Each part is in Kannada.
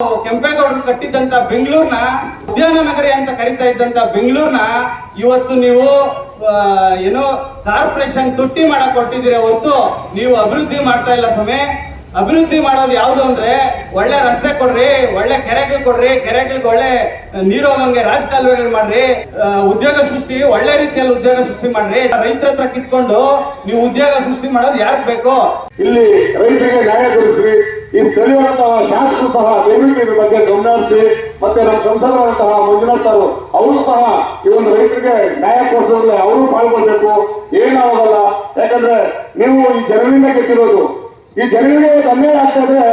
ಕೆಂಪೇಗೌಡರು ಕಟ್ಟಿದ್ದಂತ ಬೆಂಗಳೂರಿನ ಉದ್ಯಾನ ನಗರಿ ಅಂತ ಕರಿತಾ ಇದ್ದಂತ ಬೆಂಗಳೂರಿನ ಇವತ್ತು ನೀವು ಏನೋ ಕಾರ್ಪೊರೇಷನ್ ತುಟ್ಟಿ ಮಾಡಕ್ ಕೊಟ್ಟಿದ್ದೀರಿ ಹೊರತು ನೀವು ಅಭಿವೃದ್ಧಿ ಮಾಡ್ತಾ ಇಲ್ಲ ಸಮಯ. ಅಭಿವೃದ್ಧಿ ಮಾಡೋದು ಯಾವುದು ಅಂದ್ರೆ ಒಳ್ಳೆ ರಸ್ತೆ ಕೊಡ್ರಿ, ಒಳ್ಳೆ ಕೆರೆಗಳು ಕೊಡ್ರಿ, ಕೆರೆಗಳಿಗೆ ಒಳ್ಳೆ ನೀರು ಹೋಗಂಗೆ ರಾಜಕಾಲುವೆಗಳು ಮಾಡ್ರಿ, ಉದ್ಯೋಗ ಸೃಷ್ಟಿ ಒಳ್ಳೆ ರೀತಿಯಲ್ಲಿ ಉದ್ಯೋಗ ಸೃಷ್ಟಿ ಮಾಡ್ರಿ. ರೈತರ ಹತ್ರ ಕಿತ್ಕೊಂಡು ನೀವು ಉದ್ಯೋಗ ಸೃಷ್ಟಿ ಮಾಡೋದು ಯಾರಿಗೆ ಬೇಕು? ಇಲ್ಲಿ ರೈತರಿಗೆ ನ್ಯಾಯ ಕೊಡಿಸ್ರಿ. ಈ ಸ್ಥಳೀಯರಂತಹ ಶಾಸಕರು ಸಹ ದಯವಿಟ್ಟು ಇದ್ರ ಬಗ್ಗೆ ಗಮನ ಹರಿಸಿ. ಮತ್ತೆ ನಮ್ಮ ಸಂಸದರಂತಹ ಮಂಜುನಾಥ್ ಸರ್ ಅವರು ಸಹ ಈ ಒಂದು ರೈತರಿಗೆ ನ್ಯಾಯ ಕೊಡಿಸೋದ್ರಲ್ಲಿ ಅವರು ಪಾಲ್ಗೊಳ್ಬೇಕು. ಏನಾಗಲ್ಲ, ಯಾಕಂದ್ರೆ ನೀವು ಈ ಜನರಿಂದ ಗೆದ್ದಿರೋದು, ಈ ಜನರಿಗೆ ತೊಂದರೆ ಆಗ್ತಾ ಇದ್ರೆ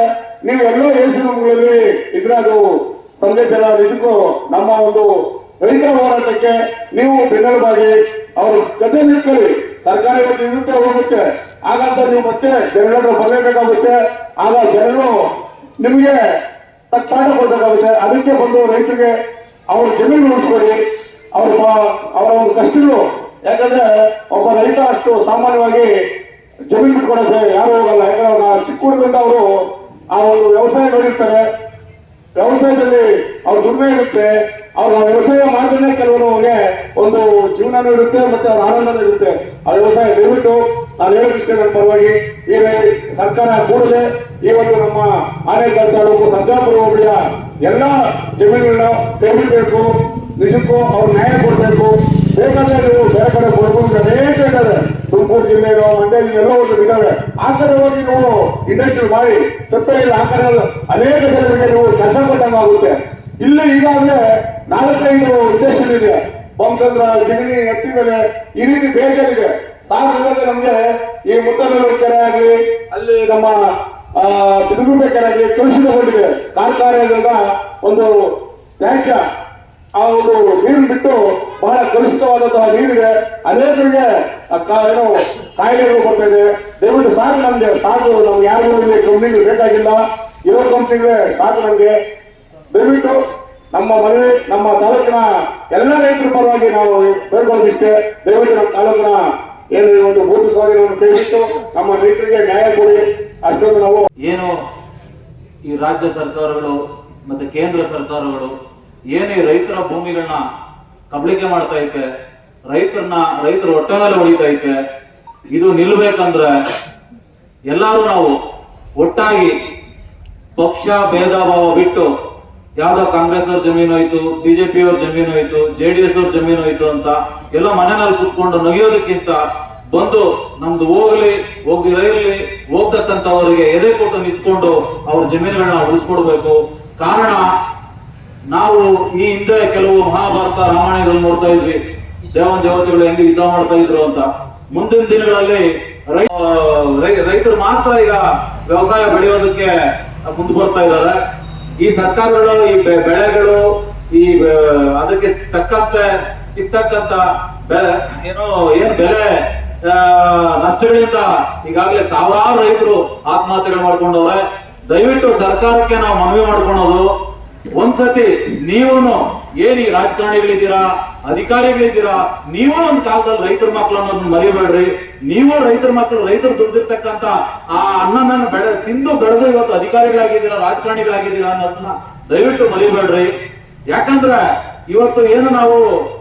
ನೀವು ಎಲ್ಲೋ ಏಸುಗಳಲ್ಲಿ ಇದ್ರೆ ಅದು ಸಂದೇಶ ಎಲ್ಲ ನಿಜಕ್ಕೂ ನಮ್ಮ ಒಂದು ರೈತರ ಹೋರಾಟಕ್ಕೆ ನೀವು ಬೆನ್ನೆಲುಬಾಗಿ ಅವ್ರ ಜೊತೆ ನಿಂತ್ಕೊಳ್ಳಿ. ಸರ್ಕಾರ ಇವತ್ತು ಇರುತ್ತೆ ಹೋಗುತ್ತೆ, ಹಾಗಂತ ನೀವು ಮತ್ತೆ ಜನರನ್ನು ಬರಲೇಬೇಕಾಗುತ್ತೆ. ಆಗ ಜನರು ನಿಮಗೆ ತಕ್ಕ ಪಾಠ ಕೊಡಬೇಕಾಗುತ್ತೆ. ಅದಕ್ಕೆ ಬಂದು ರೈತರಿಗೆ ಅವ್ರ ಜಮೀನು ಉಳಿಸ್ಕೊಡಿ, ಅವರ ಒಂದು ಕಷ್ಟಗಳು. ಯಾಕಂದ್ರೆ ಒಬ್ಬ ರೈತ ಅಷ್ಟು ಸಾಮಾನ್ಯವಾಗಿ ಜಮೀನು ಬಿಟ್ಕೊಡೋಕೆ ಯಾರು ಹೋಗಲ್ಲ. ಯಾಕಂದ್ರೆ ಚಿಕ್ಕ ಹುಡುಗರಿಂದ ಅವರು ಆ ಒಂದು ವ್ಯವಸಾಯ ನೋಡಿರ್ತಾರೆ, ವ್ಯವಸಾಯದಲ್ಲಿ ಅವ್ರ ದುಡಿಮೆ ಇರುತ್ತೆ, ಅವ್ರ ವ್ಯವಸಾಯ ಮಾಡಿದ್ರೆ ಕೆಲವರಿಗೆ ಒಂದು ಜೀವನನೂ ಇರುತ್ತೆ, ಮತ್ತೆ ಅವ್ರ ಆನಂದನೂ ಇರುತ್ತೆ ಆ ವ್ಯವಸಾಯ. ದಯವಿಟ್ಟು ನಾನು ಹೇಳೋದಿಷ್ಟೇ ನನ್ನ ಪರವಾಗಿ ಈಗ ಸರ್ಕಾರ ಕೂಡಲೇ ಈ ಒಂದು ನಮ್ಮ ಆನೇಕಲ್ ತಾಲೂಕು ಸರ್ಜಾಪುರ ಹೋಬಳಿಯ ಎಲ್ಲ ಜಮೀನುಗಳನ್ನ ಕೈಬಿಡಬೇಕು. ನಿಜಕ್ಕೂ ಅವ್ರು ನ್ಯಾಯ ಕೊಡಬೇಕು. ಬೇಕಾದ್ರೆ ನೀವು ಬೇರೆ ಕಡೆ ಕೊಡ್ಬೋದು, ಅನೇಕ ಇದ್ದಾರೆ. ತುಮಕೂರು ಜಿಲ್ಲೆಗೆ ಮಂಡ್ಯ ಎಲ್ಲ ಒಂದು ಇದ್ದಾವೆ. ಆ ಕಡೆ ಹೋಗಿ ನೀವು ಇಂಡಸ್ಟ್ರಿ ಮಾಡಿ ತಪ್ಪೇ ಇಲ್ಲ. ಆ ಕಡೆ ಅನೇಕ ಜನರಿಗೆ ನೀವು ಕೆಲಸ ಕೊಟ್ಟಂಗಾಗುತ್ತೆ. ಇಲ್ಲಿ ಈಗಾಗಲೇ 4-5 ಇಂಡಸ್ಟ್ರಿ ಇದೆ. ಬಂಸಂದ್ರ, ಜಿಗಣಿ, ಎತ್ತಿ ಮೇಲೆ ಈ ರೀತಿ ಬೇಜಾರಿದೆ. ಸಾಕು ನಮ್ಗೆ ಈ ಮುತ್ತನೂರು ಕೆರೆ ಆಗಲಿ, ಅಲ್ಲಿ ನಮ್ಮ ಬಿದುಗುಂಬೆ ಕೆರೆ ಆಗಲಿ ಕಲುಷಿತಗೊಂಡಿದೆ. ಕಾರ್ಖಾನೆಯಿಂದ ಒಂದು ತ್ಯಾಜ್ಯ ಆ ಒಂದು ನೀರು ಬಿಟ್ಟು ಬಹಳ ಕಲುಷಿತವಾದಂತಹ ನೀರಿದೆ. ಅನೇಕರಿಗೆ ಏನೋ ಕಾಯಿಲೆಗಳು ಬರ್ತಾ ಇದೆ. ದಯವಿಟ್ಟು ಸಾಕು, ನಮ್ಗೆ ಸಾಕು. ನಮ್ಗೆ ಯಾರು ಕಂಪ್ನಿಗಳು ಬೇಕಾಗಿಲ್ಲ, ಇರೋ ಕಂಪ್ನಿಗಳೇ ಸಾಕು ನಮ್ಗೆ. ದಯವಿಟ್ಟು ನಮ್ಮ ಮನವಿ, ನಮ್ಮ ತಾಲೂಕಿನ ಎಲ್ಲ ರೈತರ ಪರವಾಗಿ ನಾವು ಬೇಡ್ಕೊಳ್ಳೋದಿಷ್ಟೇ. ದಯವಿಟ್ಟು ನಮ್ಮ ತಾಲೂಕಿನ ಏನು ಒಂದು ಭೂಮಿ ಸ್ವಾಧೀನವನ್ನು ಕೈಬಿಟ್ಟು ನಮ್ಮ ರೈತರಿಗೆ ನ್ಯಾಯ ಕೊಡಿ. ಅಷ್ಟೊಂದು ನಾವು ಏನು ಈ ರಾಜ್ಯ ಸರ್ಕಾರಗಳು ಮತ್ತೆ ಕೇಂದ್ರ ಸರ್ಕಾರಗಳು ಏನು ಈ ರೈತರ ಭೂಮಿಗಳನ್ನ ಕಬಳಿಕೆ ಮಾಡ್ತಾ ಐತೆ, ರೈತರ ಹೊಟ್ಟೆ ಮೇಲೆ ಹೊಡಿತಾ ಐತೆ. ಇದು ನಿಲ್ಬೇಕಂದ್ರೆ ಎಲ್ಲರೂ ನಾವು ಒಟ್ಟಾಗಿ ಪಕ್ಷ ಭೇದ ಭಾವ ಬಿಟ್ಟು, ಯಾವ್ದೋ ಕಾಂಗ್ರೆಸ್ ಅವ್ರ ಜಮೀನು ಹೋಯ್ತು, ಬಿಜೆಪಿ ಅವ್ರ ಜಮೀನು ಹೋಯ್ತು, JDS ಅವ್ರ ಜಮೀನು ಹೋಯ್ತು ಅಂತ ಎಲ್ಲ ಮನೆಯಲ್ಲಿ ಕುತ್ಕೊಂಡು ನಗಿಯೋದಕ್ಕಿಂತ ಬಂದು ನಮ್ದು ಹೋಗ್ದಿರಲಿ ಹೋಗ್ತಕ್ಕಂಥವರಿಗೆ ಎದೆ ಕೊಟ್ಟು ನಿಂತ್ಕೊಂಡು ಅವ್ರ ಜಮೀನುಗಳನ್ನ ಉಳಿಸ್ಕೊಡ್ಬೇಕು. ಕಾರಣ ನಾವು ಈ ಹಿಂದೆ ಕೆಲವು ಮಹಾಭಾರತ ರಾಮಾಯಣಗಳು ನೋಡ್ತಾ ಇದ್ವಿ, ದೇವತೆಗಳು ಹೆಂಗೆ ಯುದ್ಧ ಮಾಡ್ತಾ ಇದ್ರು ಅಂತ. ಮುಂದಿನ ದಿನಗಳಲ್ಲಿ ರೈತರು ಮಾತ್ರ ಈಗ ವ್ಯವಸಾಯ ಬೆಳೆಯೋದಕ್ಕೆ ಮುಂದೆ ಬರ್ತಾ ಇದ್ದಾರೆ. ಈ ಸರ್ಕಾರಗಳು ಈ ಬೆಳೆಗಳು ಈ ಅದಕ್ಕೆ ತಕ್ಕಂತೆ ಸಿಗ್ತಕ್ಕಂತ ಏನ್ ಬೆಲೆ ನಷ್ಟಗಳಿಂದ ಈಗಾಗಲೇ ಸಾವಿರಾರು ರೈತರು ಆತ್ಮಹತ್ಯೆಗಳು ಮಾಡ್ಕೊಂಡವ್ರೆ. ದಯವಿಟ್ಟು ಸರ್ಕಾರಕ್ಕೆ ನಾವು ಮನವಿ ಮಾಡ್ಕೊಳೋದು, ಒಂದ್ಸತಿ ನೀವು ಏನ್ ಈ ರಾಜಕಾರಣಿಗಳಿದ್ದೀರಾ, ಅಧಿಕಾರಿಗಳಿದ್ದೀರಾ, ನೀವು ಒಂದು ಕಾಲದಲ್ಲಿ ರೈತರ ಮಕ್ಕಳು ಅನ್ನೋದನ್ನ ಮರಿಬೇಡ್ರಿ. ನೀವು ರೈತರ ಮಕ್ಕಳು, ರೈತರು ದುಡ್ದಿರ್ತಕ್ಕಂಥ ಆ ಅನ್ನನ ತಿಂದು ಬೆಳೆದು ಇವತ್ತು ಅಧಿಕಾರಿಗಳಾಗಿದ್ದೀರಾ, ರಾಜಕಾರಣಿಗಳಾಗಿದ್ದೀರಾ ಅನ್ನೋದನ್ನ ದಯವಿಟ್ಟು ಮರಿಬೇಡ್ರಿ. ಯಾಕಂದ್ರೆ ಇವತ್ತು ಏನು ನಾವು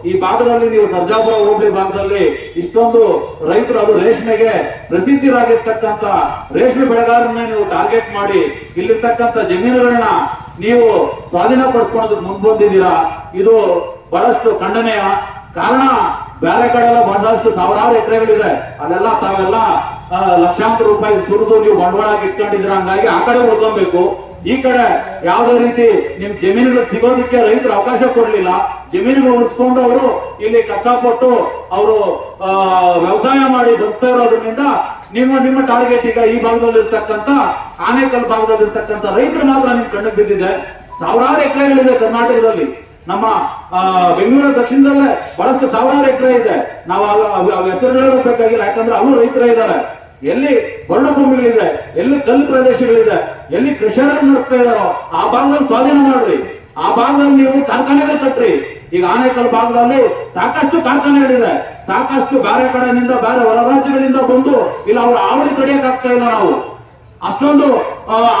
ಈ ಭಾಗದಲ್ಲಿ, ನೀವು ಸರ್ಜಾಪುರ ಹೋಬಳಿ ಭಾಗದಲ್ಲಿ ಇಷ್ಟೊಂದು ರೈತರು, ಅದು ರೇಷ್ಮೆಗೆ ಪ್ರಸಿದ್ಧರಾಗಿರ್ತಕ್ಕಂಥ ರೇಷ್ಮೆ ಬೆಳೆಗಾರರನ್ನೇ ನೀವು ಟಾರ್ಗೆಟ್ ಮಾಡಿ ಇಲ್ಲಿರ್ತಕ್ಕಂಥ ಜಮೀನುಗಳನ್ನ ನೀವು ಸ್ವಾಧೀನ ಪಡಿಸ್ಕೊಳ್ಳೋದಕ್ಕೆ ಮುಂದೆ ಇದು ಬಹಳಷ್ಟು ಖಂಡನೀಯ. ಕಾರಣ ಬೇರೆ ಕಡೆ ಎಲ್ಲ ಬಹಳಷ್ಟು ಸಾವಿರಾರು ಎಕರೆಗಳಿದೆ, ಅಲ್ಲೆಲ್ಲ ತಾವೆಲ್ಲ ಲಕ್ಷಾಂತರ ರೂಪಾಯಿ ಸುರಿದು ನೀವು ಬಂಡವಾಳ ಇಟ್ಕೊಂಡಿದ್ದೀರ. ಹಂಗಾಗಿ ಆ ಕಡೆ ಉಳ್ಕೊಬೇಕು. ಈ ಕಡೆ ಯಾವುದೇ ರೀತಿ ನಿಮ್ ಜಮೀನುಗಳು ಸಿಗೋದಕ್ಕೆ ರೈತರು ಅವಕಾಶ ಕೊಡ್ಲಿಲ್ಲ. ಜಮೀನುಗಳು ಉಳಿಸ್ಕೊಂಡು ಅವರು ಇಲ್ಲಿ ಕಷ್ಟಪಟ್ಟು ಅವರು ವ್ಯವಸಾಯ ಮಾಡಿ ಬರ್ತಾ ಇರೋದ್ರಿಂದ ನಿಮ್ಮ ಟಾರ್ಗೆಟ್ ಈಗ ಈ ಭಾಗದಲ್ಲಿ ಇರ್ತಕ್ಕಂಥ ಆನೇಕಲ್ ಭಾಗದಲ್ಲಿ ಇರ್ತಕ್ಕಂಥ ರೈತರು ಮಾತ್ರ ನಿಮ್ ಕಣ್ಣಿಗೆ ಬಿದ್ದಿದೆ. ಸಾವಿರಾರು ಎಕರೆಗಳಿದೆ ಕರ್ನಾಟಕದಲ್ಲಿ. ನಮ್ಮ ಬೆಂಗಳೂರು ದಕ್ಷಿಣದಲ್ಲೇ ಬಹಳಷ್ಟು ಸಾವಿರಾರು ಎಕರೆ ಇದೆ. ನಾವು ಹೆಸರುಗಳು ಬೇಕಾಗಿಲ್ಲ, ಯಾಕಂದ್ರೆ ಅಲ್ಲೂ ರೈತರೇ ಇದ್ದಾರೆ. ಎಲ್ಲಿ ಬರಡು ಭೂಮಿಗಳಿದೆ, ಎಲ್ಲಿ ಕಲ್ಲು ಪ್ರದೇಶಗಳಿದೆ, ಎಲ್ಲಿ ಕೃಷಿಯನ್ನು ನಡೆಸ್ತಾ ಇದಾರೋ ಆ ಭಾಗದಲ್ಲಿ ಸ್ವಾಧೀನ ಮಾಡ್ರಿ. ಆ ಭಾಗದಲ್ಲಿ ನೀವು ಕಾರ್ಖಾನೆಗಳು ಕಟ್ರಿ. ಈಗ ಆನೇಕಲ್ ಭಾಗದಲ್ಲಿ ಸಾಕಷ್ಟು ಕಾರ್ಖಾನೆಗಳಿದೆ, ಸಾಕಷ್ಟು ಬೇರೆ ಕಡೆಯಿಂದ, ಬೇರೆ ಹೊರ ರಾಜ್ಯಗಳಿಂದ ಬಂದು ಇಲ್ಲ ಅವ್ರ ಆವಳಿ ತಡೆಯಕ್ ಆಗ್ತಾ ಇಲ್ಲ. ನಾವು ಅಷ್ಟೊಂದು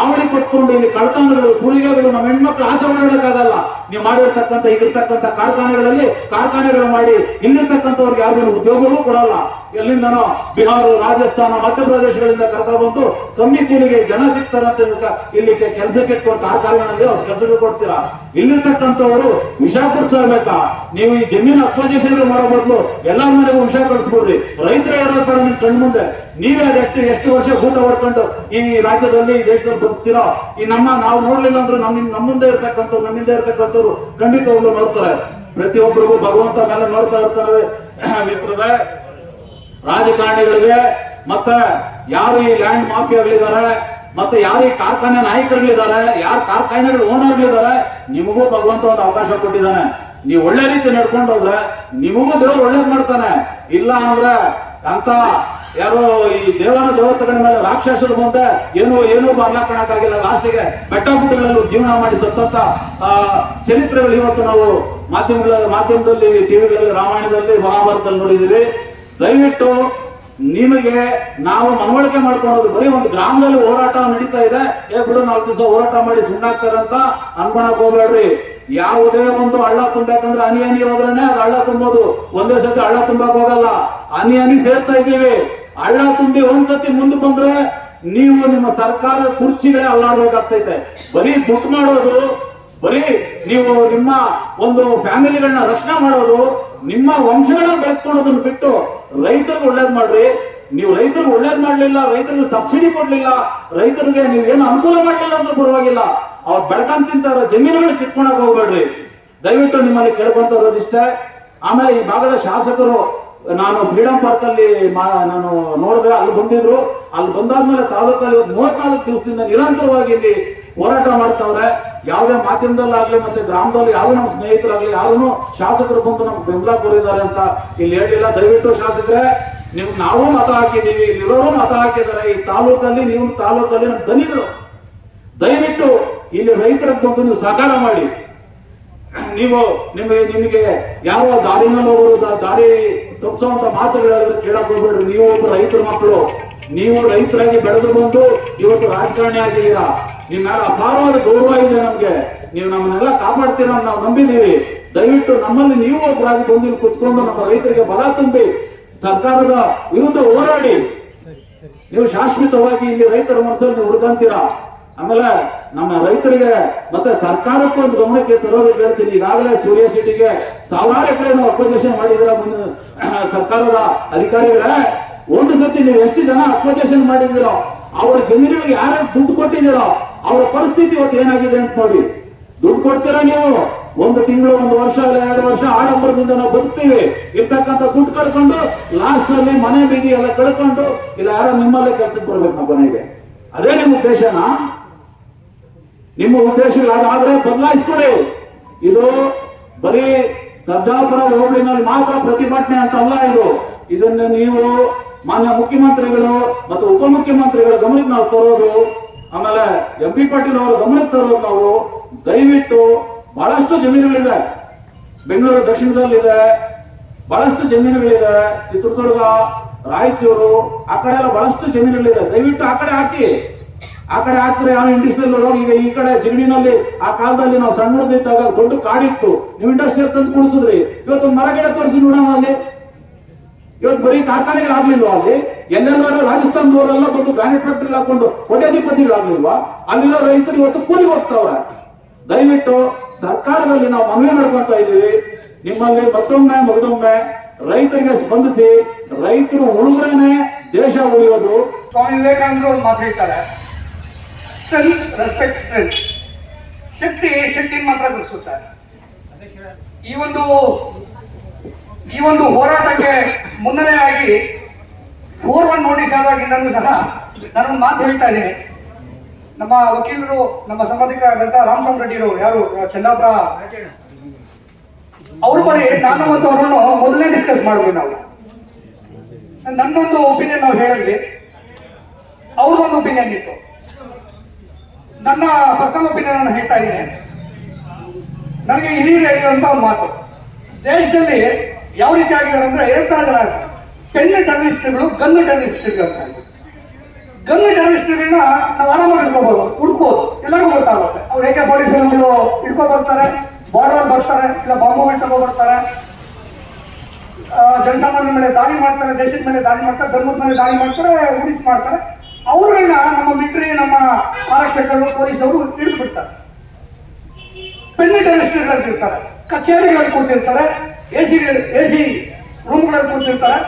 ಅವಳಿ ಕೊಟ್ಕೊಂಡು ಇಲ್ಲಿ ಕಳ್ತನಗಳು ಸುಳಿಗೆಗಳು ನಮ್ಮ ಹೆಣ್ಮಕ್ಳು ಆಚೆ ಓಡಾಡಕ್ಕಾಗಲ್ಲ. ನೀವು ಮಾಡಿರ್ತಕ್ಕಂಥ ಈಗಿರ್ತಕ್ಕಂಥ ಕಾರ್ಖಾನೆಗಳು ಮಾಡಿ ಇಲ್ಲಿರ್ತಕ್ಕಂಥವ್ರಿಗೆ ಯಾರಿಗೂ ಉದ್ಯೋಗವೂ ಕೊಡಲ್ಲ. ಎಲ್ಲಿಂದನೋ ಬಿಹಾರ, ರಾಜಸ್ಥಾನ, ಮಧ್ಯಪ್ರದೇಶಗಳಿಂದ ಕರ್ಕೊಂಡ್ಬಂದು ಕಮ್ಮಿ ಕೂಲಿಗೆ ಜನ ಸಿಗ್ತಾರಂತ ಇಲ್ಲಿ ಕೆಲಸಕ್ಕೆ ಕಾರ್ಖಾನೆಗಳಲ್ಲಿ ಅವ್ರು ಕೆಲಸಗಳು ಕೊಡ್ತೀರಾ. ಇಲ್ಲಿರ್ತಕ್ಕಂಥವರು ವಿಷ ಕೊಡ್ಸಬೇಕಾ? ನೀವು ಈ ಜಮೀನು ಅಕ್ವಜೇಷನ್ ಮಾಡೋ ಬದಲು ಎಲ್ಲರ ಮನೆಗೂ ವಿಷ ಕಳಿಸ್ಬಿಡ್ರಿ. ರೈತರೇ ಇರೋ ಕಡೆ ನಿಮ್ ಕಣ್ ಮುಂದೆ ನೀವೇ ಎಷ್ಟು ವರ್ಷ ಊಟ ಹೊಡ್ಕೊಂಡು ಈ ರಾಜ್ಯದಲ್ಲಿ ಈ ದೇಶದಲ್ಲಿ ಬದುಕ್ತೀರೋ, ಈ ನಾವು ನೋಡ್ಲಿಲ್ಲ ಅಂದ್ರೆ ನಮ್ಮಿಂದ ಇರ್ತಕ್ಕಂಥವ್ರು ಖಂಡಿತವಾಗ್ಲೂ ನೋಡ್ತಾರೆ. ಪ್ರತಿಯೊಬ್ಬರಿಗೂ ಭಗವಂತ ಮೇಲೆ ನೋಡ್ತಾ ಇರ್ತಾರೆ. ಮಿತ್ರರೇ, ರಾಜಕಾರಣಿಗಳಿಗೆ ಮತ್ತೆ ಯಾರು ಈ ಲ್ಯಾಂಡ್ ಮಾಫಿಯಾಗಳಿದ್ದಾರೆ, ಮತ್ತೆ ಯಾರು ಈ ಕಾರ್ಖಾನೆ ನಾಯಕರುಗಳಿದ್ದಾರೆ, ಯಾರು ಕಾರ್ಖಾನೆಗಳ ಓನರ್ಗಳಿದ್ದಾರೆ, ನಿಮಗೂ ಭಗವಂತ ಒಂದು ಅವಕಾಶ ಕೊಟ್ಟಿದ್ದಾನೆ. ನೀವು ಒಳ್ಳೆ ರೀತಿ ನಡ್ಕೊಂಡು ಹೋದ್ರೆ ನಿಮಗೂ ದೇವ್ರು ಒಳ್ಳೇದ್ ಮಾಡ್ತಾನೆ. ಇಲ್ಲ ಅಂದ್ರೆ ಅಂತ ಯಾರೋ ಈ ದೇವತೆಗಳ ಮೇಲೆ ರಾಕ್ಷಸರ ಮುಂದೆ ಏನೂ ಬರ್ಲಾಕಣಕ್ಕಾಗಿಲ್ಲ. ಲಾಸ್ಟಿಗೆ ಬೆಟ್ಟ ಗುಡ್ಡಗಳಲ್ಲೂ ಜೀವನ ಮಾಡಿ ಸತ್ತಂತ ಚರಿತ್ರೆಗಳು ಇವತ್ತು ನಾವು ಮಾಧ್ಯಮದಲ್ಲಿ, ಟಿವಿಗಳಲ್ಲಿ, ರಾಮಾಯಣದಲ್ಲಿ, ಮಹಾಭಾರತದಲ್ಲಿ ನೋಡಿದೀವಿ. ದಯವಿಟ್ಟು ನಿಮಗೆ ನಾವು ಮನವಳಿಕೆ ಮಾಡ್ಕೊಳ್ಳೋದು, ಬರೀ ಒಂದು ಗ್ರಾಮದಲ್ಲಿ ಹೋರಾಟ ನಡೀತಾ ಇದೆ, ಬಿಡು 4 ದಿವಸ ಹೋರಾಟ ಮಾಡಿ ಸುಣ್ಣಾಗ್ತಾರಂತ ಅನ್ಕೊಳಕ್ ಹೋಗ್ಬೇಡ್ರಿ. ಯಾವುದೇ ಒಂದು ಹಳ್ಳ ತುಂಬಬೇಕಂದ್ರೆ ಹನಿ ಹೋದ್ರೇನೆ ಅದು ಹಳ್ಳ ತುಂಬೋದು. ಒಂದೇ ಸತಿ ಹಳ್ಳ ತುಂಬಕ್ ಹೋಗಲ್ಲ, ಹನಿ ಸೇರ್ತಾ ಇದ್ದೀವಿ. ಹಳ್ಳ ತುಂಬಿ ಒಂದ್ಸತಿ ಮುಂದೆ ಬಂದ್ರೆ ನೀವು ನಿಮ್ಮ ಸರ್ಕಾರ ಕುರ್ಚಿಗಳೇ ಅಲ್ಲಾಡ್ಬೇಕಾಗ್ತೈತೆ. ಬರೀ ದುಡ್ಡು ಮಾಡೋದು, ಬರೀ ನೀವು ನಿಮ್ಮ ಒಂದು ಫ್ಯಾಮಿಲಿಗಳನ್ನ ರಕ್ಷಣೆ ಮಾಡೋದು, ನಿಮ್ಮ ವಂಶಗಳನ್ನ ಬೆಳೆಸ್ಕೊಳ್ಳೋದನ್ನ ಬಿಟ್ಟು ರೈತರಿಗೆ ಒಳ್ಳೇದ್ ಮಾಡ್ರಿ. ನೀವು ರೈತರಿಗೆ ಒಳ್ಳೇದ್ ಮಾಡ್ಲಿಲ್ಲ, ರೈತರಿಗೆ ಸಬ್ಸಿಡಿ ಕೊಡ್ಲಿಲ್ಲ, ರೈತರಿಗೆ ನೀವೇನು ಅನುಕೂಲ ಮಾಡ್ಲಿಲ್ಲ ಅಂದ್ರೆ ಪರವಾಗಿಲ್ಲ, ಅವ್ರು ಬೆಳಕಂತ ತಿಂತಾರ ಜಮೀನುಗಳು ಕಿತ್ಕೊಳಕ್ ಹೋಗ್ಬೇಡ್ರಿ. ದಯವಿಟ್ಟು ನಿಮ್ಮಲ್ಲಿ ಕೇಳ್ಕೊಂತ ಆಮೇಲೆ ಈ ಭಾಗದ ಶಾಸಕರು, ನಾನು ಫ್ರೀಡಂ ಪಾರ್ಕ್ ಅಲ್ಲಿ ನಾನು ನೋಡಿದ್ರೆ ಅಲ್ಲಿ ಬಂದಿದ್ರು. ಅಲ್ಲಿ ಬಂದಾದ್ಮೇಲೆ ತಾಲೂಕಲ್ಲಿ 34 ದಿವಸದಿಂದ ನಿರಂತರವಾಗಿ ಇಲ್ಲಿ ಹೋರಾಟ ಮಾಡ್ತಾವ್ರೆ. ಯಾವುದೇ ಮಾಧ್ಯಮದಲ್ಲಾಗ್ಲಿ ಮತ್ತೆ ಗ್ರಾಮದಲ್ಲಿ ಯಾವ ನಮ್ಮ ಸ್ನೇಹಿತರಾಗ್ಲಿ ಯಾರು ಶಾಸಕರು ಬಂದು ನಮ್ಗೆ ಬೆಂಬಲ ಕೋರಿದ್ದಾರೆ ಅಂತ ಇಲ್ಲಿ ಹೇಳಿಲ್ಲ. ದಯವಿಟ್ಟು ಶಾಸಕರೇ, ನಾವು ಮತ ಹಾಕಿದೀವಿ, ಇಲ್ಲಿರೋರು ಮತ ಹಾಕಿದ್ದಾರೆ. ಈ ತಾಲೂಕಲ್ಲಿ ನಮ್ಮ ದನಿಗಳು, ದಯವಿಟ್ಟು ಇಲ್ಲಿ ರೈತರಿಗೆ ಬಂದು ನೀವು ಸಹಕಾರ ಮಾಡಿ. ನಿಮಗೆ ಯಾರೋ ದಾರಿನಲ್ಲಿ ಹೋಗೋದು, ದಾರಿ ತಪ್ಪಿಸುವಂತ ಮಾತುಗಳು ಕೇಳಕ್ ಹೋಗ್ಬೇಡ್ರಿ. ನೀವು ಒಬ್ಬ ರೈತರ ಮಕ್ಕಳು, ನೀವು ರೈತರಾಗಿ ಬೆಳೆದು ಬಂದು ಇವತ್ತು ರಾಜಕಾರಣಿ ಆಗಿದ್ದೀರಾ. ನಿಮ್ಮ ಮೇಲೆ ಅಪಾರವಾದ ಗೌರವ ಇದೆ ನಮ್ಗೆ. ನೀವು ನಮ್ಮನ್ನೆಲ್ಲ ಕಾಪಾಡ್ತೀರ ಅಂತ ನಾವು ನಂಬಿದೀವಿ. ದಯವಿಟ್ಟು ನಮ್ಮಲ್ಲಿ ನೀವು ಒಬ್ಬರಾಗಿ ಬಂದು ಇಲ್ಲಿ ಕುತ್ಕೊಂಡು ನಮ್ಮ ರೈತರಿಗೆ ಬಲ ತುಂಬಿ ಸರ್ಕಾರದ ವಿರುದ್ಧ ಹೋರಾಡಿ. ನೀವು ಶಾಶ್ವತವಾಗಿ ಇಲ್ಲಿ ರೈತರ ಮನಸ್ಸಲ್ಲಿ ನೀವು ಹುಡುಕಂತೀರಾ. ಆಮೇಲೆ ನಮ್ಮ ರೈತರಿಗೆ ಮತ್ತೆ ಸರ್ಕಾರಕ್ಕೂ ಒಂದು ಗಮನಕ್ಕೆ ತರೋದಕ್ಕೆ ಹೇಳ್ತೀನಿ. ಈಗಾಗಲೇ ಸೂರ್ಯ ಸಿಟಿಗೆ 1000 ಎಕರೆ ಅಕ್ವಜೇಷನ್ ಮಾಡಿದಿರ ಸರ್ಕಾರದ ಅಧಿಕಾರಿಗಳೇ. ಒಂದು ಸತಿ ನೀವು ಎಷ್ಟು ಜನ ಅಕ್ವಜೇಷನ್ ಮಾಡಿದಿರೋ, ಅವರ ಜಮೀನುಗಳಿಗೆ ಯಾರ್ಯಾರು ದುಡ್ಡು ಕೊಟ್ಟಿದ್ದೀರೋ ಅವರ ಪರಿಸ್ಥಿತಿ ಇವತ್ತು ಏನಾಗಿದೆ ಅಂತ ನೋಡಿ. ದುಡ್ಡು ಕೊಡ್ತೀರಾ ನೀವು, 1 ತಿಂಗಳು, 1 ವರ್ಷ ಇಲ್ಲ 2 ವರ್ಷ ಆಡಂಬರದಿಂದ ನಾವು ಬದುಕ್ತೀವಿ. ಇರ್ತಕ್ಕಂಥ ದುಡ್ಡು ಕಳ್ಕೊಂಡು ಲಾಸ್ಟ್ ನಲ್ಲಿ ಮನೆ ಬೀದಿ ಎಲ್ಲ ಕಳ್ಕೊಂಡು ಇಲ್ಲ ಯಾರೋ ನಿಮ್ಮಲ್ಲೇ ಕೆಲ್ಸಕ್ಕೆ ಬರ್ಬೇಕು ನಮ್ಮ ಮನೆಗೆ. ಅದೇ ನಿಮ್ಮ ಉದ್ದೇಶನಾ? ನಿಮ್ಮ ಉದ್ದೇಶಗಳಾದ್ರೆ ಬದಲಾಯಿಸ್ಕೊಡಿ. ಇದು ಬರೀ ಸರ್ಜಾಪುರ ಹೋಬಳಿನಲ್ಲಿ ಮಾತ್ರ ಪ್ರತಿಭಟನೆ ಅಂತ ಅಲ್ಲ. ಇದನ್ನು ನೀವು ಮಾನ್ಯ ಮುಖ್ಯಮಂತ್ರಿಗಳು ಮತ್ತು ಉಪಮುಖ್ಯಮಂತ್ರಿಗಳ ಗಮನಕ್ಕೆ ನಾವು ತರೋದು, ಆಮೇಲೆ MP ಪಾಟೀಲ್ ಅವರ ಗಮನಕ್ಕೆ ತರೋದು ನಾವು. ದಯವಿಟ್ಟು ಬಹಳಷ್ಟು ಜಮೀನುಗಳಿದೆ, ಬೆಂಗಳೂರು ದಕ್ಷಿಣದಲ್ಲಿದೆ, ಬಹಳಷ್ಟು ಜಮೀನುಗಳಿದೆ, ಚಿತ್ರದುರ್ಗ, ರಾಯಚೂರು ಆ ಕಡೆ ಎಲ್ಲ ಬಹಳಷ್ಟು ಜಮೀನುಗಳಿದೆ. ದಯವಿಟ್ಟು ಆ ಕಡೆ ಹಾಕಿ. ಆ ಕಡೆ ಹಾಕ್ತಾರೆ ಯಾವ ಇಂಡಸ್ಟ್ರಿಯಲ್ ಹೋಗಿ. ಈಗ ಈ ಕಡೆ ಜಿಗಣಿನಲ್ಲಿ ಆ ಕಾಲದಲ್ಲಿ ನಾವು ಸಣ್ಣ ಹುಡುಗಿದ್ದಾಗ ದೊಡ್ಡ ಕಾಡಿತ್ತು, ನೀವು ಇಂಡಸ್ಟ್ರಿಯಲ್ ತಂದು ಕುಡಿಸಿದ್ರಿ. ಇವತ್ತು ಮರ ಗಿಡ ತೋರಿಸಿ ನೋಡೋಣ ಅಲ್ಲಿ. ಇವತ್ತು ಬರೀ ಕಾರ್ಖಾನೆಗಳಾಗ್ಲಿಲ್ವಾ ಅಲ್ಲಿ? ಎಲ್ಲೆಲ್ಲರೂ ರಾಜಸ್ಥಾನದವರೆಲ್ಲ ಬಂದು ಗ್ರಾನೈಟ್ ಫ್ಯಾಕ್ಟರಿ ಹಾಕೊಂಡು ಕೋಟ್ಯಾಧಿಪತಿಗಳಾಗ್ಲಿಲ್ವಾ? ಅಲ್ಲಿರೋ ರೈತರು ಇವತ್ತು ಕೂಲಿ ಹೋಗ್ತಾವ್ರೆ. ದಯವಿಟ್ಟು ಸರ್ಕಾರದಲ್ಲಿ ನಾವು ಮನವಿ ಮಾಡ್ಕೊತಾ ಇದ್ದೀವಿ, ನಿಮ್ಮಲ್ಲಿ ಮಗದೊಮ್ಮೆ ರೈತರಿಗೆ ಸ್ಪಂದಿಸಿ. ರೈತರು ಉಳಿದ್ರೇನೆ ದೇಶ ಉಳಿಯೋದು. ಸ್ವಾಮಿ ವಿವೇಕಾನಂದರು ಒಂದು ಮಾತು ಹೇಳ್ತಾರೆ, ಸ್ಟ್ರೆಂತ್ ರೆಸ್ಪೆಕ್ಟ್ ಸ್ಟ್ರೆಂತ್. ಶಕ್ತಿ ಮಾತ್ರ ತಿಳಿಸುತ್ತಾರೆ. ಈ ಒಂದು ಹೋರಾಟಕ್ಕೆ ಮುನ್ನಡೆಯಾಗಿ 4-1 ನೋಟಿಸ್ ಆದಾಗಿಂದಲೂ ಸಹ ನಾನೊಂದು ಮಾತು ಹೇಳ್ತಾ ಇದ್ದೀನಿ. ನಮ್ಮ ವಕೀಲರು, ನಮ್ಮ ಸಂಬಂಧಿಕರಾದಂತಹ ರಾಮಸ್ವಾಮಿ ರೆಡ್ಡಿರು, ಯಾರು ಚಂದಾಪುರ, ಅವ್ರ ಬಳಿ ನಾನು ಮತ್ತು ಅವರನ್ನು ಮೊದಲೇ ಡಿಸ್ಕಸ್ ಮಾಡಿದ್ವಿ ನಾವು. ನನ್ನೊಂದು ಒಪಿನಿಯನ್ ನಾವು ಹೇಳಿದ್ವಿ, ಅವ್ರಿಗೊಂದು ಒಪಿನಿಯನ್ ಇತ್ತು. ನನ್ನ ಪರ್ಸನಲ್ ಒಪಿನಿಯನ್ ನಾನು ಹೇಳ್ತಾ ಇದ್ದೀನಿ. ನನಗೆ ಹಿರಿಯರು ಹೇಳಿರುವಂತ ಒಂದು ಮಾತು, ದೇಶದಲ್ಲಿ ಯಾವ ರೀತಿ ಆಗಿದ್ದಾರೆ ಅಂದ್ರೆ 2 ಥರ ಜನ, ಪೆನ್ ಟೆರರಿಸ್ಟ್ಗಳು, ಗನ್ ಟೆರರಿಸ್ಟ್ಗಳು ಅಂತ. ಗನ್ ಟೆರರಿಸ್ಟ್ಗಳನ್ನ ನಾವು ಆರಾಮಾಗಿ ಹಿಡ್ಕೋಬಹುದು, ಹುಡ್ಕೋದು, ಎಲ್ಲರಿಗೂ ಗೊತ್ತಾಗುತ್ತೆ. ಅವ್ರು AK-47 ಹಿಡ್ಕೊ ಬರ್ತಾರೆ, ಬಾರ್ಡರ್ ಬರ್ತಾರೆ, ಇಲ್ಲ ಬಾಂಬು ತಗೋ ಬರ್ತಾರೆ, ಜನಸಾಮಾನ್ಯರ ಮೇಲೆ ದಾಳಿ ಮಾಡ್ತಾರೆ, ದೇಶದ ಮೇಲೆ ದಾಳಿ ಮಾಡ್ತಾರೆ, ಧರ್ಮದ ಮೇಲೆ ದಾಳಿ ಮಾಡ್ತಾರೆ, ಉಳಿಸ್ ಮಾಡ್ತಾರೆ. ಅವ್ರನ್ನ ನಮ್ಮ ಮಿಲಿಟರಿ, ನಮ್ಮ ಆರಕ್ಷಕರು, ಪೊಲೀಸರು ಹಿಡಿದು ಬಿಡ್ತಾರೆ. ಪೆನ್ನಿ ಟೆರರಿಸ್ಟ್ಗಳಲ್ಲಿ ಇರ್ತಾರೆ, ಕಚೇರಿಗಳಲ್ಲಿ ಕೂತಿರ್ತಾರೆ, ಎಸಿ ರೂಮ್ಗಳಲ್ಲಿ ಕೂತಿರ್ತಾರೆ.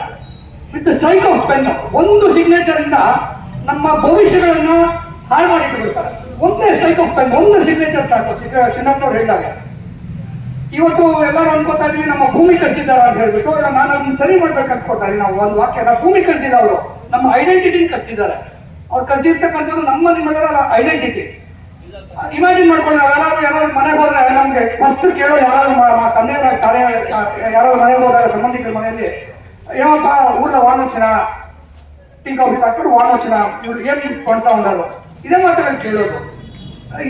ವಿತ್ ಸ್ಟ್ರೈಕ್ ಆಫ್ ಪೆನ್, ಒಂದು ಸಿಗ್ನೇಚರ್ ಇಂದ ನಮ್ಮ ಭವಿಷ್ಯಗಳನ್ನ ಹಾಳು ಮಾಡಿಟ್ಬಿಡ್ತಾರೆ. ಒಂದೇ ಸ್ಟ್ರೈಕ್ ಆಫ್ ಪೆನ್, ಒಂದು ಸಿಗ್ನೇಚರ್ ಸಾಕು. ಚಿನ್ನಪ್ಪನವ್ರು ಹೇಳಿದಾಗ ಇವತ್ತು ಎಲ್ಲರೂ ಅನ್ಕೋತಾ ಇದೀವಿ ನಮ್ಮ ಭೂಮಿ ಕಲ್ತಿದ್ದಾರೆ ಅಂತ ಹೇಳ್ಬಿಟ್ಟು, ಇಲ್ಲ ನಾನು ಅದನ್ನ ಸರಿ ಮಾಡ್ಬೇಕು ಅನ್ಕೋತಾ ಇದೀವಿ. ನಾವು ಒಂದು ವಾಕ್ಯನ ಭೂಮಿ ಕಲ್ತಿಲ್ಲ, ಅವರು ನಮ್ಮ ಐಡೆಂಟಿಟಿ ಕಲ್ತಿದ್ದಾರೆ. ಅವ್ರು ಕಲ್ತಿರ್ತಕ್ಕಂಥದ್ದು ನಿಮ್ಮೆಲ್ಲರ ಐಡೆಂಟಿಟಿ. ಇಮ್ಯಾಜಿನ್ ಮಾಡ್ಕೊಂಡು ನಾವೆಲ್ಲರೂ ಯಾರಾದ್ರು ಮನೆಗೆ ಹೋದ್ರೆ ನಮ್ಗೆ ಫಸ್ಟ್ ಕೇಳೋ ಯಾರು ತಂದೆಯವರ ಕಾರ್ಯ, ಯಾರಾದ್ರು ಮನೆಗೆ ಹೋದಾಗ ಸಂಬಂಧಿಕರ ಮನೆಯಲ್ಲಿ ಏನಪ್ಪ ಊರ್ಲ ವಾನೋಚನ ಟೀ ಕಾಫಿ ಹಾಕ್ಬಿಟ್ಟು ವಾನೋಚನ ಇವ್ರು ಏನ್ ಕೊಡ್ತಾ ಉಂಡರು, ಇದೇ ಮಾತುಗಳು ಕೇಳೋದು.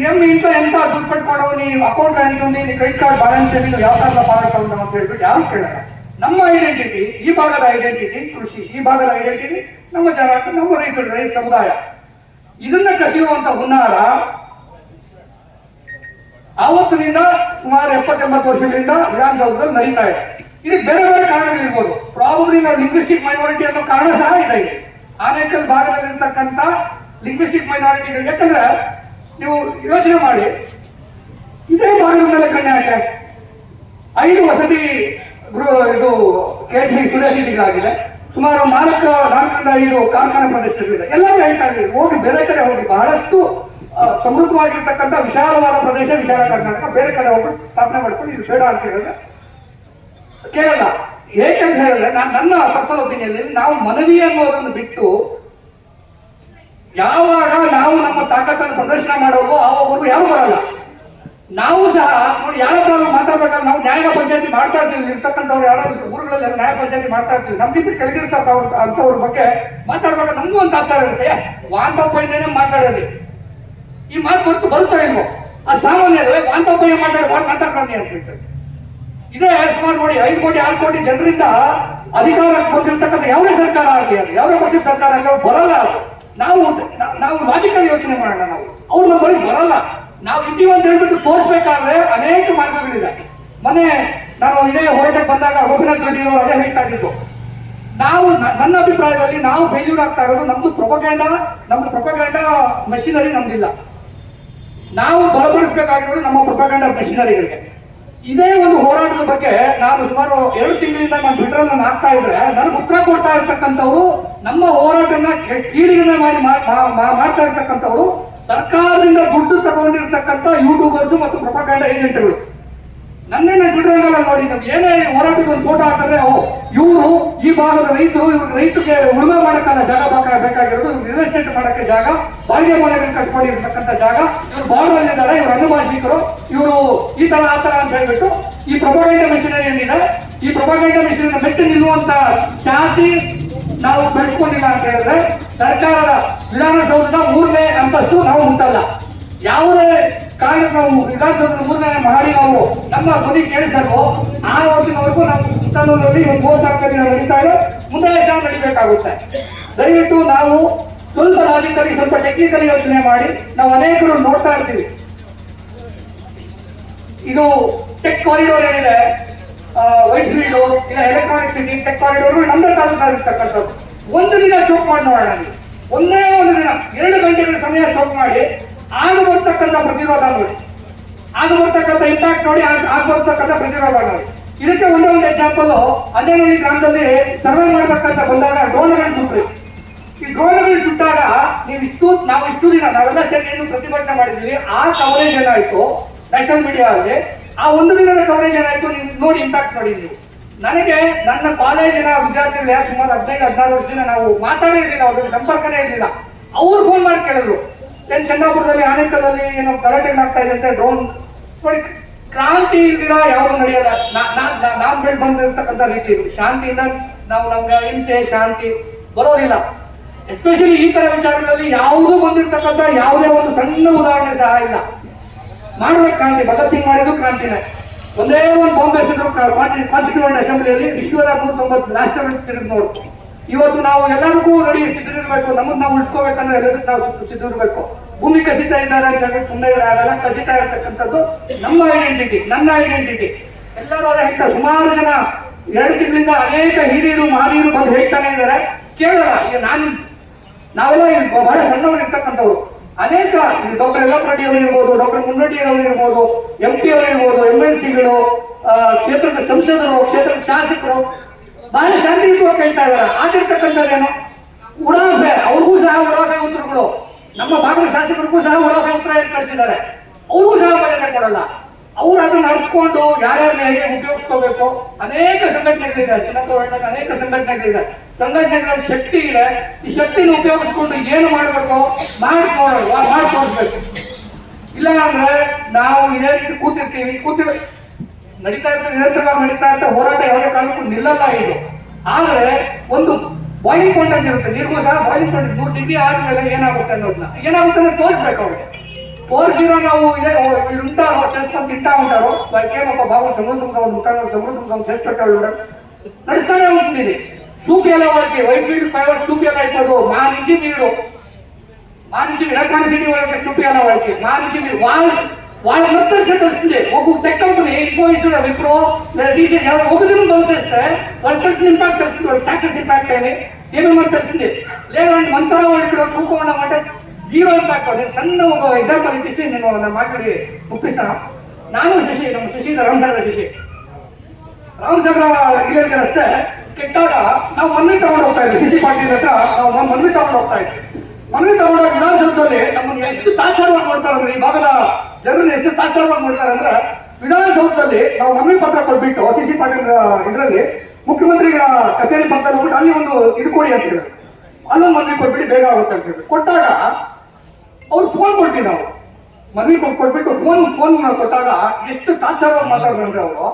ಎಂತ ದುಡ್ಡು ಪಟ್ಕೊಂಡವು, ನೀವು ಅಕೌಂಟ್ ಎಂತ ನೀನು ಕ್ರೆಡಿಟ್ ಕಾರ್ಡ್ ಬ್ಯಾಲೆನ್ಸ್ ನೀವು ಯಾವ ತರ ಪಾಲಕ ಉಂಟು ಅಂತ ಹೇಳ್ಬಿಟ್ಟು ಯಾರು ಕೇಳಲ್ಲ. ನಮ್ಮ ಐಡೆಂಟಿಟಿ, ಈ ಭಾಗದ ಐಡೆಂಟಿಟಿ ಕೃಷಿ, ಈ ಭಾಗದ ಐಡೆಂಟಿಟಿ ನಮ್ಮ ಜನ, ನಮ್ಮ ರೈತರು, ರೈತ ಸಮುದಾಯ. ಇದನ್ನ ಕಸಿಯುವಂತ ಹುನ್ನಾರ ಆವತ್ತಿನಿಂದ ಸುಮಾರು 70-80 ವರ್ಷಗಳಿಂದ ವಿಧಾನಸೌಧದಲ್ಲಿ ನಡೀತಾ ಇದೆ. ಇದಕ್ಕೆ ಬೇರೆ ಬೇರೆ ಕಾರಣಗಳಿರ್ಬೋದು. ಪ್ರಾಬಬ್ಲಿ ನಾವು ಲಿಂಗ್ವಿಸ್ಟಿಕ್ ಮೈನಾರಿಟಿ ಅನ್ನೋ ಕಾರಣ ಸಹ ಇದೆ. ಆನೇಕಲ್ ಭಾಗದಲ್ಲಿರ್ತಕ್ಕಂಥ ಲಿಂಗ್ವಿಸ್ಟಿಕ್ ಮೈನಾರಿಟಿಗಳು, ಯಾಕಂದ್ರೆ ನೀವು ಯೋಚನೆ ಮಾಡಿ, ಇದೇ ಭಾಗದ ಮೇಲೆ ಕಣ್ಣೆ ಹಾಕಿ 5 ವಸತಿ ಇದು KHB ಸುರೇಶಿಗಳಾಗಿದೆ, ಸುಮಾರು 4ರಿಂದ 5 ಕಾರ್ಖಾನೆ ಪ್ರದೇಶಗಳಿದೆ. ಎಲ್ಲರೂ ಹೇಳ್ತಾ ಇದ್ದೀವಿ ಹೋಗಿ ಬೇರೆ ಕಡೆ ಹೋಗಿ, ಬಹಳಷ್ಟು ಸಮೃದ್ಧವಾಗಿರ್ತಕ್ಕಂಥ ವಿಶಾಲವಾದ ಪ್ರದೇಶ ವಿಶಾಲ ಕರ್ನಾಟಕ, ಬೇರೆ ಕಡೆ ಹೋಗ್ಬಿಟ್ಟು ಸ್ಥಾಪನೆ ಮಾಡ್ಕೊಂಡು ಇದು ಬೇಡ ಅಂತ ಹೇಳಿದ್ರೆ ಕೇಳಲ್ಲ. ಏಕೆಂತ ಹೇಳಿದ್ರೆ ನನ್ನ ಪರ್ಸನಲ್ ಒಪಿನಿಯನ್, ನಾವು ಮನವಿ ಅನ್ನೋದನ್ನು ಬಿಟ್ಟು ಯಾವಾಗ ನಾವು ನಮ್ಮ ತಾಕತ್ತನ್ನು ಪ್ರದರ್ಶನ ಮಾಡೋದು ಆವಾಗೂ ಯಾರು ಬರಲ್ಲ. ನಾವು ಸಹ ನೋಡಿ, ಯಾರಾದ್ರೂ ಮಾತಾಡ್ಬೇಕಾದ್ರೆ ನಾವು ನ್ಯಾಯ ಪಂಚಾಯತಿ ಮಾಡ್ತಾ ಇರ್ತೀವಿ. ಇರ್ತಕ್ಕಂಥವ್ರು ಯಾರಾದ್ರೂ ಊರುಗಳಲ್ಲಿ ನ್ಯಾಯ ಪಂಚಾಯತಿ ಮಾಡ್ತಾ ಇರ್ತೀವಿ, ನಮ್ಗಿಂತ ಕೆಳಗಿರ್ತಕ್ಕ ಅಂತವ್ರ ಬಗ್ಗೆ ಮಾತಾಡ್ಬೇಕಾದ್ರೆ ನಮಗೂ ಒಂದು ಆಚಾರ ಇರುತ್ತೆ. ವಾಂತಪ್ಪಯ್ಯನೇ ಮಾತಾಡೋದು, ಈ ಮಾತು ಬರುತ್ತಾ ಇಲ್ವೋ, ಆ ಸಾಮಾನ್ಯರೇ ವಾಂತಪ್ಪಯ್ಯ ಮಾತಾಡ್ತಾನೆ ಅಂತ ಹೇಳ್ತಾರೆ. ಇದೇ ಸುಮಾರು ನೋಡಿ 5 ಕೋಟಿ 6 ಕೋಟಿ ಜನರಿಂದ ಅಧಿಕಾರಕ್ಕೆ ಬಂದಿರತಕ್ಕಂಥ ಯಾವುದೇ ಸರ್ಕಾರ ಆಗಲಿ, ಯಾವುದೇ ಪಕ್ಷದ ಸರ್ಕಾರ ಆಗಲಿ ಬರಲ್ಲ. ನಾವು ಲಾಜಿಕಲ್ ಯೋಚನೆ ಮಾಡೋಣ. ನಾವು ಅವ್ರು ನಮ್ಮ ಬಳಿ ಬರಲ್ಲ. ನಾವು ಇದ್ದೀವಿ ಅಂತ ಹೇಳ್ಬಿಟ್ಟು ತೋರಿಸ್ಬೇಕಾದ್ರೆ ಅನೇಕ ಮಾರ್ಗಗಳಿದೆ. ನಾನು ಇದೇ ಹೋರಾಟಕ್ಕೆ ಬಂದಾಗ ಗೋಪಿನಾಥ್ ರೆಡ್ಡಿ ಅವರು ಅದೇ ಹೇಳ್ತಾ ಇದ್ದಿದ್ದು, ನನ್ನ ಅಭಿಪ್ರಾಯದಲ್ಲಿ ನಾವು ಫೇಲ್ಯೂರ್ ಆಗ್ತಾ ಇರೋದು ನಮ್ದು ಪ್ರೊಪಗಂಡಾ ಮೆಷಿನರಿ ನಮ್ದಿಲ್ಲ. ನಾವು ಬಲಪಡಿಸಬೇಕಾಗಿರೋದು ನಮ್ಮ ಪ್ರೊಪಗಂಡಾ ಮೆಷಿನರಿಗಳಿಗೆ. ಇದೇ ಒಂದು ಹೋರಾಟದ ಬಗ್ಗೆ ನಾನು ಸುಮಾರು 2 ತಿಂಗಳಿಂದ ನಾನು ಟ್ವಿಟರ್ ನಾನು ಹಾಕ್ತಾ ಇದ್ರೆ ನನಗೆ ಉತ್ತರ ಕೊಡ್ತಾ ಇರ್ತಕ್ಕಂಥವ್ರು, ನಮ್ಮ ಹೋರಾಟನ ಕೀಳಿಗಣೆ ಮಾಡಿ ಮಾಡ್ತಾ ಇರ್ತಕ್ಕಂಥವ್ರು ಸರ್ಕಾರದಿಂದ ದುಡ್ಡು ತಗೊಂಡಿರ್ತಕ್ಕಂಥ ಯೂಟ್ಯೂಬರ್ಸ್ ಮತ್ತು ಪ್ರೊಪಗಂಡಾ ಏಜೆಂಟ್ಗಳು. ನಾನು ಟ್ವಿಟರ್ ನೋಡಿ, ನಮ್ಗೆ ಏನೇ ಹೋರಾಟದ ಒಂದು ಫೋಟೋ ಹಾಕಿದ್ರೆ ಇವರು ಈ ಭಾಗದ ರೈತರು, ಇವ್ರು ರೈತರಿಗೆ ಉಳುಮೆ ಮಾಡಕ್ಕಾಗ ಜಾಗ ಬೇಕಾಗಿರೋದು, ರಿಯಲ್ ಎಸ್ಟೇಟ್ ಮಾಡಕ್ಕೆ ಜಾಗ, ಬಾಡಿಗೆ ಮನೆಗಳು ಕಟ್ಕೊಂಡಿರ್ತಕ್ಕಂಥ ಜಾಗ, ಇವ್ರು ಬಾರ್ಡರ್ ಇದ್ದಾರೆ, ಇವರು ಅನುಭಾಷಿಕರು, ಇವರು ಈ ತರ ಆ ತರ ಅಂತ ಹೇಳ್ಬಿಟ್ಟು ಈ ಪ್ರೊಪಗಂಡಾ ಮಿಷನರಿ ಏನಿದೆ, ಈ ಪ್ರೊಪಗಂಡಾ ಮಿಷನರಿ ಮೆಟ್ಟಿ ನಿಲ್ಲುವಂತ ಚಾತಿ ನಾವು ಬೆಳೆಸ್ಕೊಂಡಿಲ್ಲ ಅಂತ ಹೇಳಿದ್ರೆ ಸರ್ಕಾರದ ವಿಧಾನಸೌಧದ 3ನೇ ಅಂತಸ್ತು ನಾವು ಮುಟ್ಟಲ್ಲ. ಯಾವುದೇ ಕಾರಣಕ್ಕೆ ನಾವು ವಿಧಾನಸೌಧದ 3ನೇ ಮಹಡಿ ನಾವು ನಮ್ಮ ಧ್ವನಿ ಕೇಳಿಸಲ್ವೋ ಆ ಹೊತ್ತಿನವರೆಗೂ ನಾವು ಚಿತ್ರದಲ್ಲಿ 34 ದಿನ ನಡೀತಾ ಇದೆ, ಮುಂದೆ ಸಹ ನಡಿಬೇಕಾಗುತ್ತೆ. ದಯವಿಟ್ಟು ನಾವು ಸ್ವಲ್ಪ ಲಾಜಿಕಲಿ, ಸ್ವಲ್ಪ ಟೆಕ್ನಿಕಲಿ ಯೋಚನೆ ಮಾಡಿ. ನಾವು ಅನೇಕರು ನೋಡ್ತಾ ಇರ್ತೀವಿ, ಇದು ಟೆಕ್ ಕಾರಿಡೋರ್ ಏನಿದೆ, ವೈಟ್ ಫೀಲ್ಡು ಇಲ್ಲ ಎಲೆಕ್ಟ್ರಾನಿಕ್ ಸಿಟಿ ಟೆಕ್ ಕಾರಿಡೋರ್ ನಮ್ಮದೇ ತಾಲೂಕಲ್ಲಿ ಇರ್ತಕ್ಕಂಥದ್ದು. ಒಂದು ದಿನ ಚೋಕ್ ಮಾಡಿ ನೋಡೋಣ. ಒಂದೇ ಒಂದು ದಿನ 2 ಗಂಟೆಗಳ ಸಮಯ ಚೋಕ್ ಮಾಡಿ ಆಗ ಬರ್ತಕ್ಕಂಥ ಪ್ರತಿರೋಧ ನೋಡಿ, ಆಗ ಬರ್ತಕ್ಕಂಥ ಇಂಪ್ಯಾಕ್ಟ್ ನೋಡಿ, ಆಗ ಬರ್ತಕ್ಕಂಥ ಪ್ರತಿರೋಧ ನೋಡಿ. ಇದಕ್ಕೆ ಒಂದೇ ಒಂದು ಎಕ್ಸಾಂಪಲ್, ಅಂದೇನಹಳ್ಳಿ ಗ್ರಾಮದಲ್ಲಿ ಸರ್ವೆ ಮಾಡತಕ್ಕಂಥ ಬಂದಾಗ ಡ್ರೋನ್ಗಳು ಸುಟ್ರಿ. ಈ ಡ್ರೋನ್ಗಳು ಸುಟ್ಟಾಗ ನಾವು ಇಷ್ಟು ದಿನ ನಾವೆಲ್ಲ ಸೇರಿ ಪ್ರತಿಭಟನೆ ಮಾಡಿದ್ವಿ. ಆ ಕವರೇಜ್ ಏನಾಯ್ತು ನ್ಯಾಷನಲ್ ಮೀಡಿಯಾ ಅಲ್ಲಿ, ಆ ಒಂದು ದಿನದ ಕವರೇಜ್ ಏನಾಯ್ತು ನೀವು ನೋಡಿ, ಇಂಪ್ಯಾಕ್ಟ್ ನೋಡಿ ನೀವು. ನನಗೆ ನನ್ನ ಕಾಲೇಜಿನ ವಿದ್ಯಾರ್ಥಿಗಳು ಸುಮಾರು 15-16 ವರ್ಷದಿಂದ ನಾವು ಮಾತಾಡೇ ಇರಲಿಲ್ಲ, ಅವ್ರಿಗೆ ಸಂಪರ್ಕನೇ ಇರಲಿಲ್ಲ. ಅವ್ರು ಫೋನ್ ಮಾಡಿ ಕೇಳಿದ್ರು, ಚಂದ್ರಾಪುರದಲ್ಲಿ ಆನೇಕಲ್ನಲ್ಲಿ ಏನೋ ಗಲಾಟೆ ಆಗ್ತಾ ಇದೆ ಅಂತ. ಡ್ರೋನ್ ನೋಡಿ, ಕ್ರಾಂತಿ ಇಲ್ದಿರ ಯಾವುದು ನಡೆಯಲ್ಲ. ನಾನು ಬೆಳೆದು ಬಂದಿರ್ತಕ್ಕಂಥ ರೀತಿ ಶಾಂತಿಯಿಂದ ನಮ್ಗೆ ಹಿಂಸೆ ಶಾಂತಿ ಬರೋದಿಲ್ಲ. ಎಸ್ಪೆಷಲಿ ಈ ತರ ವಿಚಾರಗಳಲ್ಲಿ ಯಾವುದೂ ಬಂದಿರ್ತಕ್ಕಂಥ ಯಾವುದೇ ಒಂದು ಸಣ್ಣ ಉದಾಹರಣೆ ಸಹ ಇಲ್ಲ. ಮಾಡಬೇಕು ಕ್ರಾಂತಿ, ಭಗತ್ ಸಿಂಗ್ ಮಾಡಿದ್ರು ಕ್ರಾಂತಿನೇ. ಒಂದೇ ಒಂದು ಬಾಂಬ್ ಎಸೆದ್ರು ಕಾನ್ಸ್ಟಿಟ್ಯೂಂಟ್ ಅಸೆಂಬ್ಲಿಯಲ್ಲಿ, ವಿಶ್ವದ 190 ರಾಷ್ಟ್ರಗಳು ತಿರುಗಿ ನೋಡ್ತು. ಇವತ್ತು ನಾವು ಎಲ್ಲರಿಗೂ ರೆಡಿ ಸಿದ್ಧರಿರ್ಬೇಕು. ನಮ್ಮನ್ನ ನಾವು ಉಳಿಸ್ಕೋಬೇಕಂದ್ರೆ ಎಲ್ಲದಕ್ಕೆ ನಾವು ಸಿದ್ಧರಿರ್ಬೇಕು. ಭೂಮಿ ಕಸಿತಾ ಇದ್ದಾರೆ ಅಂತ ಹೇಳ್ಬಿಟ್ಟು ಸುಮ್ಮನೆ ಆಗಲ್ಲ. ಕಸಿತಾ ಇರ್ತಕ್ಕಂಥದ್ದು ನಮ್ಮ ಐಡೆಂಟಿಟಿ, ನನ್ನ ಐಡೆಂಟಿಟಿ. ಎಲ್ಲರೂ ಅದಕ್ಕೆ ಸುಮಾರು ಜನ 2 ತಿಂಗಳಿಂದ ಅನೇಕ ಹಿರಿಯರು ಮಹನೀಯರು ಬಂದು ಹೇಳ್ತಾನೆ ಇದ್ದಾರೆ, ಕೇಳಲ್ಲ. ಈಗ ನಾವೆಲ್ಲ ಬಹಳ ಸಣ್ಣವರು ಇರ್ತಕ್ಕಂಥವ್ರು. ಅನೇಕ ಡಾಕ್ಟರ್ ಯಲ್ಲಪ್ಪ ರೆಡ್ಡಿ ಅವರು ಇರ್ಬೋದು, ಡಾಕ್ಟರ್ ಮುನ್ರೆಡ್ಡಿ ಅವರು ಇರ್ಬೋದು, MP ಅವರು ಇರ್ಬೋದು, MLCಗಳು, ಕ್ಷೇತ್ರದ ಸಂಸದರು, ಕ್ಷೇತ್ರದ ಶಾಸಕರು ಬಹಳ ಶಾಂತಿಯುತವಾಗಿ ಹೇಳ್ತಾ ಇದ್ದಾರೆ. ಆಗಿರ್ತಕ್ಕಂಥದ್ದೇನು ಉಡಾಫೆ, ಅವ್ರಿಗೂ ಸಹ ಉಡಾಫೆ ಉತ್ತರಗಳು, ನಮ್ಮ ಭಾಗದ ಶಾಸಕರಿಗೂ ಸಹ ಉಡಾಫೆ ಉತ್ತರ ಏನು ಕಳಿಸಿದ್ದಾರೆ. ಅವ್ರಿಗೂ ಸಹ ಮರ್ಯಾದೆ ಕೊಡಲ್ಲ. ಅವ್ರು ಅದನ್ನ ನಡ್ಸ್ಕೊಂಡು ಯಾರ್ಯಾರನ್ನ ಹೇಗೆ ಉಪಯೋಗಿಸ್ಕೋಬೇಕು. ಅನೇಕ ಸಂಘಟನೆಗಳಿದೆ, ಚಿನ್ನಪ್ಪ ಅನೇಕ ಸಂಘಟನೆಗಳಿದೆ. ಸಂಘಟನೆಗಳಲ್ಲಿ ಶಕ್ತಿ ಇದೆ. ಈ ಶಕ್ತಿನ ಉಪಯೋಗಿಸ್ಕೊಂಡು ಏನು ಮಾಡಬೇಕು ಮಾಡಿ ತೋರಿಸ್ಬೇಕು. ಇಲ್ಲ ಅಂದ್ರೆ ನಾವು ಇದೇ ರೀತಿ ಕೂತಿರ್ತೀವಿ ನಡೀತಾ ಇರ್ತದೆ, ನಿರಂತರವಾಗಿ ನಡೀತಾ ಇರ್ತಾ ಹೋರಾಟ ಯಾವುದೇ ಕಾರಣಕ್ಕೂ ನಿಲ್ಲಲ್ಲ ಇದು. ಆದ್ರೆ ಒಂದು ಬಾಯ್ಲಿಂಗ್ ಪಾಯಿಂಟ್ ಅಂತ ಇರುತ್ತೆ, ನೀರಿಗೂ ಸಹ ಬಾಯ್ಲಿಂಗ್ ಪಾಯಿಂಟ್ 100 ಡಿಗ್ರಿ ಆದ್ಮೇಲೆ ಏನಾಗುತ್ತೆ ಅನ್ನೋದನ್ನ ಏನಾಗುತ್ತೆ ಅಂದ್ರೆ ತೋರಿಸ್ಬೇಕು. ಅವ್ರಿಗೆ ತೋರಿಸಿರೋ ನಾವು ಇದೇ ఉంటారు చేసుకొని తింటా ఉంటారు. వాళ్ళకేమొక బాబు సముద్రంగా ఉంటారు, సముద్రంగా చేసి పెట్టాడు నడుస్తూనే ఉంటుంది. సూపి ఎలా వాళ్ళకి వైట్ ఫీల్డ్ ప్రైవేట్ సూపి ఎలా అయిపోదు. మా నుంచి ఎలక్ట్రానిక్ సిటీ వాళ్ళకి సూపి ఎలా వాళ్ళకి మా నుంచి మీరు వాళ్ళ మొత్తం తెలిసిందే. ఒక టెక్ కంపెనీ ఇన్ఫోసిస్ విప్రో లేదా టీసీఎస్ ఒక దినం బంద్ చేస్తే వాళ్ళకి తెలిసిన ఇంపాక్ట్ తెలిసింది. వాళ్ళకి ట్యాక్సెస్ ఇంపాక్ట్ అని ఏమేమో తెలిసింది. లేదంటే మంతరా వాళ్ళు ఇక్కడ చూసుకోవడం అంటే జీరో ఇంపాక్ಟ್. నేను ಸಣ್ಣ ఒక ಎಕ್ಸಾಂಪಲ್ ಇಟ್ಟಿಸಿ ನಾನು ಮಾತಾಡಿ ಒಪ್ಪಿಸ್ತಾನ. ನಾನು ನಮ್ಮ ಶಶಿ ರಾಮಸಾಗರ ಇಲ್ಲಿಗೆ ರಸ್ತೆ ಕೆಟ್ಟಾಗ ನಾವು ಮನೆ ತಗೊಂಡು ಹೋಗ್ತಾ ಇದ್ವಿ. ಸಿಸಿ ಪಾಟೀಲ್ ಹತ್ರ ನಾವು ಮನೆ ತಗೊಂಡು ಹೋಗ್ತಾ ಇದ್ವಿ. ಮನೆ ತಗೊಂಡೋಗಿ ವಿಧಾನಸೌಧದಲ್ಲಿ ನಮ್ಮನ್ನು ಎಷ್ಟು ತಾತ್ಸಾರವಾಗಿ ಮಾಡ್ತಾರೆ ಅಂದ್ರೆ, ಈ ಭಾಗದ ಜನರನ್ನು ಎಷ್ಟು ತಾತ್ಸಾರವಾಗಿ ಮಾಡ್ತಾರೆ ಅಂದ್ರೆ, ವಿಧಾನಸೌಧದಲ್ಲಿ ನಾವು ಮನವಿ ಪತ್ರ ಕೊಟ್ಬಿಟ್ಟು ಸಿಸಿ ಪಾಟೀಲ್ ಇದರಲ್ಲಿ ಮುಖ್ಯಮಂತ್ರಿಗಳ ಕಚೇರಿ ಪಕ್ಕದಲ್ಲಿ ಹೋಗ್ಬಿಟ್ಟು ಅಲ್ಲಿ ಒಂದು ಇದು ಕೊಡಿ ಅಂತ ಹೇಳಿದ್ರು. ಅಲ್ಲೊಂದು ಮನವಿ ಕೊಟ್ಬಿಟ್ಟು ಬೇಗ ಆಗುತ್ತೆ ಅಂತ ಹೇಳಿ ಕೊಟ್ಟಾಗ ಅವ್ರು ಫೋನ್ ಕೊಡ್ತೀವಿ. ನಾವು ಮನವಿ ಕೊಟ್ಬಿಟ್ಟು ಫೋನ್ ಕೊಟ್ಟಾಗ ಎಷ್ಟು ತಾತ್ಸಾರವಾಗಿ ಮಾತಾಡ್ತಾರೆ ಅವರು.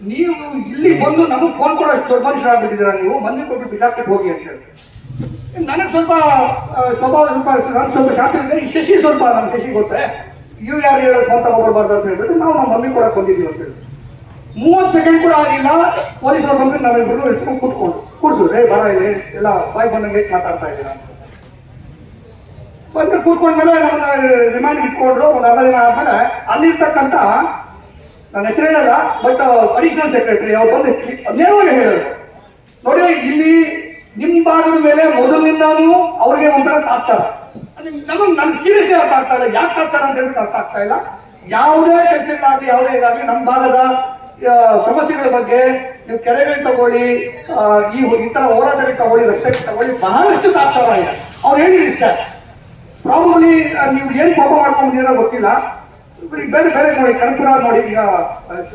ನೀವು ಇಲ್ಲಿ ಬಂದು ನಮಗೆ ಫೋನ್ ಕೊಡೋ ಅಷ್ಟು ದೊಡ್ಡ ಮನುಷ್ಯರಾಗ್ಬಿಟ್ಟಿದ್ದೀರಾ, ನೀವು ಮನವಿ ಕೊಟ್ಬಿಟ್ಟು ಬಿಸಾಕ್ಬಿಟ್ಟು ಹೋಗಿ ಅಂತ ಹೇಳಿ. ನನಗೆ ಸ್ವಲ್ಪ ಶಾಂತಿ ಇದೆ. ಈ ಶಶಿ ಸ್ವಲ್ಪ ನಮ್ಮ ಶಶಿ ಗೊತ್ತೇ, ಇವು ಯಾರು ಹೇಳೋದು ಫೋನ್ ತಗೋಬಾರ್ದು ಅಂತ ಹೇಳ್ಬಿಟ್ಟು ನಾವು ಮಮ್ಮಿ ಕೊಡಕ್ಕೆ ಬಂದಿದ್ದೀವಿ ಅಂತ ಹೇಳಿ 30 ಸೆಕೆಂಡ್ ಕೂಡ ಆಗಿಲ್ಲ. ಪೊಲೀಸರು ಬಂದು ನಾವಿಬ್ಬರು ಇಟ್ಕೊಂಡು ಕೂರ್ಸು ಬರ ಇಲ್ಲಿ ಎಲ್ಲ ಬಾಯ್ ಬಂದಂಗೆ ಮಾತಾಡ್ತಾ ಇದ್ದೀರಾ ಅಂತ ಬಂದು ಕೂತ್ಕೊಂಡ್ಮೇಲೆ ನಮ್ಮನ್ನ ರಿಮಾಂಡ್ ಇಟ್ಕೊಂಡ್ರು. ಒಂದು ಅರ್ಧ ದಿನ ಆದ್ಮೇಲೆ ಅಲ್ಲಿರ್ತಕ್ಕಂಥ ನನ್ನ ಹೆಸರು ಹೇಳಲ್ಲ, ಬಟ್ ಅಡಿಷನಲ್ ಸೆಕ್ರೆಟರಿ ಅವ್ರು ಬಂದು ನೇರವಾಗಿ ಹೇಳೋದು, ನೋಡಿ ಇಲ್ಲಿ ನಿಮ್ಮ ಭಾಗದ ಮೇಲೆ ಮೊದಲಿನಿಂದಾನು ಅವ್ರಿಗೆ ಒಂಥರ ತಾತ್ಸಾರ. ನಮ್ಗೆ ಸೀರಿಯಸ್ಲಿ ಅರ್ಥ ಆಗ್ತಾ ಇಲ್ಲ, ಯಾಕೆ ತಾತ್ಸಾರ ಅಂತ ಹೇಳ್ಬಿಟ್ಟು ಅರ್ಥ ಆಗ್ತಾ ಇಲ್ಲ. ಯಾವುದೇ ಕೆಲಸಗಳಾಗಲಿ ಯಾವುದೇ ಇದಾಗಲಿ ನಮ್ಮ ಭಾಗದ ಸಮಸ್ಯೆಗಳ ಬಗ್ಗೆ ನೀವು ಕೆರೆಗಳು ತಗೊಳ್ಳಿ, ಈ ತರ ಹೋರಾಟಗಳು ತಗೊಳ್ಳಿ, ರಸ್ತೆಗಳು ತಗೊಳ್ಳಿ, ಬಹಳಷ್ಟು ತಾತ್ಸಾರ ಇದೆ. ಅವ್ರು ಹೇಳಿದ್ರು ಇಷ್ಟ ಪ್ರಾಬಬ್ಲಿ ನೀವು ಏನು ಪಾಪ ಮಾಡ್ಕೊಂಡಿದ್ದೀರೋ ಗೊತ್ತಿಲ್ಲ. ಬೇರೆ ಬೇರೆ ನೋಡಿ, ಕನಕಪುರ ನೋಡಿ, ಈಗ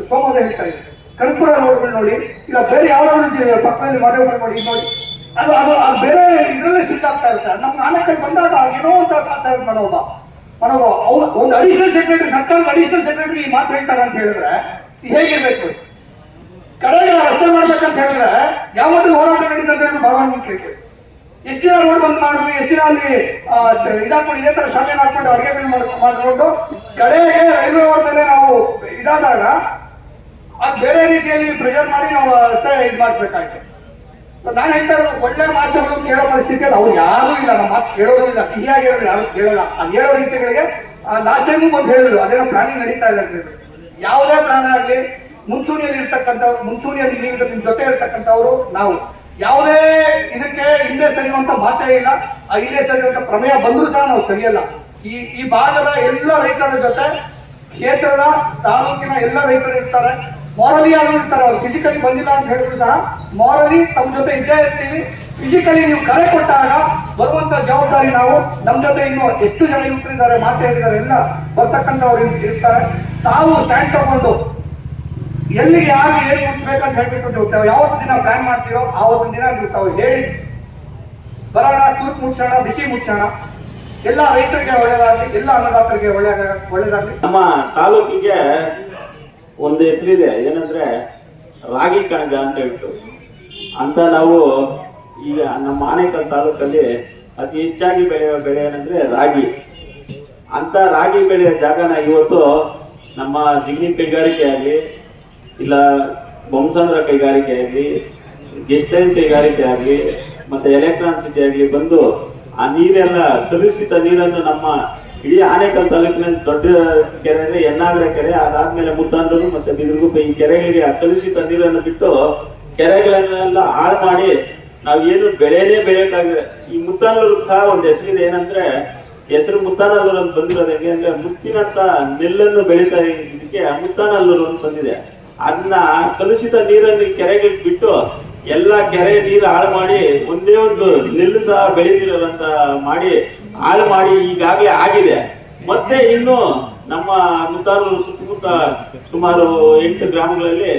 ಸೋಮವಾರ ಹೇಳ್ತಾ ಇದ್ದಾರೆ ಕನಕಪುರ ರೋಡ್ಗಳು ನೋಡಿ, ಇಲ್ಲ ಬೇರೆ ಯಾವ್ದಾದ್ರು ಪಕ್ಕದಲ್ಲಿ ಮಾದೇವಪುರ ನೋಡಿ ಅದು ಅದು ಅದು ಬೇರೆ ಇದರಲ್ಲೇ ಸ್ವಿಚ್ ಆಗ್ತಾ ಇರುತ್ತೆ. ನಮ್ಮ ಆನಕಲ್ಲಿ ಬಂದಾಗ ಏನೋ ಒಂಥರ ತಾತ್ಸಾರ ಮನೋಭಾವ. ಅವ್ರು ಒಂದು ಅಡಿಷನಲ್ ಸೆಕ್ರೆಟರಿ, ಸರ್ಕಾರದ ಅಡಿಷನಲ್ ಸೆಕ್ರೆಟರಿ ಈ ಮಾತು ಹೇಳ್ತಾರೆ ಅಂತ ಹೇಳಿದ್ರೆ ಹೇಗಿರ್ಬೇಕು. ಕಡೆಗೆ ರಸ್ತೆ ಮಾಡ್ಬೇಕಂತ ಹೇಳಿದ್ರೆ ಯಾವ ಮಟ್ಟಿಗೆ ಹೋರಾಟ ನಡೀತದೆ ಅಂತ ಹೇಳಿ ಭಾವನೆ ಕೇಳ್ತೀವಿ. ಎಷ್ಟು ದಿನ ರೋಡ್ ಬಂದ್ ಮಾಡಿದ್ವಿ, ಎಷ್ಟು ದಿನ ಅಲ್ಲಿ ಇದಾಕೊಂಡು ಇದೇ ತರ ಶಾಲೆ ಹಾಕೊಂಡು ಅಡುಗೆ ಮಾಡಿಕೊಂಡು ಕಡೆಗೆ ರೈಲ್ವೆ ರೋಡ್ ಮೇಲೆ ನಾವು ಇದಾದಾಗ ಅದು ಬೇರೆ ರೀತಿಯಲ್ಲಿ ಪ್ರೆಷರ್ ಮಾಡಿ ನಾವು ರಸ್ತೆ ಇದು ಮಾಡಿಸ್ಬೇಕಾಯ್ತು. ನಾನು ಹೇಳ್ತಾ ಇರೋದು ಒಳ್ಳೆ ಮಾತುಗಳು ಕೇಳೋ ಪರಿಸ್ಥಿತಿಯಲ್ಲಿ ಅವ್ರು ಯಾರೂ ಇಲ್ಲ, ನಮ್ಮ ಮಾತು ಕೇಳೋದು ಇಲ್ಲ, ಸಿಹಿಯಾಗಿರೋದು ಯಾರು ಕೇಳಲ್ಲ. ಅದು ಹೇಳೋ ರೀತಿಗಳಿಗೆ ಲಾಸ್ಟ್ ಟೈಮು ಬಂದು ಹೇಳಿದ್ರು ಅದೇನೋ ಪ್ಲಾನಿಂಗ್ ನಡೀತಾ ಇದೆ ಅಂತ ಹೇಳಿ. ಯಾವುದೇ ಪ್ಲಾನ್ ಆಗಲಿ ಮುಂಚೂಣಿಯಲ್ಲಿ ಇರ್ತಕ್ಕಂಥವ್ರು, ಮುಂಚೂಣಿಯಲ್ಲಿ ನೀವು ನಿಮ್ಮ ಜೊತೆ ಇರ್ತಕ್ಕಂಥವ್ರು ನಾವು ಯಾವುದೇ ಇದಕ್ಕೆ ಹಿಂದೆ ಸರಿಯುವಂತ ಮಾತೇ ಇಲ್ಲ. ಆ ಹಿಂದೆ ಸರಿಯುವಂತ ಪ್ರಮೇಯ ಬಂದರೂ ಸಹ ನಾವು ಸರಿಯಲ್ಲ. ಈ ಭಾಗದ ಎಲ್ಲ ರೈತರ ಜೊತೆ ಕ್ಷೇತ್ರದ ತಾಲೂಕಿನ ಎಲ್ಲ ರೈತರು ಇರ್ತಾರೆ, ಮಾರಲಿ ಯಾರು ಇರ್ತಾರೆ. ಅವ್ರು ಫಿಸಿಕಲಿ ಬಂದಿಲ್ಲ ಅಂತ ಹೇಳಿದ್ರು ಸಹ ಮಾರಲಿ ತಮ್ಮ ಜೊತೆ ಇದ್ದೇ ಇರ್ತೀವಿ. ಫಿಸಿಕಲಿ ನೀವು ಕರೆ ಕೊಟ್ಟಾಗ ಬರುವಂತ ಜವಾಬ್ದಾರಿ ನಾವು, ನಮ್ಮ ಜೊತೆ ಇನ್ನು ಎಷ್ಟು ಜನ ಯುವಕರಿದ್ದಾರೆ, ಮಾತೆಯರಿದ್ದಾರೆ, ಎಲ್ಲ ಬರ್ತಕ್ಕಂಥವ್ರು ಇರ್ತಾರೆ. ತಾವು ಸ್ಟ್ಯಾಂಡ್ ತಗೊಂಡು ಎಲ್ಲಿಗೆ ಯಾರು ಏನು ಮುಗಿಸ್ಬೇಕಂತ ಹೇಳ್ಬಿಟ್ಟು ಯಾವತ್ತು ದಿನ ಪ್ಲಾನ್ ಮಾಡ್ತೀರೋ ಆವತ್ತಿನ ದಿನ ನೀವು ತಾವು ಹೇಳಿ ಬರೋಣ, ಚೂಟ್ ಮುಚ್ಚೋಣ, ಬಿಸಿ ಮುಚ್ಚೋಣ. ಎಲ್ಲ ರೈತರಿಗೆ ಒಳ್ಳೇದಾಗ್ಲಿ, ಎಲ್ಲ ಅನ್ನದಾತರಿಗೆ ಒಳ್ಳೇದಾಗ್ಲಿ. ನಮ್ಮ ತಾಲೂಕಿಗೆ ಒಂದು ಹೆಸರಿದೆ, ಏನಂದ್ರೆ ರಾಗಿ ಕಣಜ ಅಂತ ಹೇಳ್ಬಿಟ್ಟು ಅಂತ. ನಾವು ಈಗ ನಮ್ಮ ಆನೇಕಲ್ ತಾಲೂಕಲ್ಲಿ ಅತಿ ಹೆಚ್ಚಾಗಿ ಬೆಳೆಯುವ ಬೆಳೆ ಏನಂದ್ರೆ ರಾಗಿ. ಅಂತ ರಾಗಿ ಬೆಳೆಯೋ ಜಾಗನ ಇವತ್ತು ನಮ್ಮ ಜಿಗಣಿ ಕೈಗಾರಿಕೆ ಆಗಲಿ, ಇಲ್ಲ ಬೊಮ್ಮಸಂದ್ರ ಕೈಗಾರಿಕೆ ಆಗಲಿ, ಗೆಸ್ಟ್ ಲೈನ್ ಕೈಗಾರಿಕೆ ಆಗಲಿ, ಮತ್ತೆ ಎಲೆಕ್ಟ್ರಾನ್ ಸಿಟಿ ಆಗಲಿ ಬಂದು ಆ ನೀರೆಲ್ಲ ಕಲುಷಿತ ನೀರನ್ನು ನಮ್ಮ ಇಡೀ ಆನೇಕಲ್ ತಾಲೂಕಿನಲ್ಲಿ ದೊಡ್ಡ ಕೆರೆ ಅಂದ್ರೆ ಎನ್ನಾಗರ ಕೆರೆ, ಅದಾದ್ಮೇಲೆ ಮುದ್ದಾಂಡೂರು ಮತ್ತೆ ಬಿದಿರುಗುಪ್ಪೆ ಈ ಕೆರೆಗಳಿಗೆ ಆ ಕಲುಷಿತ ನೀರನ್ನು ಬಿಟ್ಟು ಕೆರೆಗಳನ್ನೆಲ್ಲ ಹಾಳು ಮಾಡಿ ನಾವು ಏನು ಬೆಳೆನೇ ಬೆಳೆಯಕ್ಕಾಗಿದೆ. ಈ ಮುದ್ದಾಂಡೂರು ಸಹ ಒಂದು ಹೆಸರಿದೆ, ಏನಂದ್ರೆ ಹೆಸರು ಮುತ್ತಾನಲ್ಲೂರು ಅಂತ ಬಂದಿರೋದು ಹೆಂಗೆ ಅಂದ್ರೆ ಮುತ್ತಿನಂತ ನೆಲ್ಲನ್ನು ಬೆಳೀತಾ ಇದಕ್ಕೆ ಮುತ್ತಾನಲ್ಲೂರು ಅಂತ ಬಂದಿದೆ. ಅದನ್ನ ಕಲುಷಿತ ನೀರನ್ನು ಕೆರೆಗಳಿಗೆ ಬಿಟ್ಟು ಎಲ್ಲ ಕೆರೆ ನೀರು ಹಾಳು ಮಾಡಿ ಒಂದೇ ಒಂದು ನೆಲ್ಲು ಸಹ ಬೆಳೆದಿರೋದಂತ ಮಾಡಿ ಹಾಳು ಮಾಡಿ ಈಗಾಗಲೇ ಆಗಿದೆ. ಮತ್ತೆ ಇನ್ನು ನಮ್ಮ ಮುತ್ತಾನಲ್ಲೂರು ಸುತ್ತಮುತ್ತ ಸುಮಾರು 8 ಗ್ರಾಮಗಳಲ್ಲಿ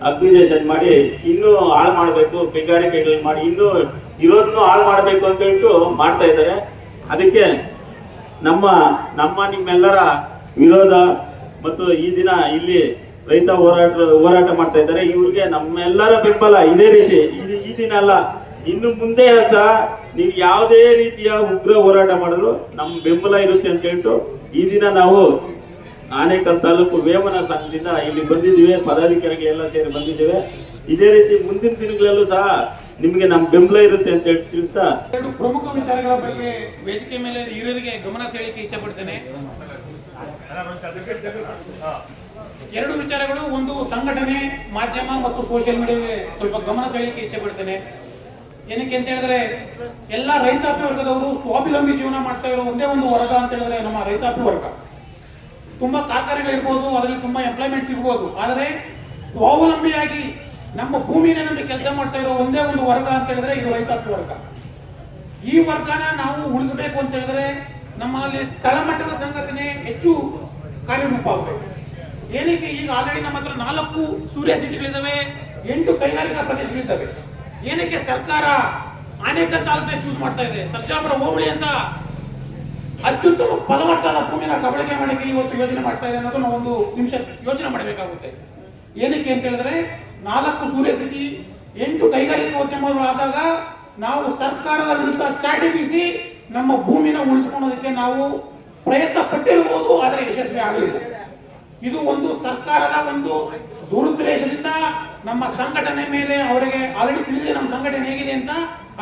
ಅಕ್ವಿಜೇಷನ್ ಮಾಡಿ ಇನ್ನೂ ಹಾಳು ಮಾಡಬೇಕು, ಕೈಗಾರಿಕೆಗಳು ಮಾಡಿ ಇನ್ನೂ ಇರೋದನ್ನು ಹಾಳು ಮಾಡಬೇಕು ಅಂತ ಹೇಳ್ಬಿಟ್ಟು ಮಾಡ್ತಾ ಇದ್ದಾರೆ. ಅದಕ್ಕೆ ನಿಮ್ಮೆಲ್ಲರ ವಿರೋಧ ಮತ್ತು ಈ ದಿನ ಇಲ್ಲಿ ರೈತ ಹೋರಾಟ ಮಾಡ್ತಾ ಇದ್ದಾರೆ. ಇವ್ರಿಗೆ ನಮ್ಮೆಲ್ಲರ ಬೆಂಬಲ ಇದೇ ರೀತಿ. ಈ ದಿನ ಅಲ್ಲ, ಇನ್ನು ಮುಂದೆ ಸಹ ನೀವು ಯಾವುದೇ ರೀತಿಯ ಉಗ್ರ ಹೋರಾಟ ಮಾಡಿದ್ರು ನಮ್ಮ ಬೆಂಬಲ ಇರುತ್ತೆ ಅಂತ ಹೇಳ್ಬಿಟ್ಟು ಈ ದಿನ ನಾವು ಆನೇಕಲ್ ತಾಲೂಕು ವೇಮನ ಸಂಘದಿಂದ ಇಲ್ಲಿ ಬಂದಿದ್ದೀವಿ. ಪದಾಧಿಕಾರಿಗಳೆಲ್ಲ ಸೇರಿ ಬಂದಿದ್ದೇವೆ. ಇದೇ ರೀತಿ ಮುಂದಿನ ದಿನಗಳಲ್ಲೂ ಸಹ ನಿಮಗೆ ನಮ್ಮ ಬೆಂಬಲ ಇರುತ್ತೆ ಅಂತ ಹೇಳಿ ತಿಳಿಸ್ತಾ, 2 ಪ್ರಮುಖ ವಿಚಾರಗಳ ಬಗ್ಗೆ ವೇದಿಕೆ ಮೇಲೆ ಹಿರಿಯರಿಗೆ ಗಮನ ಸೆಳೆಯಲಿಕ್ಕೆ ಇಚ್ಛೆ ಪಡ್ತೇನೆ. 2 ವಿಚಾರಗಳು, ಒಂದು ಸಂಘಟನೆ, ಮಾಧ್ಯಮ ಮತ್ತು ಸೋಷಿಯಲ್ ಮೀಡಿಯಾಗೆ ಸ್ವಲ್ಪ ಗಮನ ಸೆಳೆಯಲಿಕ್ಕೆ ಇಚ್ಛೆ ಪಡ್ತೇನೆ. ಏನಕ್ಕೆ ಅಂತ ಹೇಳಿದ್ರೆ, ಎಲ್ಲ ರೈತಾಪಿ ವರ್ಗದವರು ಸ್ವಾವಲಂಬಿ ಜೀವನ ಮಾಡ್ತಾ ಇರೋ ಒಂದೇ ಒಂದು ವರ್ಗ ಅಂತ ಹೇಳಿದ್ರೆ ನಮ್ಮ ರೈತಾಪಿ ವರ್ಗ. ತುಂಬಾ ಕಾರ್ಖಾನೆಗಳಿರ್ಬೋದು, ಅದರಲ್ಲಿ ತುಂಬಾ ಎಂಪ್ಲಾಯ್ಮೆಂಟ್ ಸಿಗ್ಬೋದು, ಆದರೆ ಸ್ವಾವಲಂಬಿಯಾಗಿ ನಮ್ಮ ಭೂಮಿನ ನಂಬಿ ಕೆಲಸ ಮಾಡ್ತಾ ಇರೋ ಒಂದೇ ಒಂದು ವರ್ಗ ಅಂತ ಹೇಳಿದ್ರೆ ಇದು ರೈತಾಪಿ ವರ್ಗ. ಈ ವರ್ಗನ ನಾವು ಉಳಿಸಬೇಕು ಅಂತ ಹೇಳಿದ್ರೆ ನಮ್ಮಲ್ಲಿ ತಳಮಟ್ಟದ ಸಂಘಟನೆ ಹೆಚ್ಚು ಕಾರ್ಯರೂಪ ಆಗಬೇಕು. ಏನಕ್ಕೆ, ಈಗ ಆಲ್ರೆಡಿ ನಮ್ಮ ಹತ್ರ 4 ಸೂರ್ಯ ಸಿಟಿಗಳಿದ್ದಾವೆ, 8 ಕೈಗಾರಿಕಾ ಪ್ರದೇಶಗಳಿದ್ದಾವೆ. ಏನಕ್ಕೆ ಸರ್ಕಾರ ಆನೇಕಲ್ ತಾಲೂಕನ್ನ ಚೂಸ್ ಮಾಡ್ತಾ ಇದೆ? ಸರ್ಜಾಪುರ ಹೋಬಳಿ ಅಂತ ಅತ್ಯುತ್ತಮ ಫಲವತ್ತಾದ ಭೂಮಿನ ಕಬಳಿಕೆ ಮಾಡಕ್ಕೆ ಇವತ್ತು ಯೋಜನೆ ಮಾಡ್ತಾ ಇದೆ ಅನ್ನೋದು ನಾವು ಒಂದು ನಿಮಿಷ ಯೋಚನೆ ಮಾಡಬೇಕಾಗುತ್ತೆ. ಏನಕ್ಕೆ ಅಂತ ಹೇಳಿದ್ರೆ 4 ಸೂರ್ಯ ಸಿಟಿ, 8 ಕೈಗಾರಿಕೋದ್ಯಮಗಳು ಆದಾಗ ನಾವು ಸರ್ಕಾರದ ವಿರುದ್ಧ ಚಾಟಿ ಬೀಸಿ ನಮ್ಮ ಭೂಮಿನ ಉಳಿಸ್ಕೊಳ್ಳೋದಕ್ಕೆ ನಾವು ಪ್ರಯತ್ನ ಪಟ್ಟಿರಬಹುದು, ಆದರೆ ಯಶಸ್ವಿ ಆಗಲಿಲ್ಲ. ಇದು ಒಂದು ಸರ್ಕಾರದ ಒಂದು ದುರುದ್ದೇಶದಿಂದ ನಮ್ಮ ಸಂಘಟನೆ ಮೇಲೆ ಅವರಿಗೆ ಆಲ್ರೆಡಿ ತಿಳಿದಿದೆ ನಮ್ಮ ಸಂಘಟನೆ ಹೇಗಿದೆ ಅಂತ.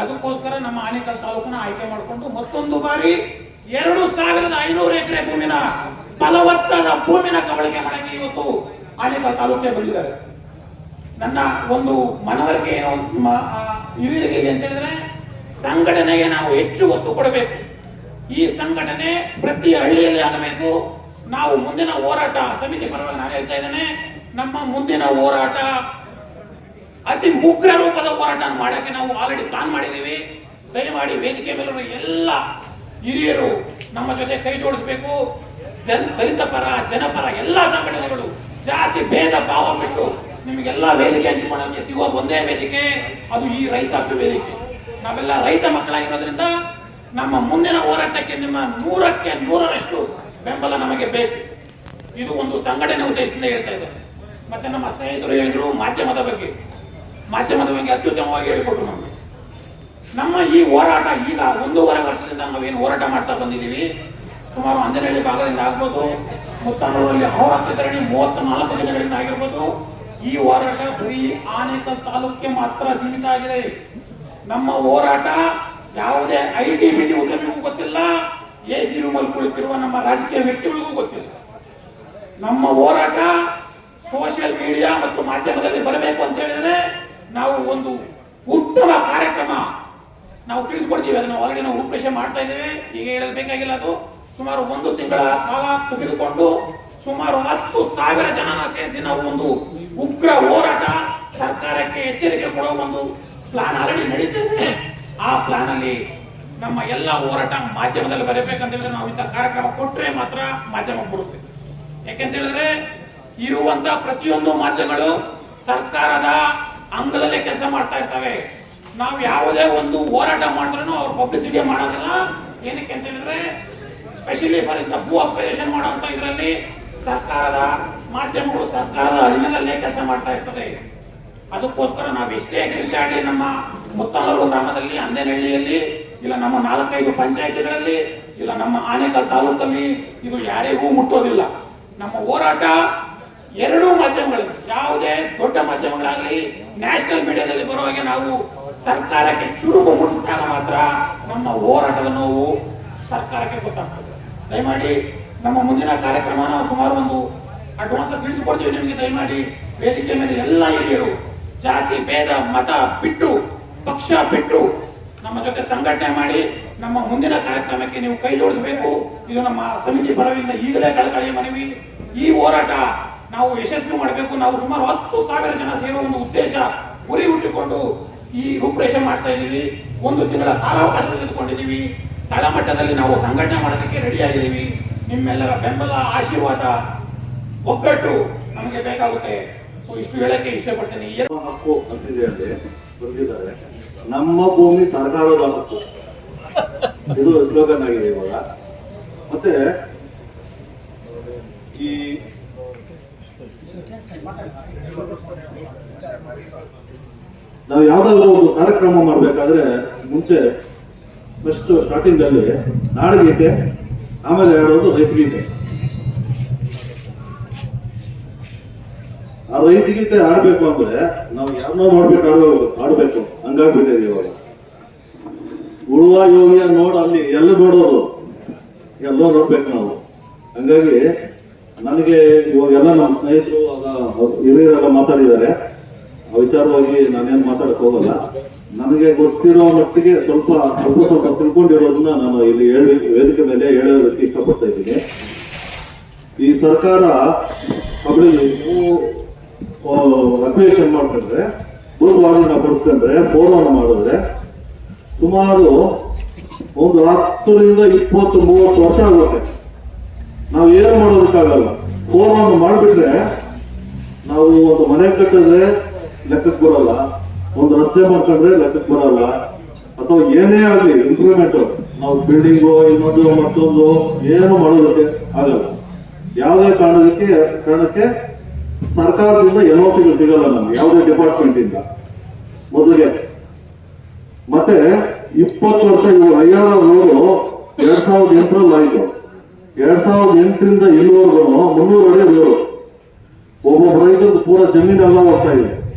ಅದಕ್ಕೋಸ್ಕರ ನಮ್ಮ ಆನೇಕಲ್ ತಾಲೂಕನ್ನ ಆಯ್ಕೆ ಮಾಡಿಕೊಂಡು ಮತ್ತೊಂದು ಬಾರಿ 2500 ಎಕರೆ ಭೂಮಿನ ಫಲವತ್ತಾದ ಭೂಮಿನ ಕಬಳಿಕೆ ಮಾಡಕ್ಕೆ ಇವತ್ತು ಆನೇಕಲ್ ತಾಲೂಕಿಗೆ ಬಂದಿದ್ದಾರೆ. ನನ್ನ ಒಂದು ಮನವರಿಕೆ ಏನು ಹಿರಿಯರಿಗೆ ಅಂತ ಹೇಳಿದ್ರೆ, ಸಂಘಟನೆಗೆ ನಾವು ಹೆಚ್ಚು ಒತ್ತು ಕೊಡಬೇಕು. ಈ ಸಂಘಟನೆ ಪ್ರತಿ ಹಳ್ಳಿಯಲ್ಲಿ ಆಗಬೇಕು. ನಾವು ಮುಂದಿನ ಹೋರಾಟ ಸಮಿತಿ ಪರವಾಗಿ ನಾನು ಹೇಳ್ತಾ ಇದ್ದೇನೆ, ನಮ್ಮ ಮುಂದಿನ ಹೋರಾಟ ಅತಿ ಉಗ್ರ ರೂಪದ ಹೋರಾಟ ಮಾಡಕ್ಕೆ ನಾವು ಆಲ್ರೆಡಿ ಪ್ಲಾನ್ ಮಾಡಿದ್ದೀವಿ. ದಯಮಾಡಿ ವೇದಿಕೆ ಮೇಲಿರುವ ಎಲ್ಲ ಹಿರಿಯರು ನಮ್ಮ ಜೊತೆ ಕೈ ಜೋಡಿಸಬೇಕು. ದಲಿತ ಪರ, ಜನಪರ ಎಲ್ಲ ಸಂಘಟನೆಗಳು ಜಾತಿ ಭೇದ ಭಾವ ಬಿಟ್ಟು ನಿಮಗೆಲ್ಲ ವೇದಿಕೆ ಹಂಚಿಕೊಳ್ಳೋಕೆ ಸಿಗುವ ಒಂದೇ ವೇದಿಕೆ, ಅದು ಈ ರೈತಾಪಿ ವೇದಿಕೆ. ನಾವೆಲ್ಲ ರೈತ ಮಕ್ಕಳಾಗಿರೋದ್ರಿಂದ ನಮ್ಮ ಮುಂದಿನ ಹೋರಾಟಕ್ಕೆ ನಿಮ್ಮ 100ಕ್ಕೆ 100ರಷ್ಟು ಬೆಂಬಲ ನಮಗೆ ಬೇಕು. ಇದು ಒಂದು ಸಂಘಟನೆ ಉದ್ದೇಶದಿಂದ ಹೇಳ್ತಾ ಇದ್ದಾರೆ. ಮತ್ತೆ ನಮ್ಮ ಸ್ನೇಹಿತರು ಹೇಳಿದ್ರು ಮಾಧ್ಯಮದ ಬಗ್ಗೆ ಅತ್ಯುತ್ತಮವಾಗಿ ಹೇಳಿಕೊಟ್ರು ನಮಗೆ. ನಮ್ಮ ಈ ಹೋರಾಟ ಈಗ 1.5 ವರ್ಷದಿಂದ ನಾವೇನು ಹೋರಾಟ ಮಾಡ್ತಾ ಬಂದಿದ್ದೀವಿ, ಸುಮಾರು ಅಂಜನಹಳ್ಳಿ ಭಾಗದಿಂದ ಆಗ್ಬೋದು, ಮುತ್ತಾನೂರಲ್ಲಿ ಹೋರಾಟದಲ್ಲಿ 34 ದಿನಗಳಿಂದ ಆಗಿರ್ಬೋದು. ಈ ಹೋರಾಟ ಬರೀ ಆನೇಕಲ್ ತಾಲೂಕಿಗೆ ಮಾತ್ರ ಸೀಮಿತ ಆಗಿದೆ. ನಮ್ಮ ಹೋರಾಟ ಯಾವುದೇ IT ಬಿಟಿ ಉದ್ಯಮಿಗೂ ಗೊತ್ತಿಲ್ಲ, AC ರೂಮಲ್ಲಿ ಕುಳಿತಿರುವ ನಮ್ಮ ರಾಜಕೀಯ ವ್ಯಕ್ತಿಗಳಿಗೂ ಗೊತ್ತಿಲ್ಲ. ನಮ್ಮ ಹೋರಾಟ ಸೋಷಿಯಲ್ ಮೀಡಿಯಾ ಮತ್ತು ಮಾಧ್ಯಮದಲ್ಲಿ ಬರಬೇಕು ಅಂತ ಹೇಳಿದ್ರೆ ನಾವು ಒಂದು ಉತ್ತಮ ಕಾರ್ಯಕ್ರಮ ನಾವು ತಿಳಿಸ್ಕೊಡ್ತೀವಿ. ಅದನ್ನು ಆಲ್ರೆಡಿ ನಾವು ರೂಪರೇಷೆ ಮಾಡ್ತಾ ಇದ್ದೇವೆ. ಈಗ ಹೇಳೋದು ಬೇಕಾಗಿಲ್ಲ. ಅದು ಸುಮಾರು 1 ತಿಂಗಳ ಕಾಲ ತೆಗೆದುಕೊಂಡು ಸುಮಾರು 10,000 ಜನನ ಸೇರಿಸಿ ನಾವು ಒಂದು ಉಗ್ರ ಹೋರಾಟ, ಸರ್ಕಾರಕ್ಕೆ ಎಚ್ಚರಿಕೆ ಕೊಡುವ ಒಂದು ಪ್ಲಾನ್ ಆಲ್ರೆಡಿ ನಡೀತಿದೆ. ಆ ಪ್ಲಾನ್ ಅಲ್ಲಿ ನಮ್ಮ ಎಲ್ಲ ಹೋರಾಟ ಮಾಧ್ಯಮದಲ್ಲಿ ಬರಬೇಕಂತ ಹೇಳಿದ್ರೆ ನಾವು ಇಂಥ ಕಾರ್ಯಕ್ರಮ ಕೊಟ್ಟರೆ ಮಾತ್ರ ಮಾಧ್ಯಮ ಕೊಡುತ್ತೆ. ಯಾಕೆಂತ ಹೇಳಿದ್ರೆ ಇರುವಂತ ಪ್ರತಿಯೊಂದು ಮಾಧ್ಯಮಗಳು ಸರ್ಕಾರದ ಅಂಗಲಲ್ಲೇ ಕೆಲಸ ಮಾಡ್ತಾ ಇರ್ತವೆ. ನಾವು ಯಾವುದೇ ಒಂದು ಹೋರಾಟ ಮಾಡಿದ್ರೂ ಅವ್ರು ಪಬ್ಲಿಸಿಟಿ ಮಾಡೋದಿಲ್ಲ. ಏನಕ್ಕೆ ಅಂತ ಹೇಳಿದ್ರೆ ಸ್ಪೆಷಲಿ ಫಾರ್ ಭೂ ಅಕ್ವಿಜಿಷನ್ ಮಾಡುವಂತ ಇದರಲ್ಲಿ ಸರ್ಕಾರದ ಮಾಧ್ಯಮಗಳು ಸರ್ಕಾರದ ಅಧೀನದಲ್ಲೇ ಕೆಲಸ ಮಾಡ್ತಾ ಇರ್ತದೆ. ಅದಕ್ಕೋಸ್ಕರ ನಾವು ಎಷ್ಟೇ ಕಿರ್ಚಾಡಿ ನಮ್ಮ ಮುತ್ತನೂರು ಗ್ರಾಮದಲ್ಲಿ, ಅಂದೇನಹಳ್ಳಿಯಲ್ಲಿ, ಇಲ್ಲ ನಮ್ಮ 4-5 ಪಂಚಾಯತಿಗಳಲ್ಲಿ, ಇಲ್ಲ ನಮ್ಮ ಆನೇಕಲ್ ತಾಲೂಕಲ್ಲಿ ಇದು ಯಾರಿಗೂ ಮುಟ್ಟೋದಿಲ್ಲ. ನಮ್ಮ ಹೋರಾಟ ಎರಡೂ ಮಾಧ್ಯಮಗಳು, ಯಾವುದೇ ದೊಡ್ಡ ಮಾಧ್ಯಮಗಳಾಗಲಿ ನ್ಯಾಷನಲ್ ಮೀಡಿಯಾದಲ್ಲಿ ಬರುವಾಗ ನಾವು ಸರ್ಕಾರಕ್ಕೆ ಚುರುಕು ಮುಟ್ಟಿಸಿದಾಗ ಮಾತ್ರ ನಮ್ಮ ಹೋರಾಟದ ನೋವು ಸರ್ಕಾರಕ್ಕೆ ಗೊತ್ತಾಗ್ತದೆ. ದಯಮಾಡಿ ನಮ್ಮ ಮುಂದಿನ ಕಾರ್ಯಕ್ರಮ ನಾವು ಸುಮಾರು ಒಂದು ಅಡ್ವಾನ್ಸ್ ತಿಳಿಸಿಕೊಡ್ತೀವಿ ನಿಮಗೆ. ದಯಮಾಡಿ ವೇದಿಕೆ ಮೇಲೆ ಎಲ್ಲ ಹಿರಿಯರು ಜಾತಿ ಭೇದ ಮತ ಬಿಟ್ಟು, ಪಕ್ಷ ಬಿಟ್ಟು ನಮ್ಮ ಜೊತೆ ಸಂಘಟನೆ ಮಾಡಿ ನಮ್ಮ ಮುಂದಿನ ಕಾರ್ಯಕ್ರಮಕ್ಕೆ ನೀವು ಕೈ ಜೋಡಿಸಬೇಕು. ಇದು ನಮ್ಮ ಸಮಿತಿ ಪರದಿಂದ ಈಗಲೇ ಕಳಕಳಿಯ ಮನವಿ. ಈ ಹೋರಾಟ ನಾವು ಯಶಸ್ವಿ ಮಾಡಬೇಕು. ನಾವು ಸುಮಾರು 10,000 ಜನ ಸೇರುವ ಒಂದು ಉದ್ದೇಶ ಗುರಿ ಹುಟ್ಟಿಕೊಂಡು ಈ ರೂಪರೇಷೆ ಮಾಡ್ತಾ ಇದ್ದೀವಿ. 1 ತಿಂಗಳ ಕಾಲಾವಕಾಶ ತೆಗೆದುಕೊಂಡಿದ್ದೀವಿ. ತಳಮಟ್ಟದಲ್ಲಿ ನಾವು ಸಂಘಟನೆ ಮಾಡೋದಕ್ಕೆ ರೆಡಿಯಾಗಿದ್ದೀವಿ. ನಿಮ್ಮೆಲ್ಲರ ಬೆಂಬಲ, ಆಶೀರ್ವಾದ, ಒಗ್ಗಟ್ಟು ನಮಗೆ ಬೇಕಾಗುತ್ತೆ. ಸೊ ಇಷ್ಟು ಹೇಳಕ್ಕೆ ಇಷ್ಟಪಡ್ತೇನೆ. ಹಕ್ಕು ಅಂತಿದೆ ಅಲ್ಲಿ ಬರೆದಿದ್ದಾರೆ. ನಮ್ಮ ಭೂಮಿ ಸರ್ಕಾರದ ಹಕ್ಕು, ಇದು ಸ್ಲೋಗನ್ ಆಗಿದೆ ಇವಾಗ. ಮತ್ತೆ ಈ ನಾವು ಯಾವ್ದಾದ್ರು ಒಂದು ಕಾರ್ಯಕ್ರಮ ಮಾಡ್ಬೇಕಾದ್ರೆ ಮುಂಚೆ ಫಸ್ಟ್ ಸ್ಟಾರ್ಟಿಂಗ್ ಅಲ್ಲಿ ನಾಡಗೀತೆ, ಆಮೇಲೆ ಹೇಳೋದು ರೈತಗೀತೆ. ಆ ರೈತಗೀತೆ ಆಡ್ಬೇಕು ಅಂದ್ರೆ ನಾವು ಯಾರನ್ನೋ ಆಡ್ಬೇಕು ಹಂಗಾಗ್ಬಿಟ್ಟಿದೆ ಇವಾಗ. ಉಳುವ ಯೋಗಿಯ ನೋಡ್ ಅಲ್ಲಿ ಎಲ್ಲ ನೋಡೋದು, ಎಲ್ಲೋ ನೋಡ್ಬೇಕು ನಾವು. ಹಂಗಾಗಿ ನನಗೆ ಇವಾಗೆಲ್ಲ ನಮ್ಮ ಸ್ನೇಹಿತರು ಹಿರಿಯರೆಲ್ಲ ಮಾತಾಡಿದ್ದಾರೆ. ಆ ವಿಚಾರವಾಗಿ ನಾನೇನು ಮಾತಾಡಕ್ ಹೋಗಲ್ಲ. ನನಗೆ ಗೊತ್ತಿರೋ ಮಟ್ಟಿಗೆ ಸ್ವಲ್ಪ ತಿಳ್ಕೊಂಡಿರೋದನ್ನ ನಾನು ಇಲ್ಲಿ ವೇದಿಕೆ ಮೇಲೆ ಹೇಳೋದಕ್ಕೆ ಇಷ್ಟಪಡ್ತಾ ಇದ್ದೀನಿ. ಈ ಸರ್ಕಾರ ಕಬಡ್ಡಿ ಅಪ್ಲಿಕೇಶನ್ ಮಾಡ್ಕೊಂಡ್ರೆ, ದೂರವಾಣಿನ ಪಡಿಸ್ಕೊಂಡ್ರೆ, ಫೋನ್ ಮಾಡಿದ್ರೆ ಸುಮಾರು ಒಂದು 10 ರಿಂದ 20, 30 ವರ್ಷ ಆಗುತ್ತೆ. ನಾವು ಏನು ಮಾಡೋದಕ್ಕಾಗಲ್ಲ. ಫೋನ್ ಮಾಡಿಬಿಟ್ರೆ ನಾವು ಒಂದು ಮನೆ ಕಟ್ಟಿದ್ರೆ ಲೆಕ್ಕಕ್ಕೆ ಬರಲ್ಲ, ಒಂದು ರಸ್ತೆ ಮಾಡ್ಕೊಂಡ್ರೆ ಲೆಕ್ಕಕ್ಕೆ ಬರಲ್ಲ, ಅಥವಾ ಏನೇ ಆಗಲಿ ಇಂಪ್ರೂವ್ಮೆಂಟ್ ನಾವು ಬಿಲ್ಡಿಂಗು ಇನ್ನೊಂದು ಮತ್ತೊಂದು ಏನು ಮಾಡೋದಕ್ಕೆ ಆಗಲ್ಲ. ಯಾವುದೇ ಕಾರಣಕ್ಕೆ ಸರ್ಕಾರದಿಂದ ಎನ್ಒಸಿಗಳು ಸಿಗಲ್ಲ ನಮ್ಗೆ, ಯಾವುದೇ ಡಿಪಾರ್ಟ್ಮೆಂಟ್ ಇಂದ ಮೊದಲಿಗೆ. ಮತ್ತೆ 20 ವರ್ಷ ಇವು IRR ರೋಡು 2008ರಲ್ಲಿ ಆಯ್ತು. 2008ರಿಂದ ಇಲ್ಲಿವರೆಗೂ 300 ಅಡಿ ರೋಡು. ಒಬ್ಬೊಬ್ಬ ರೈತರದ್ದು ಪೂರ ಜಮೀನೆಲ್ಲ ಹೋಗ್ತಾ ಇದೆ.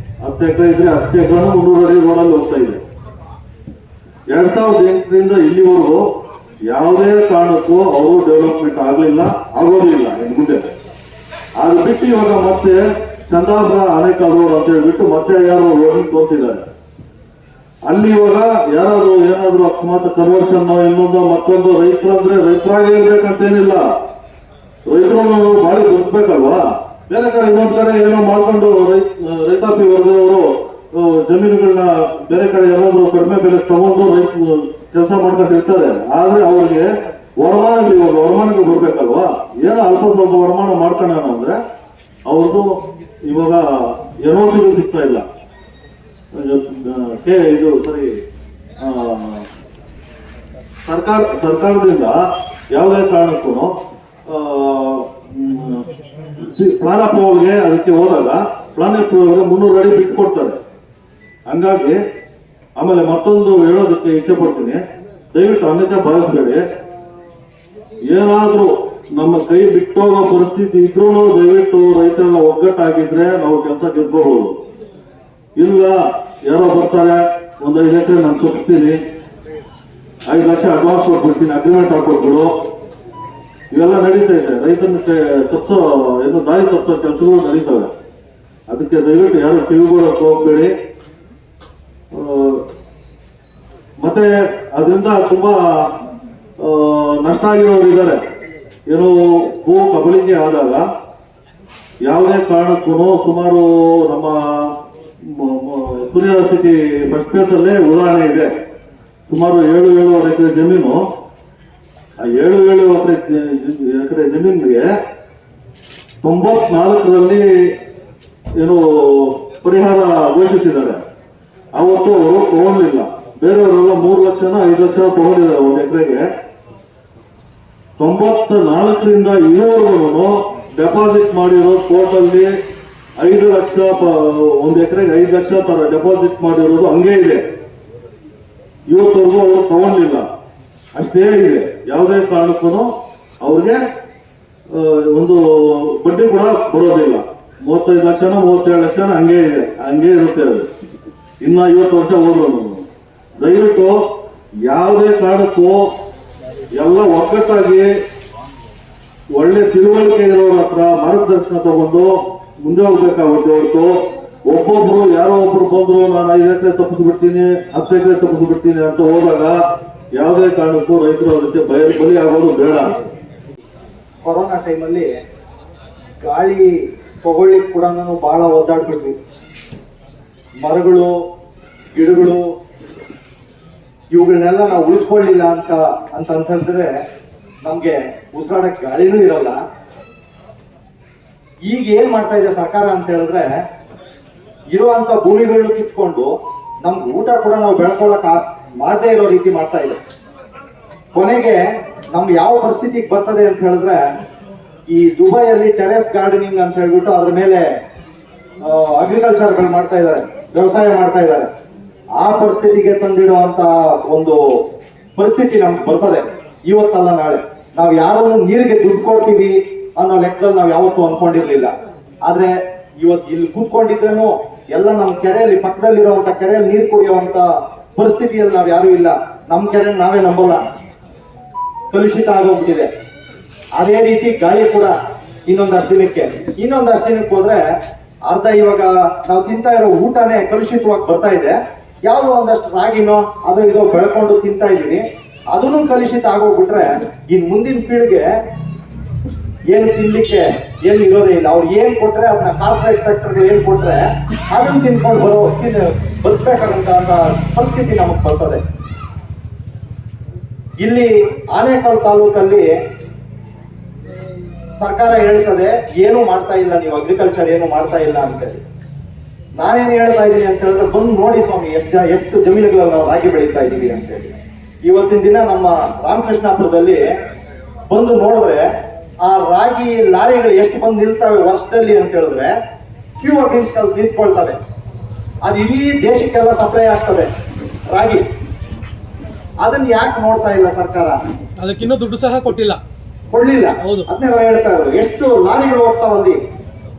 10 ಎಕರೆ ಇದ್ರೆ 10 ಎಕರೆ 300 ಅಡಿ ರೋಡಲ್ಲಿ ಹೋಗ್ತಾ ಇದೆ. 2008ರಿಂದ ಇಲ್ಲಿವರೆಗೂ ಯಾವುದೇ ಕಾರಣಕ್ಕೂ ಅವರು ಡೆವಲಪ್ಮೆಂಟ್ ಆಗಲಿಲ್ಲ, ಆಗೋದಿಲ್ಲ ಇನ್ನು ಮುಂದೆ. ಅದು ಬಿಟ್ಟು ಇವಾಗ ಮತ್ತೆ ಚಂದಾಪುರ ಅನೇಕಲ್ ರೋಡ್ ಅಂತ ಹೇಳ್ಬಿಟ್ಟು ಮತ್ತೆ ಯಾರು ರೋಡ್ ತೋರಿಸಿದ್ದಾರೆ. ಅಲ್ಲಿ ಇವಾಗ ಯಾರಾದ್ರೂ ಏನಾದ್ರು ಅಕಸ್ಮಾತ್ ಕನ್ವರ್ಷನ್ ಇನ್ನೊಂದು ಮತ್ತೊಂದು ರೈತರಂದ್ರೆ ರೈತರಾಗೇ ಇರ್ಬೇಕಂತೇನಿಲ್ಲ. ರೈತರು ಬಾಳಿ ಬದುಕಬೇಕಲ್ವಾ. ಬೇರೆ ಕಡೆ ಇನ್ನೊಂದ್ ಕಡೆ ಏನೋ ಮಾಡ್ಕೊಂಡು ರೈತಾಪಿ ವರ್ಗದವರು ಜಮೀನುಗಳನ್ನ ಬೇರೆ ಕಡೆ ಏನಾದ್ರು ಕಡಿಮೆ ಬೆಲೆ ತಗೊಂಡು ಕೆಲಸ ಮಾಡ್ಕೊಂಡು ಇರ್ತಾರೆ. ಆದ್ರೆ ಅವ್ರಿಗೆ ವರಮಾನಗಳು ಬರ್ಬೇಕಲ್ವಾ. ಏನೋ ಅಲ್ಪ ಸ್ವಲ್ಪ ವರಮಾನ ಮಾಡ್ಕೊಳ್ಳೋಣ ಅಂದ್ರೆ ಅವ್ರದ್ದು ಇವಾಗ ಎನ್ಒಸಿಗಳು ಸಿಗ್ತಾ ಇಲ್ಲ. ಇದು ಸರಿ, ಸರ್ಕಾರದಿಂದ ಯಾವುದೇ ಕಾರಣಕ್ಕೂ ಪ್ಲಾನ್ ಅಪ್ರೂವಲ್ಗೆ ಅದಕ್ಕೆ ಹೋದಾಗ ಪ್ಲಾನ್ ಅಪ್ರೂವಲ್ಗೆ 300 ಅಡಿ ಬಿಟ್ಟು ಕೊಡ್ತಾರೆ. ಹಂಗಾಗಿ ಆಮೇಲೆ ಮತ್ತೊಂದು ಹೇಳೋದಕ್ಕೆ ಇಚ್ಛೆ ಪಡ್ತೀನಿ, ದಯವಿಟ್ಟು ಅನ್ಯತೆ ಭಾವಿಸಬೇಡಿ. ಏನಾದ್ರೂ ನಮ್ಮ ಕೈ ಬಿಟ್ಟೋಗೋ ಪರಿಸ್ಥಿತಿ ಇದ್ರೂ ದಯವಿಟ್ಟು ರೈತರೆಲ್ಲ ಒಗ್ಗಟ್ಟಾಗಿದ್ರೆ ನಾವು ಕೆಲಸ ಗೆದ್ಕೋಬಹುದು. ಇಲ್ಲ ಯಾರೋ ಬರ್ತಾರೆ, ಒಂದು 5 ಎಕರೆ ನಾನು ತಪ್ಪಿಸ್ತೀನಿ, 5 ಲಕ್ಷ ಅಡ್ವಾನ್ಸ್ ಕೊಟ್ಬಿಡ್ತೀನಿ, ಅಗ್ರಿಮೆಂಟ್ ಹಾಕೊಟ್ಬಿಡು, ಇವೆಲ್ಲ ನಡೀತಾ ಇದೆ. ರೈತನ ತಪ್ಸೋ ಏನು ದಾರಿ ತಪ್ಸೋ ಕೆಲಸಗಳು ನಡೀತವೆ. ಅದಕ್ಕೆ ದಯವಿಟ್ಟು ಯಾರು ಕಿವಿಗೊಳಕ್ಕೆ ಹೋಗ್ಬೇಡಿ. ಮತ್ತೆ ಅದರಿಂದ ತುಂಬಾ ನಷ್ಟ ಆಗಿರೋರು ಇದ್ದಾರೆ. ಏನು ಭೂ ಕಬಳಿಕೆ ಆದಾಗ ಯಾವುದೇ ಕಾರಣಕ್ಕೂ ಸುಮಾರು ನಮ್ಮ ಯೂನಿವರ್ಸಿಟಿ ಫಸ್ಟ್ ಪ್ಲೇಸ್ ಅಲ್ಲೇ ಉದಾಹರಣೆ ಇದೆ. ಸುಮಾರು 7-7.5 ಎಕರೆ ಜಮೀನು. ಆ 7-7 ಎಕರೆ ಜಮೀನಿಗೆ 94ರಲ್ಲಿ ಏನು ಪರಿಹಾರ ಘೋಷಿಸಿದ್ದಾರೆ. ಅವತ್ತು ಅವರು ತಗೊಂಡಿಲ್ಲ. ಬೇರೆಯವರೆಲ್ಲ 3 ಲಕ್ಷನ 5 ಲಕ್ಷ ತಗೊಂಡಿದ್ದಾರೆ ಒಂದು ಎಕರೆಗೆ. 94ರಿಂದ ಇಲ್ಲಿವರೆಗೂ ಡೆಪಾಸಿಟ್ ಮಾಡಿರೋ ಟೋಟಲ್ಲಿ 5 ಲಕ್ಷ, ಒಂದು ಎಕರೆಗೆ 5 ಲಕ್ಷ ತರ ಡೆಪಾಸಿಟ್ ಮಾಡಿರೋದು ಹಂಗೆ ಇದೆ. ಇವತ್ತವರೆಗೂ ಅವರು ತಗೊಂಡಿಲ್ಲ, ಅಷ್ಟೇ ಇದೆ. ಯಾವುದೇ ಕಾರಣಕ್ಕೂ ಅವ್ರಿಗೆ ಒಂದು ಬಡ್ಡಿ ಕೂಡ ಬರೋದಿಲ್ಲ. 35 ಲಕ್ಷ 37 ಲಕ್ಷ ಹಂಗೆ ಇದೆ, ಹಂಗೆ ಇರುತ್ತೆ ಅದು. ಇನ್ನ 50 ವರ್ಷ ಹೋದ್ರು ದಯವಿಟ್ಟು ಯಾವುದೇ ಕಾರಣಕ್ಕೂ ಎಲ್ಲ ಒಗ್ಗಟ್ಟಾಗಿ ಒಳ್ಳೆ ತಿಳುವಳಿಕೆ ಇರೋರ ಹತ್ರ ಮಾರ್ಗದರ್ಶನ ತಗೊಂಡು ಮುಂದೆ ಹೋಗ್ಬೇಕಾಗುತ್ತೆ. ಹೊರತು ಒಬ್ಬೊಬ್ರು ಯಾರೋ ಒಬ್ರು ಬಂದ್ರು ನಾನು 5 ಎಕರೆ ತಪ್ಪಿಸ್ಬಿಡ್ತೀನಿ 10 ಎಕರೆ ತಪ್ಪಿಸ್ಬಿಡ್ತೀನಿ ಅಂತ ಹೋದಾಗ ಯಾವುದೇ ಕಾರಣಕ್ಕೂ ರೈತರು ಅದಕ್ಕೆ ಬಲಿ ಆಗೋದು ಬೇಡ. ಕೊರೋನಾ ಟೈಮಲ್ಲಿ ಗಾಳಿ ತಗೊಳ್ಳಿಕ್ ಕೂಡ ನಾನು ಬಹಳ ಒದ್ದಾಡ್ಬಿಟ್ವಿ. ಮರಗಳು ಗಿಡಗಳು ಇವುಗಳನ್ನೆಲ್ಲ ನಾವು ಉಳಿಸ್ಕೊಳ್ಳಿಲ್ಲ ಅಂತಂದ್ರೆ ನಮ್ಗೆ ಉಸಿರಾಡಕ್ ಗಾಳಿನೂ ಇರಲ್ಲ. ಈಗ ಏನ್ ಮಾಡ್ತಾ ಇದೆ ಸರ್ಕಾರ ಅಂತ ಹೇಳಿದ್ರೆ ಇರುವಂತ ಭೂಮಿಗಳನ್ನ ಕಿತ್ಕೊಂಡು ನಮ್ಗೆ ಊಟ ಕೂಡ ನಾವು ಬೆಳ್ಕೊಳಕ್ ಮಾಡದೇ ಇರೋ ರೀತಿ ಮಾಡ್ತಾ ಇದೆ. ಕೊನೆಗೆ ನಮ್ಗೆ ಯಾವ ಪರಿಸ್ಥಿತಿಗೆ ಬರ್ತದೆ ಅಂತ ಹೇಳಿದ್ರೆ ಈ ದುಬೈಯಲ್ಲಿ ಟೆರೆಸ್ ಗಾರ್ಡನಿಂಗ್ ಅಂತ ಹೇಳ್ಬಿಟ್ಟು ಅದ್ರ ಮೇಲೆ ಅಗ್ರಿಕಲ್ಚರ್ಗಳು ಮಾಡ್ತಾ ಇದ್ದಾರೆ, ವ್ಯವಸಾಯ ಮಾಡ್ತಾ ಇದ್ದಾರೆ. ಆ ಪರಿಸ್ಥಿತಿಗೆ ತಂದಿಡುವಂತ ಒಂದು ಪರಿಸ್ಥಿತಿ ನಮ್ಗೆ ಬರ್ತದೆ ಇವತ್ತಲ್ಲ ನಾಳೆ. ನಾವು ಯಾರನ್ನು ನೀರಿಗೆ ದುಡ್ಡು ಕೊಡ್ತೀವಿ ಅನ್ನೋ ಲೆಕ್ಕದಲ್ಲಿ ನಾವು ಯಾವತ್ತೂ ಅನ್ಕೊಂಡಿರ್ಲಿಲ್ಲ. ಆದ್ರೆ ಇವತ್ತು ಇಲ್ಲಿ ಕೂತ್ಕೊಂಡಿದ್ರೇನು ಎಲ್ಲ ನಮ್ಮ ಕೆರೆಯಲ್ಲಿ ಪಕ್ಕದಲ್ಲಿರುವಂತ ಕೆರೆಯಲ್ಲಿ ನೀರು ಕುಡಿಯುವಂತ ಪರಿಸ್ಥಿತಿಯಲ್ಲಿ ನಾವು ಯಾರು ಇಲ್ಲ. ನಮ್ಮ ಕೆರೆ ನಾವೇ ನಂಬಲ್ಲ, ಕಲುಷಿತ ಆಗೋಗ್ಬಿಟ್ಟಿದೆ. ಅದೇ ರೀತಿ ಗಾಳಿ ಕೂಡ ಇನ್ನೊಂದಷ್ಟು ದಿನಕ್ಕೆ ಹೋದ್ರೆ ಅರ್ಧ ಇವಾಗ ನಾವು ತಿಂತಾ ಇರೋ ಊಟನೇ ಕಲುಷಿತವಾಗಿ ಬರ್ತಾ ಇದೆ. ಯಾವುದೋ ಒಂದಷ್ಟು ರಾಗಿನೋ ಅದು ಇದೋ ಬೆಳ್ಕೊಂಡು ತಿಂತಾ ಇದೀವಿ, ಅದನ್ನು ಕಲುಷಿತ ಆಗೋಗ್ಬಿಟ್ರೆ ಇನ್ ಮುಂದಿನ ಪೀಳಿಗೆ ಏನು ತಿನ್ಲಿಕ್ಕೆ ಏನು ಇರೋದೇ ಇಲ್ಲ. ಅವ್ರು ಏನ್ ಕೊಟ್ರೆ ಅದನ್ನ ಕಾರ್ಪೊರೇಟ್ ಸೆಕ್ಟರ್ಗೆ ಏನ್ ಕೊಟ್ರೆ ಅದನ್ನ ತಿನ್ಕೊಂಡು ಬದುಕಬೇಕಾದಂತ ಪರಿಸ್ಥಿತಿ ನಮಗ್ ಬರ್ತದೆ. ಇಲ್ಲಿ ಆನೇಕಲ್ ತಾಲೂಕಲ್ಲಿ ಸರ್ಕಾರ ಹೇಳ್ತದೆ ಏನು ಮಾಡ್ತಾ ಇಲ್ಲ, ನೀವು ಅಗ್ರಿಕಲ್ಚರ್ ಏನು ಮಾಡ್ತಾ ಇಲ್ಲ ಅಂತೇಳಿ. ನಾನೇನು ಹೇಳ್ತಾ ಇದ್ದೀನಿ ಅಂತ ಹೇಳಿದ್ರೆ ಬಂದು ನೋಡಿ ಸ್ವಾಮಿ ಎಷ್ಟು ಜಮೀನುಗಳಲ್ಲಿ ನಾವು ರಾಗಿ ಬೆಳೀತಾ ಇದ್ದೀವಿ ಅಂತೇಳಿ. ಇವತ್ತಿನ ದಿನ ನಮ್ಮ ರಾಮಕೃಷ್ಣಾಪುರದಲ್ಲಿ ಬಂದು ನೋಡಿದ್ರೆ ಆ ರಾಗಿ ಲಾರಿಗಳು ಎಷ್ಟು ಬಂದು ನಿಲ್ತವೆ ವರ್ಷದಲ್ಲಿ ಅಂತ ಹೇಳಿದ್ರೆ ಕ್ಯೂ ಆಗಿ ನಿಂತ್ಕೊಳ್ತವೆ. ಅದು ಇಡೀ ದೇಶಕ್ಕೆಲ್ಲ ಸಪ್ಲೈ ಆಗ್ತದೆ ರಾಗಿ. ಅದನ್ನ ಯಾಕೆ ನೋಡ್ತಾ ಇಲ್ಲ ಸರ್ಕಾರ? ಅದಕ್ಕಿನ್ನೂ ದುಡ್ಡು ಸಹ ಕೊಡ್ಲಿಲ್ಲ. ಅದನ್ನೇ ಹೇಳ್ತಾ ಇರೋದು. ಎಷ್ಟು ಲಾರಿಗಳು ಹೋಗ್ತಾವಲ್ಲಿ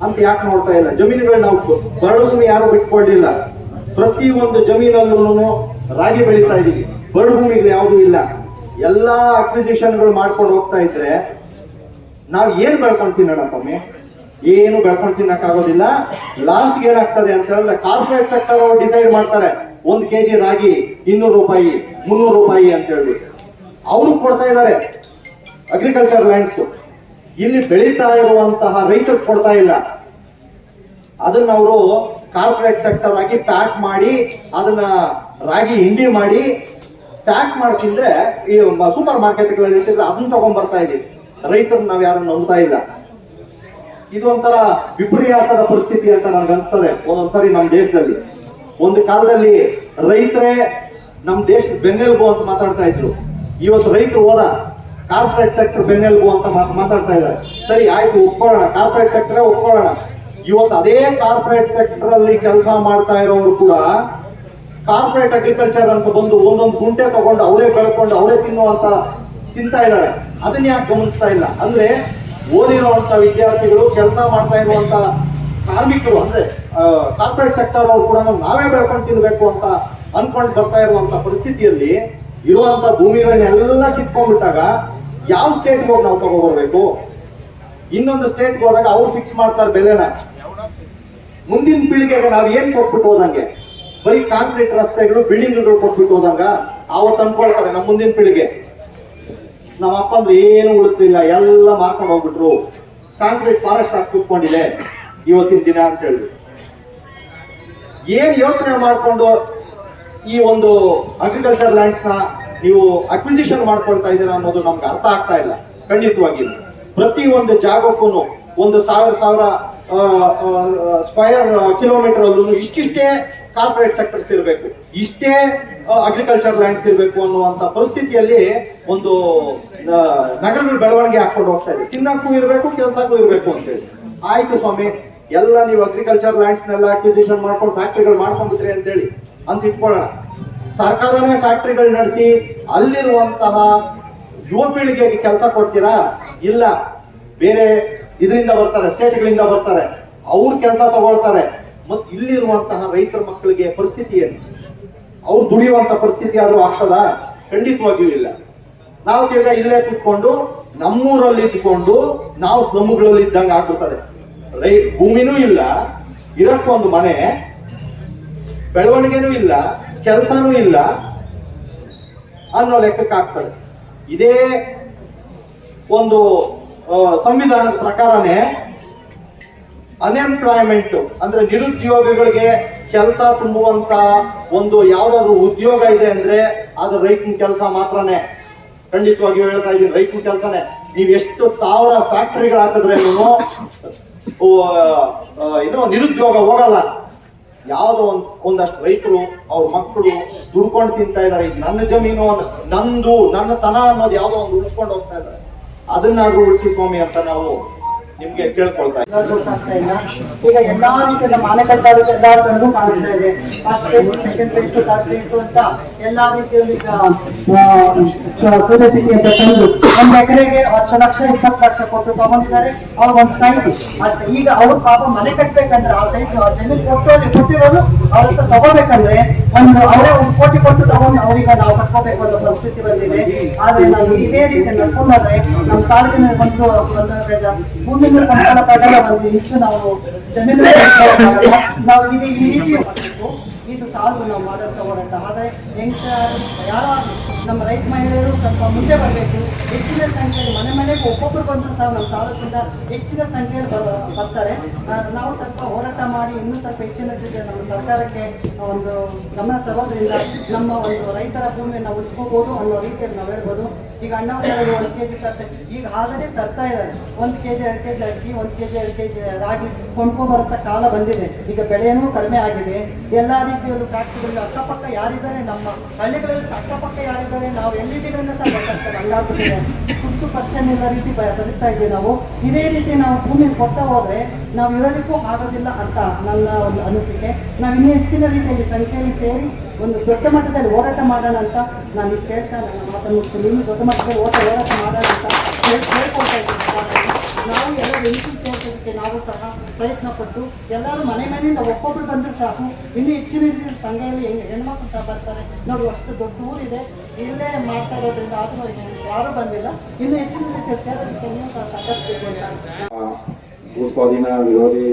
ಅಂತ ಯಾಕೆ ನೋಡ್ತಾ ಇಲ್ಲ? ಜಮೀನುಗಳು ನಾವು ಬರಡು ಯಾರು ಬಿಟ್ಕೊಳ್ಳಿಲ್ಲ. ಪ್ರತಿ ಒಂದು ಜಮೀನಲ್ಲೂ ರಾಗಿ ಬೆಳೀತಾ ಇದೀವಿ. ಬರಡು ಭೂಮಿಗಳು ಯಾವುದೂ ಇಲ್ಲ. ಎಲ್ಲಾ ಅಕ್ವಿಸಿಷನ್ಗಳು ಮಾಡ್ಕೊಂಡು ಹೋಗ್ತಾ ಇದ್ರೆ ನಾವ್ ಏನ್ ಬೆಳ್ಕೊಂಡು ತಿನ್ನೋಣ ಸ್ವಾಮಿ? ಏನು ಬೆಳ್ಕೊಂಡು ತಿನ್ನಕ್ಕಾಗೋದಿಲ್ಲ. ಲಾಸ್ಟ್ ಏನಾಗ್ತದೆ ಅಂತ ಹೇಳಿದ್ರೆ ಕಾರ್ಪೊರೇಟ್ ಸೆಕ್ಟರ್ ಅವರು ಡಿಸೈಡ್ ಮಾಡ್ತಾರೆ 1 kg ರಾಗಿ 200 ರೂಪಾಯಿ 300 ರೂಪಾಯಿ ಅಂತ ಹೇಳ್ಬಿಟ್ಟು ಅವರು ಕೊಡ್ತಾ ಇದ್ದಾರೆ ಅಗ್ರಿಕಲ್ಚರ್ ಲ್ಯಾಂಡ್ಸ್. ಇಲ್ಲಿ ಬೆಳೀತಾ ಇರುವಂತಹ ರೈತರಿಗೆ ಕೊಡ್ತಾ ಇಲ್ಲ. ಅದನ್ನ ಅವರು ಕಾರ್ಪೊರೇಟ್ ಸೆಕ್ಟರ್ ಆಗಿ ಪ್ಯಾಕ್ ಮಾಡಿ ಅದನ್ನ ರಾಗಿ ಹಿಂಡಿ ಮಾಡಿ ಪ್ಯಾಕ್ ಮಾಡಿ ತಿಂದ್ರೆ ಈ ಸೂಪರ್ ಮಾರ್ಕೆಟ್ಗಳಲ್ಲಿ ಇಟ್ಟಿದ್ರೆ ಅದನ್ನ ತಗೊಂಡ್ ಬರ್ತಾ ಇದೀವಿ. ರೈತರನ್ನ ನಾವ್ ಯಾರನ್ನ ನಂಬ್ತಾ ಇಲ್ಲ. ಇದು ಒಂಥರ ವಿಪರ್ಯಾಸದ ಪರಿಸ್ಥಿತಿ ಅಂತ ನನ್ಗೆ ಅನ್ಸ್ತದೆ ಒಂದೊಂದ್ಸರಿ ನಮ್ಮ ದೇಶದಲ್ಲಿ. ಒಂದು ಕಾಲದಲ್ಲಿ ರೈತರೇ ನಮ್ಮ ದೇಶದ ಬೆನ್ನೆಲುಬು ಅಂತ ಮಾತಾಡ್ತಾ ಇದ್ರು. ಇವತ್ತು ರೈತರು ಹೋದ ಕಾರ್ಪೊರೇಟ್ ಸೆಕ್ಟರ್ ಬೆನ್ನೆಲುಬು ಅಂತ ಮಾತಾಡ್ತಾ ಇದ್ದಾರೆ. ಸರಿ ಆಯ್ತು, ಒಪ್ಕೊಳ್ಳೋಣ, ಕಾರ್ಪೊರೇಟ್ ಸೆಕ್ಟರ್ ಒಪ್ಕೊಳ್ಳೋಣ. ಇವತ್ತು ಅದೇ ಕಾರ್ಪೊರೇಟ್ ಸೆಕ್ಟರ್ ಅಲ್ಲಿ ಕೆಲಸ ಮಾಡ್ತಾ ಇರೋರು ಕೂಡ ಕಾರ್ಪೊರೇಟ್ ಅಗ್ರಿಕಲ್ಚರ್ ಅಂತ ಬಂದು ಒಂದೊಂದು ಗುಂಟೆ ತಗೊಂಡು ಅವರೇ ಬೆಳ್ಕೊಂಡು ಅವರೇ ತಿಂತಾ ಇದ್ದಾರೆ. ಅದನ್ನ ಯಾಕೆ ಗಮನಿಸ್ತಾ ಇಲ್ಲ? ಅಂದ್ರೆ ಓದಿರುವಂತ ವಿದ್ಯಾರ್ಥಿಗಳು, ಕೆಲಸ ಮಾಡ್ತಾ ಇರುವಂತ ಕಾರ್ಮಿಕರು, ಅಂದ್ರೆ ಕಾರ್ಪೊರೇಟ್ ಸೆಕ್ಟರ್ ಅವರು ಕೂಡ ನಾವೇ ಬೆಳ್ಕೊಂಡು ತಿನ್ಬೇಕು ಅಂತ ಅನ್ಕೊಂಡು ಬರ್ತಾ ಇರುವಂತ ಪರಿಸ್ಥಿತಿಯಲ್ಲಿ ಇರುವಂತ ಭೂಮಿಗಳನ್ನೆಲ್ಲ ಕಿತ್ಕೊಂಡ್ಬಿಟ್ಟಾಗ ಯಾವ ಸ್ಟೇಟ್ಗೆ ಹೋಗಿ ನಾವು ತಗೋಬರ್ಬೇಕು? ಇನ್ನೊಂದು ಸ್ಟೇಟ್ಗೆ ಹೋದಾಗ ಅವ್ರು ಫಿಕ್ಸ್ ಮಾಡ್ತಾರೆ ಬೆಲೆನ. ಮುಂದಿನ ಪೀಳಿಗೆಗೆ ನಾವು ಏನ್ ಕೊಟ್ಬಿಟ್ಟು ಹೋದಂಗೆ? ಬರೀ ಕಾಂಕ್ರೀಟ್ ರಸ್ತೆಗಳು, ಬಿಲ್ಡಿಂಗ್ಗಳು ಕೊಟ್ಬಿಟ್ಟು ಹೋದಂಗ ಅವತ್ತು ಅನ್ಕೊಳ್ತಾರೆ ನಮ್ಮ ಮುಂದಿನ ಪೀಳಿಗೆ ನಮ್ಮ ಅಪ್ಪಂದ್ರೆ ಏನು ಉಳಿಸ್ಲಿಲ್ಲ, ಎಲ್ಲ ಮಾರ್ಕೊಂಡು ಹೋಗ್ಬಿಟ್ರು, ಕಾಂಕ್ರೀಟ್ ಫಾರೆಸ್ಟ್ ಆಗಿ ಕೂತ್ಕೊಂಡಿದೆ ಇವತ್ತಿನ ದಿನ ಅಂತ ಹೇಳಿ. ಏನ್ ಯೋಚನೆ ಮಾಡ್ಕೊಂಡು ಈ ಒಂದು ಅಗ್ರಿಕಲ್ಚರ್ ಲ್ಯಾಂಡ್ಸ್ ನ ನೀವು ಅಕ್ವಿಸಿಷನ್ ಮಾಡ್ಕೊಳ್ತಾ ಇದ್ದೀರಾ ಅನ್ನೋದು ನಮ್ಗೆ ಅರ್ಥ ಆಗ್ತಾ ಇಲ್ಲ. ಖಂಡಿತವಾಗಿ ಪ್ರತಿ ಒಂದು ಜಾಗಕ್ಕೂ 1,000 ಸ್ಕ್ವಯರ್ ಕಿಲೋಮೀಟರ್ ಅಲ್ಲೂ ಇಷ್ಟಿಷ್ಟೇ ಕಾರ್ಪೊರೇಟ್ ಸೆಕ್ಟರ್ಸ್ ಇರಬೇಕು, ಇಷ್ಟೇ ಅಗ್ರಿಕಲ್ಚರ್ ಲ್ಯಾಂಡ್ಸ್ ಇರಬೇಕು ಅನ್ನುವಂತ ಪರಿಸ್ಥಿತಿಯಲ್ಲಿ ಒಂದು ನಗರಗಳ ಬೆಳವಣಿಗೆ ಹಾಕೊಂಡು ಹೋಗ್ತಾ ಇದೆ. ತಿನ್ನಕ್ಕೂ ಇರಬೇಕು, ಕೆಲಸಕ್ಕೂ ಇರಬೇಕು ಅಂತೇಳಿ. ಆಯ್ತು ಸ್ವಾಮಿ, ಎಲ್ಲ ನೀವು ಅಗ್ರಿಕಲ್ಚರ್ ಲ್ಯಾಂಡ್ಸ್ ನೆಲ್ಲ ಅಕ್ವಿಸಿಷನ್ ಮಾಡ್ಕೊಂಡು ಫ್ಯಾಕ್ಟ್ರಿಗಳು ಮಾಡ್ಕೊಂಡ್ಬಿಟ್ರಿ ಅಂತೇಳಿ ಅಂತ ಇಟ್ಕೊಳ್ಳೋಣ. ಸರ್ಕಾರನೇ ಫ್ಯಾಕ್ಟ್ರಿಗಳು ನಡೆಸಿ ಅಲ್ಲಿರುವಂತಹ ಯುವ ಪೀಳಿಗೆಗೆ ಕೆಲಸ ಕೊಡ್ತೀರಾ? ಇಲ್ಲ, ಬೇರೆ ಇದರಿಂದ ಬರ್ತಾರೆ, ಸ್ಟೇಟ್ಗಳಿಂದ ಬರ್ತಾರೆ. ಅವ್ರ ಕೆಲಸ ತಗೊಳ್ತಾರೆ. ಮತ್ತು ಇಲ್ಲಿರುವಂತಹ ರೈತರ ಮಕ್ಕಳಿಗೆ ಪರಿಸ್ಥಿತಿ ಏನು? ಅವ್ರು ದುಡಿಯುವಂತ ಪರಿಸ್ಥಿತಿ ಆದ್ರೂ ಆಗ್ತದ? ಖಂಡಿತವಾಗಿಯೂ ಇಲ್ಲ. ನಾವು ತಿರ್ಗಾ ಇಲ್ಲೇ ಕೂತ್ಕೊಂಡು ನಮ್ಮೂರಲ್ಲಿ ಇದ್ಕೊಂಡು ನಾವು ಸ್ಲಮ್ಗಳಲ್ಲಿ ಇದ್ದಂಗೆ ಆಗ್ಬಿಡ್ತದೆ. ಭೂಮಿನೂ ಇಲ್ಲ, ಇರಕ್ಕೊಂದು ಮನೆ, ಬೆಳವಣಿಗೆನೂ ಇಲ್ಲ, ಕೆಲಸನೂ ಇಲ್ಲ ಅನ್ನೋ ಲೆಕ್ಕಕ್ಕೆ ಆಗ್ತದೆ. ಇದೇ ಒಂದು ಸಂವಿಧಾನದ ಪ್ರಕಾರನೇ ಅನ್ಎಂಪ್ಲಾಯ್ಮೆಂಟ್ ಅಂದ್ರೆ ನಿರುದ್ಯೋಗಿಗಳಿಗೆ ಕೆಲಸ ತುಂಬುವಂತ ಒಂದು ಯಾವ್ದಾದ್ರು ಉದ್ಯೋಗ ಇದೆ ಅಂದ್ರೆ ಅದು ರೈತನ ಕೆಲಸ ಮಾತ್ರನೇ. ಖಂಡಿತವಾಗಿಯೂ ಹೇಳ್ತಾ ಇದ್ದೀನಿ, ರೈತನ ಕೆಲಸನೇ. ನೀವು ಎಷ್ಟು 1000 ಫ್ಯಾಕ್ಟರಿಗಳು ಹಾಕಿದ್ರೇನು ನಿರುದ್ಯೋಗ ಹೋಗಲ್ಲ. ಯಾವುದೋ ಒಂದಷ್ಟು ರೈತರು ಅವ್ರ ಮಕ್ಕಳು ದುಡ್ಕೊಂಡು ತಿಂತಾ ಇದಾರೆ. ಈಗ ನನ್ನ ಜಮೀನು ನಂದು, ನನ್ನ ತನ ಅನ್ನೋದು ಯಾವುದೋ ಒಂದು ಉಳಿಸ್ಕೊಂಡು ಹೋಗ್ತಾ ಇದ್ದಾರೆ. ಅದನ್ನಾದ್ರೂ ಉಳಿಸಿ ಸ್ವಾಮಿ ಅಂತ ನಾವು ನಿಮ್ಗೆ ಕೇಳ್ಕೊಳ್ತಾ ಇದ್ದೀವಿ. ಈಗ ಎಲ್ಲಾ ರೀತಿಯ ನಮ್ಮ ಆನೆಕಲ್ ಎಲ್ಲಾ ಕಡೆಗೂ ಕಾಣಿಸ್ತಾ ಇದೆ. First place, second place, third place ಅಂತ ಎಲ್ಲಾ ರೀತಿಯಲ್ಲಿ ಸೂರ್ಯ ಸಿಟಿ ಅಂತ ತಂದು 1 ಎಕರೆಗೆ 10 ಲಕ್ಷ 20 ಲಕ್ಷ ಕೊಟ್ಟು ತಗೊಂಡಿದ್ದಾರೆ. ಅವ್ರ ಒಂದು ಸೈಟ್ ಅಷ್ಟೇ. ಈಗ ಅವ್ರು ಪಾಪ ಮನೆ ಕಟ್ಬೇಕಂದ್ರೆ ಆ ಸೈಟ್ ಜಮೀನು ಕೊಟ್ಟಿರೋದು ಅವ್ರ ಹತ್ರ ತಗೋಬೇಕಂದ್ರೆ ಅವರೇ 1 ಕೋಟಿ ಕೊಟ್ಟು ತಗೊಂಡು ಅವ್ರಿಗೆ ನಾವು ಕಟ್ಕೋಬೇಕು ಅನ್ನೋ ಪರಿಸ್ಥಿತಿ ಬಂದಿದೆ. ಆದ್ರೆ ನಾವು ಇದೇ ರೀತಿ ನಡ್ಕೊಂಡ್ರೆ ನಮ್ಮ ತಾಲೂಕಿನ ಭೂಮಿ ಪಡಲ ಒಂದು ಹೆಚ್ಚು ನಾವು ಜಮೀನು ನಾವು ಈ ರೀತಿ ಮಾಡಬೇಕು. ಇದು ಸಾಲು ನಾವು ಮಾಡೋದು ತಗೊಳ್ಳೋದು. ಆದರೆ ಯಾರು ನಮ್ಮ ರೈತ ಮಹಿಳೆಯರು ಸ್ವಲ್ಪ ಮುಂದೆ ಬರಬೇಕು. ಹೆಚ್ಚಿನ ಸಂಖ್ಯೆಯಲ್ಲಿ ಮನೆಗೆ ಒಬ್ಬೊಬ್ಬರು ಬಂದರೂ ಸಹ ನಮ್ಮ ತಾಲೂಕಿಂದ ಹೆಚ್ಚಿನ ಸಂಖ್ಯೆಯಲ್ಲಿ ಬರ್ತಾರೆ. ನಾವು ಸ್ವಲ್ಪ ಹೋರಾಟ ಮಾಡಿ ಇನ್ನೂ ಸ್ವಲ್ಪ ಹೆಚ್ಚಿನ ನಮ್ಮ ಸರ್ಕಾರಕ್ಕೆ ಒಂದು ಗಮನ ತರೋದ್ರಿಂದ ನಮ್ಮ ಒಂದು ರೈತರ ಭೂಮಿಯನ್ನು ಉಳಿಸ್ಕೋಬಹುದು ಅನ್ನೋ ರೀತಿಯಲ್ಲಿ ನಾವು ಹೇಳ್ಬೋದು. ಈಗ ಅಣ್ಣವರಿಗೆ 1 kg ತರ್ತಾರೆ. ಈಗ ಆಲ್ರೆಡಿ ತರ್ತಾ ಇದ್ದಾರೆ. 1 kg 2 kg ಅಕ್ಕಿ, 1 kg 2 kg ರಾಗಿ ಕೊಂಡ್ಕೊಂಡ್ಬರುವಂಥ ಕಾಲ ಬಂದಿದೆ. ಈಗ ಬೆಳೆಯೂ ಕಡಿಮೆ ಆಗಿದೆ. ಎಲ್ಲ ರೀತಿಯಲ್ಲೂ ಫ್ಯಾಕ್ಟ್ರಿಗಳು ಅಕ್ಕಪಕ್ಕ ಯಾರಿದ್ದಾರೆ, ನಮ್ಮ ಹಳ್ಳಿಗಳಲ್ಲಿ ಅಕ್ಕಪಕ್ಕ ಯಾರಿದ್ದಾರೆ, ನಾವು ಎಲ್ಲಿದ್ದೀವಿ ಸಹ ಗೊತ್ತಾಗ್ತದೆ. ಹಂಗಾಗ್ಬಿಟ್ಟಿದೆ. ಕುರಿತು ಪರಿಚಯ ರೀತಿ ಬದುಕ್ತಾ ಇದ್ದೀವಿ ನಾವು. ಇದೇ ರೀತಿ ನಾವು ಭೂಮಿ ಕೊಡ್ತಾ ಹೋದ್ರೆ ನಾವು ಇರೋದಕ್ಕೂ ಆಗೋದಿಲ್ಲ ಅಂತ ನನ್ನ ಒಂದು ಅನಿಸಿಕೆ. ನಾವು ಇನ್ನೂ ಹೆಚ್ಚಿನ ರೀತಿಯಲ್ಲಿ ಸಂಖ್ಯೆಯಲ್ಲಿ ಸೇರಿ ಒಂದು ದೊಡ್ಡ ಮಟ್ಟದಲ್ಲಿ ಹೋರಾಟ ಮಾಡೋಣ ಅಂತ ನಾನು ಇಷ್ಟು ಹೇಳ್ತಾ ನನ್ನ ಮಾತನ್ನು ಮುಗಿಸ್ತೀನಿ. ಇನ್ನೂ ದೊಡ್ಡ ಮಟ್ಟದಲ್ಲಿ ಹೋರಾಟ ಮಾಡೋಣ ಅಂತ ಹೇಳ್ಕೊಳ್ತಾ ಇದ್ದೀನಿ. ನಾವು ಎಲ್ಲ ಬೆನಿಫಿಟ್ ಸೇರಿಸೋದಕ್ಕೆ ನಾವು ಸಹ ಪ್ರಯತ್ನ ಪಟ್ಟು ಎಲ್ಲರೂ ಮನೆಯಿಂದ ಒಬ್ಬೊಬ್ರು ಬಂದರೂ ಸಾಕು. ಇನ್ನೂ ಹೆಚ್ಚಿನ ರೀತಿಯಲ್ಲಿ ಸಂಘದಲ್ಲಿ ಹೆಣ್ಮಕ್ಳು ಸಹ ಬರ್ತಾರೆ. ನೋಡಿ, ಅಷ್ಟು ದೊಡ್ಡ ಊರಿದೆ, ಇಲ್ಲೇ ಮಾಡ್ತಾ ಇರೋದ್ರಿಂದ ಆದರೂ ಯಾರೂ ಬಂದಿಲ್ಲ. ಇನ್ನೂ ಹೆಚ್ಚಿನ ರೀತಿಯಲ್ಲಿ ಸೇರೋದಕ್ಕೆ ನೀವು ಸಹ ಸಾಕಷ್ಟು ಭೂ ಸ್ವಾಧೀನ ವಿರೋಧಿ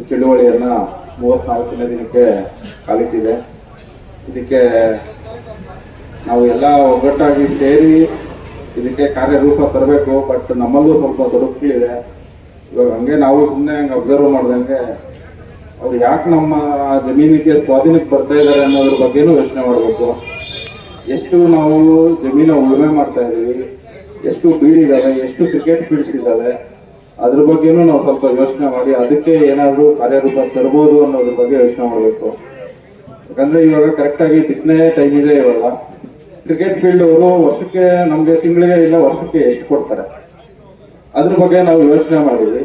ಚಳುವಳಿಯನ್ನ 34ನೇ ದಿನಕ್ಕೆ ಕಾಲಿಟ್ಟಿದೆ. ಇದಕ್ಕೆ ನಾವು ಎಲ್ಲ ಒಗ್ಗಟ್ಟಾಗಿ ಸೇರಿ ಇದಕ್ಕೆ ಕಾರ್ಯರೂಪ ತರಬೇಕು. ಬಟ್ ನಮ್ಮಲ್ಲೂ ಸ್ವಲ್ಪ ತೊಡಕುಗಳಿದೆ. ಇವಾಗ ಹಂಗೆ ನಾವು ಸುಮ್ಮನೆ ಹಂಗೆ ಅಬ್ಸರ್ವ್ ಮಾಡ್ದಂಗೆ ಅವ್ರು ಯಾಕೆ ನಮ್ಮ ಜಮೀನಿಗೆ ಸ್ವಾಧೀನಕ್ಕೆ ಬರ್ತಾ ಇದ್ದಾರೆ ಅನ್ನೋದ್ರ ಬಗ್ಗೆನೂ ಯೋಚನೆ ಮಾಡಬೇಕು. ಎಷ್ಟು ನಾವು ಜಮೀನು ಉಳುಮೆ ಮಾಡ್ತಾ ಇದ್ದೀವಿ, ಎಷ್ಟು ಬೀಡಿದ್ದಾವೆ, ಎಷ್ಟು ಕ್ರಿಕೆಟ್ ಫೀಲ್ಡ್ಸ್ ಇದ್ದಾವೆ, ಅದ್ರ ಬಗ್ಗೆನೂ ನಾವು ಸ್ವಲ್ಪ ಯೋಚನೆ ಮಾಡಿ ಅದಕ್ಕೆ ಏನಾದರೂ ಕಾರ್ಯರೂಪ ತರ್ಬೋದು ಅನ್ನೋದ್ರ ಬಗ್ಗೆ ಯೋಚನೆ ಮಾಡಬೇಕು. ಯಾಕಂದ್ರೆ ಇವಾಗ ಕರೆಕ್ಟಾಗಿ ಬಿತ್ತನೆ ಟೈಮ್ ಇದೆ. ಇವಾಗ ಕ್ರಿಕೆಟ್ ಫೀಲ್ಡ್ ಅವರು ವರ್ಷಕ್ಕೆ ನಮಗೆ ತಿಂಗಳಿಗೆ ಇಲ್ಲ ವರ್ಷಕ್ಕೆ ಎಷ್ಟು ಕೊಡ್ತಾರೆ ಅದ್ರ ಬಗ್ಗೆ ನಾವು ಯೋಚನೆ ಮಾಡಿದ್ವಿ.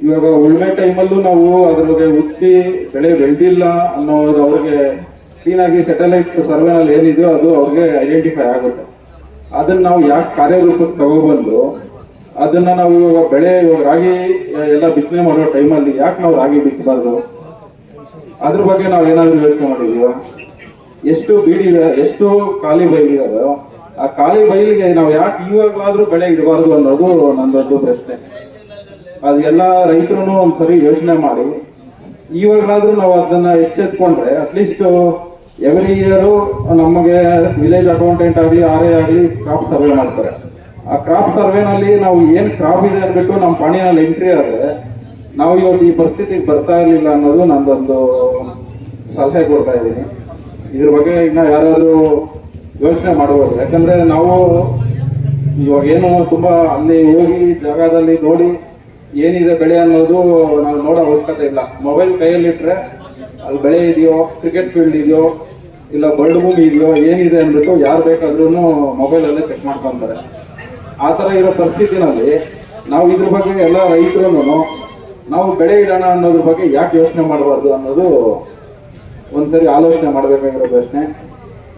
ಇವಾಗ ಉಳ್ಮೆ ಟೈಮಲ್ಲೂ ನಾವು ಅದ್ರ ಬಗ್ಗೆ ಉತ್ತಿ ಬೆಳೆ ಬೆಳೆದಿಲ್ಲ ಅನ್ನೋದು ಅವ್ರಿಗೆ ಕ್ಲೀನಾಗಿ ಸೆಟಲೈಟ್ ಸರ್ವೆನಲ್ಲಿ ಏನಿದೆಯೋ ಅದು ಅವ್ರಿಗೆ ಐಡೆಂಟಿಫೈ ಆಗುತ್ತೆ. ಅದನ್ನ ನಾವು ಯಾಕೆ ಕಾರ್ಯರೂಪಕ್ಕೆ ತಗೊಬಂದು ಅದನ್ನ ನಾವು ಇವಾಗ ಬೆಳೆ ಇವಾಗ ರಾಗಿ ಎಲ್ಲ ಬಿತ್ತನೆ ಮಾಡೋ ಟೈಮಲ್ಲಿ ಯಾಕೆ ನಾವು ರಾಗಿ ಬಿತ್ತಬಾರ್ದು, ಅದ್ರ ಬಗ್ಗೆ ನಾವು ಏನಾದರೂ ಯೋಚನೆ ಮಾಡಿದೀವ? ಎಷ್ಟು ಬೀಡಿದೆ, ಎಷ್ಟು ಖಾಲಿ ಬೈಲಿದಾವೆ, ಆ ಖಾಲಿ ಬೈಲಿಗೆ ನಾವು ಯಾಕೆ ಇವಾಗಲಾದ್ರೂ ಬೆಳೆ ಇಡಬಾರ್ದು ಅನ್ನೋದು ನಂದೊಂದು ಪ್ರಶ್ನೆ. ಅದೆಲ್ಲ ರೈತರು ಒಂದ್ಸರಿ ಯೋಚನೆ ಮಾಡಿ ಇವಾಗಲಾದ್ರೂ ನಾವು ಅದನ್ನ ಎಚ್ಚೆತ್ಕೊಂಡ್ರೆ ಅಟ್ಲೀಸ್ಟ್ ಎವ್ರಿ ಇಯರು ನಮಗೆ ವಿಲೇಜ್ ಅಕೌಂಟೆಂಟ್ ಆಗಲಿ RA ಆಗಲಿ ಕ್ರಾಪ್ ಸರ್ವೆ ಮಾಡ್ತಾರೆ. ಆ ಕ್ರಾಪ್ ಸರ್ವೆನಲ್ಲಿ ನಾವು ಏನು ಕ್ರಾಪ್ ಇದೆ ಅಂದ್ಬಿಟ್ಟು ನಮ್ಮ ಪಾಣಿನಲ್ಲಿ ಎಂಟ್ರಿ ಆದರೆ ನಾವು ಇವತ್ತು ಈ ಪರಿಸ್ಥಿತಿಗೆ ಬರ್ತಾ ಇರಲಿಲ್ಲ ಅನ್ನೋದು ನಂದೊಂದು ಸಲಹೆ ಕೊಡ್ತಾ ಇದ್ದೀನಿ. ಇದ್ರ ಬಗ್ಗೆ ಇನ್ನ ಯಾರಾದರೂ ಯೋಚನೆ ಮಾಡಬಹುದು. ಯಾಕಂದ್ರೆ ನಾವು ಇವಾಗ ಏನು ತುಂಬಾ ಅಲ್ಲಿ ಹೋಗಿ ಜಾಗದಲ್ಲಿ ನೋಡಿ ಏನಿದೆ ಬೆಳೆ ಅನ್ನೋದು ನಾವು ನೋಡೋ ಅವಶ್ಯಕತೆ ಇಲ್ಲ. ಮೊಬೈಲ್ ಕೈಯಲ್ಲಿಟ್ರೆ ಅಲ್ಲಿ ಬೆಳೆ ಇದೆಯೋ, ಕ್ರಿಕೆಟ್ ಫೀಲ್ಡ್ ಇದೆಯೋ, ಇಲ್ಲ ಬರ್ಡ್ ಭೂಮಿ ಇದೆಯೋ, ಏನಿದೆ ಅಂದ್ಬಿಟ್ಟು ಯಾರು ಬೇಕಾದ್ರೂ ಮೊಬೈಲಲ್ಲೇ ಚೆಕ್ ಮಾಡ್ಕೊಂತಾರೆ. ಆ ಥರ ಇರೋ ಪರಿಸ್ಥಿತಿನಲ್ಲಿ ನಾವು ಇದ್ರ ಬಗ್ಗೆ ಎಲ್ಲ ರೈತರು ನಾವು ಬೆಳೆ ಇಡೋಣ ಅನ್ನೋದ್ರ ಬಗ್ಗೆ ಯಾಕೆ ಯೋಚನೆ ಮಾಡಬಾರ್ದು ಅನ್ನೋದು ಒಂದ್ಸರಿ ಆಲೋಚನೆ ಮಾಡಬೇಕಾಗಿರೋ ಪ್ರಶ್ನೆ.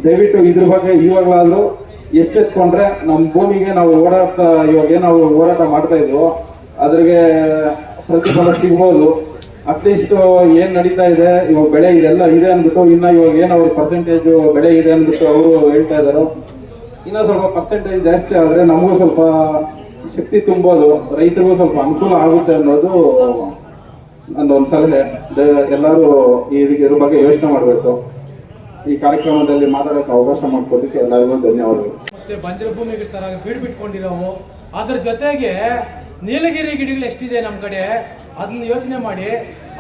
ದಯವಿಟ್ಟು ಇದ್ರ ಬಗ್ಗೆ ಇವಾಗಲಾದ್ರೂ ಎಚ್ಚೆತ್ಕೊಂಡ್ರೆ ನಮ್ಮ ಭೂಮಿಗೆ ನಾವು ಇವಾಗ ನಾವು ಹೋರಾಟ ಮಾಡ್ತಾ ಇದ್ವೋ ಅದ್ರಿಗೆ ಪ್ರತಿಫಲ ಸಿಗ್ಬೋದು. ಅಟ್ಲೀಸ್ಟ್ ಏನ್ ನಡೀತಾ ಇದೆ ಇವಾಗ ಬೆಳೆ ಇದೆಲ್ಲ ಇದೆ ಅಂದ್ಬಿಟ್ಟು ಇನ್ನ ಇವಾಗ ಏನ್ ಅವ್ರ ಪರ್ಸೆಂಟೇಜ್ ಬೆಳೆ ಇದೆ ಅಂದ್ಬಿಟ್ಟು ಅವರು ಹೇಳ್ತಾ ಇದಾರೋ ಇನ್ನ ಸ್ವಲ್ಪ ಪರ್ಸೆಂಟೇಜ್ ಜಾಸ್ತಿ ಆದ್ರೆ ನಮಗೂ ಸ್ವಲ್ಪ ಶಕ್ತಿ ತುಂಬೋದು, ರೈತರಿಗೂ ಸ್ವಲ್ಪ ಅನುಕೂಲ ಆಗುತ್ತೆ ಅನ್ನೋದು ನಂದೊಂದು ಸಲಹೆ. ಎಲ್ಲರೂ ಇದ್ರ ಬಗ್ಗೆ ಯೋಚನೆ ಮಾಡಬೇಕು. ಈ ಕಾರ್ಯಕ್ರಮದಲ್ಲಿ ಮಾತಾಡೋಕೆ ಅವಕಾಶ ಮಾಡಿಕೊಡೋದಕ್ಕೆ ಎಲ್ಲರಿಗೂ ಧನ್ಯವಾದಗಳು. ಮತ್ತೆ ಬಂಜರು ಭೂಮಿಗಳ ತರ ಬೀಡ್ ಬಿಟ್ಕೊಂಡಿರೋವು, ಅದ್ರ ಜೊತೆಗೆ ನೀಲಗಿರಿ ಗಿಡಗಳು ಎಷ್ಟಿದೆ ನಮ್ಮ ಕಡೆ ಅದನ್ನ ಯೋಚನೆ ಮಾಡಿ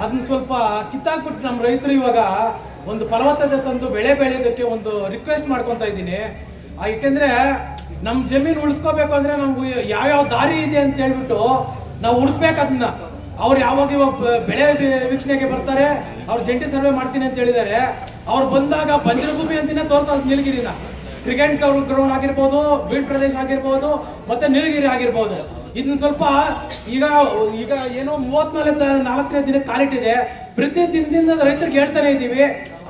ಅದನ್ನ ಸ್ವಲ್ಪ ಕಿತ್ತಾಕ್ಬಿಟ್ಟು ನಮ್ಮ ರೈತರು ಇವಾಗ ಒಂದು ಫಲವತ್ತತೆ ತಂದು ಬೆಳೆ ಬೆಳೆಯೋದಕ್ಕೆ ಒಂದು ರಿಕ್ವೆಸ್ಟ್ ಮಾಡ್ಕೊತಾ ಇದ್ದೀನಿ. ಯಾಕೆಂದ್ರೆ ನಮ್ಮ ಜಮೀನು ಉಳಿಸ್ಕೋಬೇಕು ಅಂದ್ರೆ ನಮ್ಗೆ ಯಾವ್ಯಾವ ದಾರಿ ಇದೆ ಅಂತ ಹೇಳ್ಬಿಟ್ಟು ನಾವು ಹುಡುಕ್ಬೇಕು ಅದನ್ನ. ಅವ್ರು ಯಾವಾಗ ಇವಾಗ ಬೆಳೆ ವೀಕ್ಷಣೆಗೆ ಬರ್ತಾರೆ, ಅವ್ರು ಜಂಟಿ ಸರ್ವೆ ಮಾಡ್ತೀನಿ ಅಂತ ಹೇಳಿದ್ದಾರೆ. ಅವ್ರು ಬಂದಾಗ ಬಂಜರು ಭೂಮಿ ಅಂತಾನೆ ತೋರ್ಸೋದು ನೀಲಗಿರಿನ, ಕ್ರಿಕೆಟ್ ಗ್ರೌಂಡ್ ಆಗಿರ್ಬೋದು, ಬೀಡ್ ಪ್ರದೇಶ ಆಗಿರ್ಬೋದು, ಮತ್ತೆ ನೀಲಗಿರಿ ಆಗಿರ್ಬೋದು. ಇದನ್ನ ಸ್ವಲ್ಪ ಈಗ ಏನೋ 34ನೇ ದಿನಕ್ಕೆ ಕಾಲಿಟ್ಟಿದೆ. ಪ್ರತಿ ದಿನದಿಂದ ರೈತರಿಗೆ ಹೇಳ್ತಾನೆ ಇದ್ದೀವಿ,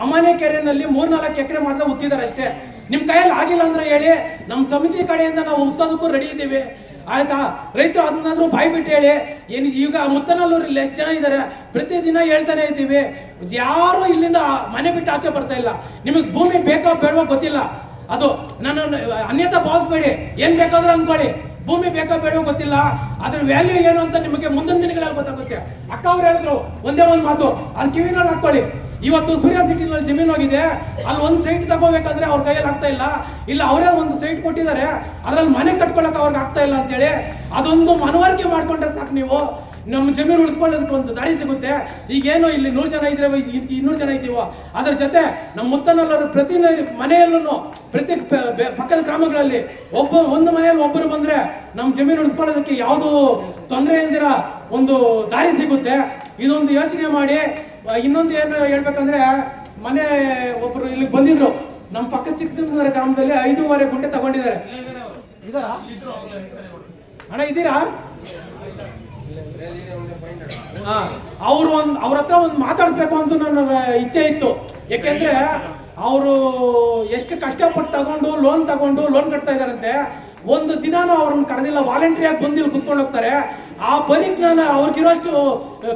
ಅಮಾನ್ಯ ಕೆರೆಯಲ್ಲಿ 3-4 ಎಕರೆ ಮಾತ್ರ ಉತ್ತಿದ್ದಾರೆ ಅಷ್ಟೇ. ನಿಮ್ ಕೈಯಲ್ಲಿ ಆಗಿಲ್ಲ ಅಂದ್ರೆ ಹೇಳಿ, ನಮ್ಮ ಸಮಿತಿ ಕಡೆಯಿಂದ ನಾವು ಉತ್ತೋದಕ್ಕೂ ರೆಡಿ ಇದ್ದೀವಿ, ಆಯ್ತಾ? ರೈತರು ಅದನ್ನಾದ್ರೂ ಬಾಯಿ ಬಿಟ್ಟು ಹೇಳಿ. ಏನು ಈಗ ಮುತ್ತನಲ್ಲೂರಲ್ಲಿ ಎಷ್ಟು ಜನ ಇದ್ದಾರೆ, ಪ್ರತಿದಿನ ಹೇಳ್ತಾನೆ ಇದ್ದೀವಿ. ಯಾರು ಇಲ್ಲಿಂದ ಮನೆ ಬಿಟ್ಟು ಆಚೆ ಬರ್ತಾ ಇಲ್ಲ. ನಿಮಗೆ ಭೂಮಿ ಬೇಕೋ ಬೇಡವೋ ಗೊತ್ತಿಲ್ಲ, ಅದು ನಾನು ಅನ್ಯತಾ ಭಾವಿಸ್ಬೇಡಿ, ಏನ್ ಬೇಕಾದ್ರೂ ಅನ್ಕೊಳ್ಳಿ. ಭೂಮಿ ಬೇಕೋ ಬೇಡವೋ ಗೊತ್ತಿಲ್ಲ, ಅದ್ರ ವ್ಯಾಲ್ಯೂ ಏನು ಅಂತ ನಿಮಗೆ ಮುಂದಿನ ದಿನಗಳಲ್ಲಿ ಗೊತ್ತಾಗುತ್ತೆ. ಅಕ್ಕ ಅವ್ರು ಹೇಳಿದ್ರು ಒಂದೇ ಒಂದು ಮಾತು, ಅಲ್ಲಿ ಕಿವಿನಲ್ಲಿ ಹಾಕೊಳ್ಳಿ. ಇವತ್ತು ಸೂರ್ಯ ಸಿಟಿನಲ್ಲಿ ಜಮೀನು ಹೋಗಿದೆ, ಅಲ್ಲಿ ಒಂದು ಸೈಟ್ ತಗೋಬೇಕಾದ್ರೆ ಅವ್ರ ಕೈಯಲ್ಲಿ ಆಗ್ತಾ ಇಲ್ಲ ಅವರೇ ಒಂದು ಸೈಟ್ ಕೊಟ್ಟಿದ್ದಾರೆ, ಅದ್ರಲ್ಲಿ ಮನೆ ಕಟ್ಕೊಳಕ್ ಅವ್ರಿಗೆ ಆಗ್ತಾ ಇಲ್ಲ ಅಂತೇಳಿ ಅದೊಂದು ಮನವರಿಕೆ ಮಾಡ್ಕೊಂಡ್ರೆ ಸಾಕು. ನೀವು ನಮ್ಮ ಜಮೀನು ಉಳಿಸ್ಕೊಳ್ಳೋದಕ್ಕೆ ಒಂದು ದಾರಿ ಸಿಗುತ್ತೆ. ಈಗೇನೋ ಇಲ್ಲಿ 100 ಜನ ಇದ್ರೆ 200 ಜನ ಇದ್ದೀವೋ, ಅದ್ರ ಜೊತೆ ನಮ್ಮ ಮುತ್ತನಲ್ಲರು ಪ್ರತಿ ಮನೆಯಲ್ಲೂ ಪ್ರತಿ ಪಕ್ಕದ ಗ್ರಾಮಗಳಲ್ಲಿ ಒಂದು ಮನೆಯಲ್ಲಿ ಒಬ್ಬರು ಬಂದ್ರೆ ನಮ್ಮ ಜಮೀನು ಉಳಿಸ್ಕೊಳ್ಳೋದಕ್ಕೆ ಯಾವುದು ತೊಂದರೆ ಇಲ್ದಿರ ಒಂದು ದಾರಿ ಸಿಗುತ್ತೆ. ಇದೊಂದು ಯೋಚನೆ ಮಾಡಿ. ಇನ್ನೊಂದು ಏನು ಹೇಳ್ಬೇಕಂದ್ರೆ, ಮನೆ ಒಬ್ರು ಇಲ್ಲಿಗೆ ಬಂದಿದ್ರು, ನಮ್ಮ ಪಕ್ಕ ಚಿಕ್ಕನಗರ ಗ್ರಾಮದಲ್ಲಿ 5.5 ಗುಂಟೆ ತಗೊಂಡಿದ್ದಾರೆ. ಇದಾರಾ ಅಣ್ಣ, ಇದ್ದೀರಾ? ಅವ್ರ ಹತ್ರ ಒಂದು ಮಾತಾಡಿಸ್ಬೇಕು ಅಂತ ನನ್ನ ಇಚ್ಛೆ ಇತ್ತು. ಯಾಕೆಂದ್ರೆ ಅವರು ಎಷ್ಟು ಕಷ್ಟಪಟ್ಟು ತಗೊಂಡು ಲೋನ್ ಕಟ್ತಾ ಇದಾರಂತೆ. ಒಂದು ದಿನಾನು ಅವ್ರನ್ನ ಕರೆದಿಲ್ಲ, ವಾಲಂಟ್ರಿಯಾಗಿ ಬಂದು ಇಲ್ಲಿ ಕುತ್ಕೊಂಡು ಹೋಗ್ತಾರೆ. ಆ ಪರಿಜ್ಞಾನ ಅವ್ರಿಗಿರೋಷ್ಟು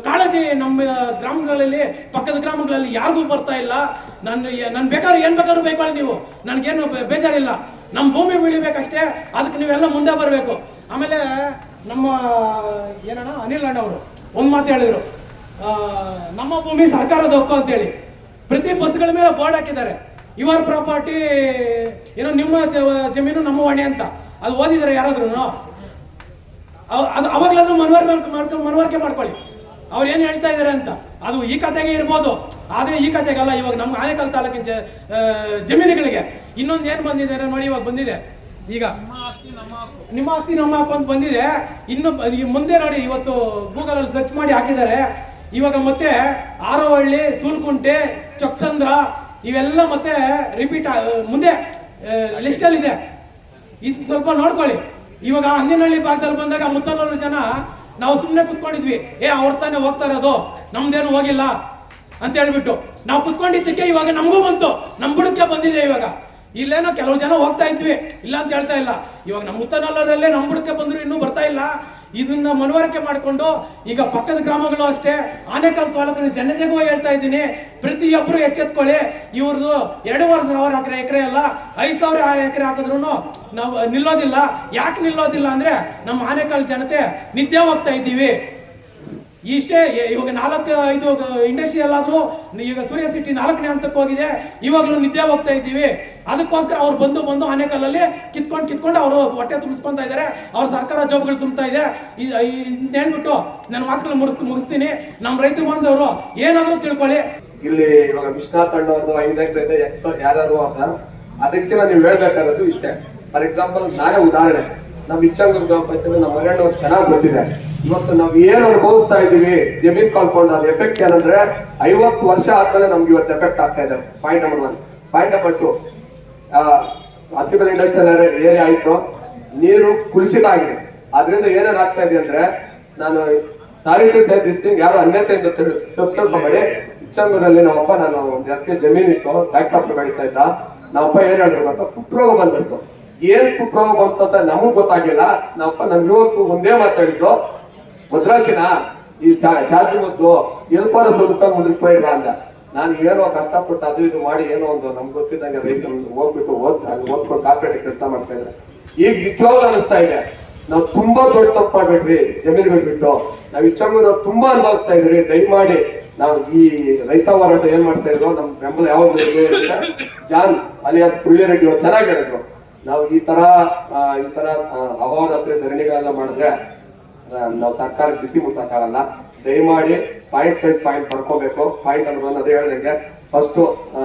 ಕಾಳಜಿ ನಮ್ಮ ಗ್ರಾಮಗಳಲ್ಲಿ, ಪಕ್ಕದ ಗ್ರಾಮಗಳಲ್ಲಿ ಯಾರಿಗೂ ಬರ್ತಾ ಇಲ್ಲ. ನಾನು ಬೇಕಾದ್ರೆ ಏನ್ ಬೇಕಾದ್ರೂ ಬೇಕೊಳ್ಳಿ, ನೀವು ನನ್ಗೇನು ಬೇಜಾರಿಲ್ಲ. ನಮ್ಮ ಭೂಮಿ ಬೆಳಿಬೇಕಷ್ಟೇ, ಅದಕ್ಕೆ ನೀವೆಲ್ಲ ಮುಂದೆ ಬರಬೇಕು. ಆಮೇಲೆ ನಮ್ಮ ಏನಣ್ಣ ಅನಿಲ್ ಅಣ್ಣ ಅವರು ಒಂದು ಮಾತು ಹೇಳಿದ್ರು, ನಮ್ಮ ಭೂಮಿ ಸರ್ಕಾರದ ಹಕ್ಕು ಅಂತೇಳಿ. ಪ್ರತಿ ಬಸ್ಗಳ ಮೇಲೆ ಬೋರ್ಡ್ ಹಾಕಿದ್ದಾರೆ, ಯುವರ್ ಪ್ರಾಪರ್ಟಿ, ಏನೋ ನಿಮ್ಮ ಜಮೀನು ನಮ್ಮ ವಾಣಿ ಅಂತ. ಅದು ಓದಿದ್ದಾರೆ ಯಾರಾದ್ರೂ? ಅದು ಅವಾಗ್ಲಾದ್ರೂ ಮನವರಿಕೆ ಮಾಡ್ಕೊಳ್ಳಿ ಅವ್ರು ಏನ್ ಹೇಳ್ತಾ ಇದಾರೆ ಅಂತ. ಅದು ಈ ಕತೆಗೆ ಇರ್ಬೋದು, ಆದ್ರೆ ಈ ಕತೆಗಲ್ಲ. ಇವಾಗ ನಮ್ಮ ಆನೇಕಲ್ ತಾಲೂಕಿನ ಜಮೀನುಗಳಿಗೆ ಇನ್ನೊಂದು ಏನ್ ಬಂದಿದೆ ನೋಡಿ, ಇವಾಗ ಬಂದಿದೆ. ಈಗ ನಿಮ್ಮ ಆಸ್ತಿ ನಮ್ಮ ಹಕ್ಕು ಅಂತ ಬಂದಿದೆ. ಇನ್ನು ಮುಂದೆ ನೋಡಿ, ಇವತ್ತು ಗೂಗಲ್ ಅಲ್ಲಿ ಸರ್ಚ್ ಮಾಡಿ ಹಾಕಿದ್ದಾರೆ. ಇವಾಗ ಮತ್ತೆ ಆರೋಹಳ್ಳಿ, ಸೂಲ್ಕುಂಟೆ, ಚೊಕ್ಸಂದ್ರ ಇವೆಲ್ಲ ಮತ್ತೆ ರಿಪೀಟ್ ಮುಂದೆ ಲಿಸ್ಟ್ ಅಲ್ಲಿ ಇದೆ. ಇದು ಸ್ವಲ್ಪ ನೋಡ್ಕೊಳ್ಳಿ. ಇವಾಗ ಅಂದಿನಹಳ್ಳಿ ಭಾಗದಲ್ಲಿ ಬಂದಾಗ ಮುತ್ತನೂರು ಜನ ನಾವು ಸುಮ್ಮನೆ ಕುತ್ಕೊಂಡಿದ್ವಿ, ಅವ್ರ ತಾನೇ ಹೋಗ್ತಾ ಇರೋದು, ನಮ್ದೇನು ಹೋಗಿಲ್ಲ ಅಂತ ಹೇಳ್ಬಿಟ್ಟು ನಾವು ಕುತ್ಕೊಂಡಿದ್ದಕ್ಕೆ ಇವಾಗ ನಮಗೂ ಬಂತು, ನಮ್ ಬುಡಕ್ಕೆ ಬಂದಿದೆ. ಇವಾಗ ಇಲ್ಲೇನೋ ಕೆಲವು ಜನ ಹೋಗ್ತಾ ಇದ್ವಿ, ಇಲ್ಲ ಅಂತ ಹೇಳ್ತಾ ಇಲ್ಲ. ಇವಾಗ ನಮ್ಮ ಮುತ್ತನಲ್ಲರಲ್ಲೇ ನಮ್ಮ ಬುಡಕ್ಕೆ ಬಂದ್ರು ಇನ್ನೂ ಬರ್ತಾ ಇಲ್ಲ. ಇದನ್ನ ಮನವರಿಕೆ ಮಾಡಿಕೊಂಡು ಈಗ ಪಕ್ಕದ ಗ್ರಾಮಗಳು ಅಷ್ಟೇ, ಆನೇಕಲ್ ತಾಲೂಕಿನ ಜನತೆಗೂ ಹೇಳ್ತಾ ಇದ್ದೀನಿ, ಪ್ರತಿಯೊಬ್ಬರು ಎಚ್ಚೆತ್ಕೊಳ್ಳಿ. ಇವ್ರದ್ದು 2,500 ಎಕರೆ ಅಲ್ಲ, 5,000 ಎಕರೆ ಹಾಕಿದ್ರು ನಾವು ನಿಲ್ಲೋದಿಲ್ಲ. ಯಾಕೆ ನಿಲ್ಲೋದಿಲ್ಲ ಅಂದ್ರೆ ನಮ್ಮ ಆನೇಕಲ್ ಜನತೆ ನಿದ್ದೆ ಹೋಗ್ತಾ ಇದ್ದೀವಿ. ಇಷ್ಟೇ. ಇವಾಗ 4-5 ಇಂಡಸ್ಟ್ರಿ ಎಲ್ಲಾದ್ರೂ, ಈಗ ಸೂರ್ಯ ಸಿಟಿ 4ನೇ ಹಂತಕ್ಕೆ ಹೋಗಿದೆ, ಇವಾಗ್ಲೂ ನಿದ್ದೆ ಹೋಗ್ತಾ ಇದ್ದೀವಿ. ಅದಕ್ಕೋಸ್ಕರ ಅವ್ರು ಬಂದು ಆನೇಕಲ್ಲಲ್ಲಿ ಕಿತ್ಕೊಂಡು ಅವರು ಹೊಟ್ಟೆ ತುಂಬಿಸ್ಕೊಂತ ಇದ್ದಾರೆ. ಅವ್ರ ಸರ್ಕಾರ ಜಾಬ್ಗಳು ತುಂಬ್ತಾ ಇದೆ. ಹೇಳ್ಬಿಟ್ಟು ನನ್ನ ಮಾತುಗಳು ಮುಗಿಸ್ತೀನಿ. ನಮ್ಮ ರೈತರು ಬಂದವರು ಏನಾದ್ರೂ ತಿಳ್ಕೊಳ್ಳಿ. ಇಲ್ಲಿ ಇವಾಗ ವಿಶ್ವನಾಥ್ ಅಣ್ಣವ್ರದ್ದು 5 ಎಕರೆ ಎಕ್ಸ್ ಯಾರು ಅಂತ, ಅದಕ್ಕೆ ನೀವು ಹೇಳ್ಬೇಕಾದ್ರು ಇಷ್ಟೇ. ಫಾರ್ ಎಕ್ಸಾಂಪಲ್ ನಾನೇ ಉದಾಹರಣೆ, ನಮ್ಮ ಇಚ್ಛಂಗೂರು ಗ್ರಾಮ ಪಂಚಾಯತ್ ನಮ್ಮ ಮನೆಯವ್ರು ಚೆನ್ನಾಗಿ ಗೊತ್ತಿದೆ. ಇವತ್ತು ನಾವು ಏನು ಅನುಭವಿಸ್ತಾ ಇದ್ದೀವಿ ಜಮೀನ್ ಕಳ್ಕೊಂಡು, ಅದು ಎಫೆಕ್ಟ್ ಏನಂದ್ರೆ 50 ವರ್ಷ ಆದ್ಮೇಲೆ ನಮ್ಗೆ ಇವತ್ತು ಎಫೆಕ್ಟ್ ಆಗ್ತಾ ಇದೆ. Point number 1. Point number 2, Attibele industrial area ಆಯ್ತು, ನೀರು ಕುಲುಷಿತ ಆಗಿದೆ. ಅದರಿಂದ ಏನೇನು ಆಗ್ತಾ ಇದೆ ಅಂದ್ರೆ, ನಾನು sorry to say this thing, ಯಾರು ಅನ್ಯತೆಯಿಂದ ತಿಳ್ಕೊಬೇಡಿ. ಇಚ್ಛಂಗೂರಲ್ಲಿ ನಮ್ಮಪ್ಪ, ನಾನು ಒಂದು ಎಕರೆ ಜಮೀನ್ ಇತ್ತು, ಟ್ಯಾಕ್ಸ್ ಆಫ್ ಬೆಳೀತಾ ಇದ್ದ. ನಮ್ಮಪ್ಪ ಏನ್ ಹೇಳಿದ್ರು ಗೊತ್ತಾ, ಪುಟ್ರೋಗ ಬಂದ್ಬಿಡ್ತು. ಏನ್ ಪುಟ್ರೋಗ ಬಂತು ಅಂತ ನಮಗ್ ಗೊತ್ತಾಗಿಲ್ಲ. ನಮ್ಮಪ್ಪ ನಮ್ಗೆ ಇವತ್ತು ಒಂದೇ ಮಾತಾಡಿದ್ರು, ಭದ್ರಾಸಿನ ಈ ಶಾದಿ ಮುದ್ದು ಎಲ್ಪಾರ ಸ್ವಲ್ಪ ಮುಂದಕ್ಕೆ ಅಂದ. ನಾನು ಏನೋ ಕಷ್ಟಪಟ್ಟು ಅದು ಇದು ಮಾಡಿ ಏನೋ ಒಂದು ನಮ್ಗೆ ಗೊತ್ತಿದ್ದಂಗೆ ರೈತರು ಹೋಗ್ಬಿಟ್ಟು ಓದ್ಕೊಂಡು ಕಾರ್ಪೊರೇಟ್ ಕೆಲಸ ಮಾಡ್ತಾ ಇದ್ದಾರೆ. ಈಗ ನಿಜವಾಗ್ಲೂ ಅನಿಸ್ತಾ ಇದೆ, ನಾವು ತುಂಬಾ ದೊಡ್ಡ ತಪ್ಪು ಮಾಡ್ಬೇಕ್ರಿ. ಜಮೀನುಗಳು ಬಿಟ್ಟು ನಾವು ಇಚ್ಛಾಂಗೂರು ತುಂಬಾ ಅನುಭವಿಸ್ತಾ ಇದ್ರಿ. ದಯಮಾಡಿ ನಾವು ಈ ರೈತ ಹೋರಾಟ ಏನ್ ಮಾಡ್ತಾ ಇದ್ರು, ನಮ್ ಬೆಂಬಲ ಯಾವಾಗ ಜಾನ್ ಅಲಿಯಾಸ್ ಪುಳ್ಳಿರೆಡ್ಡಿ ಅವ್ರು ಚೆನ್ನಾಗಿ ಹೇಳಿದ್ರು, ನಾವು ಈ ತರ ಅಹೋರಾತ್ರಿ ಧರಣಿಗಳೆಲ್ಲ ಮಾಡಿದ್ರೆ ನಾವು ಸರ್ಕಾರ ಬಿಸಿ ಮುಡ್ಸಕ್ಕಾಗಲ್ಲ. ದಯಮಾಡಿ ಪಾಯಿಂಟ್ ಬೈ ಪಾಯಿಂಟ್ ಪಡ್ಕೋಬೇಕು. ಪಾಯಿಂಟ್ ಅನ್ನೋದು ಅದೇ ಹೇಳ್ದಂಗೆ ಫಸ್ಟ್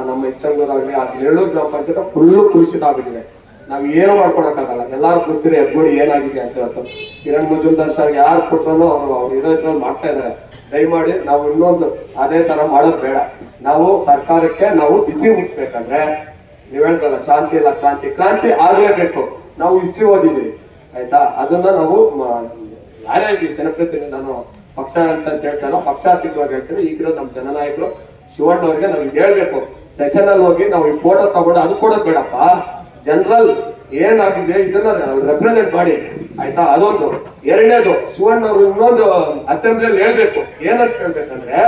ನಮ್ಮ ಇಚ್ಛಂಗೂರಾಗ್ಲಿ ಅದು 7 ಗ್ರಾಮ ಪಂಚಾಯತ್ ಫುಲ್ಲು ಕುಲುಷಿತ ಆಗ್ಬಿಟ್ಟಿದೆ. ನಾವ್ ಏನು ಮಾಡ್ಕೊಳಕ್ಕಾಗಲ್ಲ. ಎಲ್ಲಾರು ಗೊತ್ತಿರೋ ಹೆಗ್ಗೋಡಿ ಏನಾಗಿದೆ ಅಂತ ಹೇಳ್ತು. ಕಿರಣ್ ಮಜುಮ್ದಾರ್ ಸರ್ ಯಾರು ಕೊಟ್ಟರು ಅವ್ರು ಇರೋದ್ರಲ್ಲಿ ಮಾಡ್ತಾ ಇದಾರೆ. ದಯಮಾಡಿ ನಾವು ಇನ್ನೊಂದು ಅದೇ ತರ ಮಾಡೋದು ಬೇಡ. ನಾವು ಸರ್ಕಾರಕ್ಕೆ ನಾವು ಬಿಸಿ ಮುಗಿಸ್ಬೇಕಂದ್ರೆ ನೀವ್ ಹೇಳ್ತಲ್ಲ ಶಾಂತಿ ಇಲ್ಲ ಕ್ರಾಂತಿ ಆಗ್ಲೇಬೇಕು. ನಾವು ಹಿಸ್ಟ್ರಿ ಓದಿದ್ವಿ ಆಯ್ತಾ, ಅದನ್ನ ನಾವು ಯಾರೇ ಜನಪ್ರತಿನಿಧಿ, ನಾನು ಪಕ್ಷ ಅಂತ ಹೇಳ್ತಾನೋ ಪಕ್ಷಾತೀತವಾಗಿ ಹೇಳ್ತೀನಿ. ಈಗಿರೋ ನಮ್ಮ ಜನನಾಯಕರು ಶಿವಣ್ಣ ಅವ್ರಿಗೆ ನಾವು ಹೇಳ್ಬೇಕು, ಸೆಷನ್ ಅಲ್ಲಿ ಹೋಗಿ ನಾವು ಈ ಫೋಟೋ ತಗೊಂಡು ಅದು ಕೊಡೋದು ಬೇಡಪ್ಪ. ಜನರಲ್ ಏನಾಗಿದೆ ಇದನ್ನ ರೆಪ್ರೆಸೆಂಟ್ ಮಾಡಿ ಆಯ್ತಾ. ಅದೊಂದು. ಎರಡನೇದು, ಶಿವಣ್ಣ ಅವರು ಇನ್ನೊಂದು ಅಸೆಂಬ್ಲಿಯಲ್ಲಿ ಹೇಳ್ಬೇಕು. ಏನಂತ ಹೇಳ್ಬೇಕಂದ್ರೆ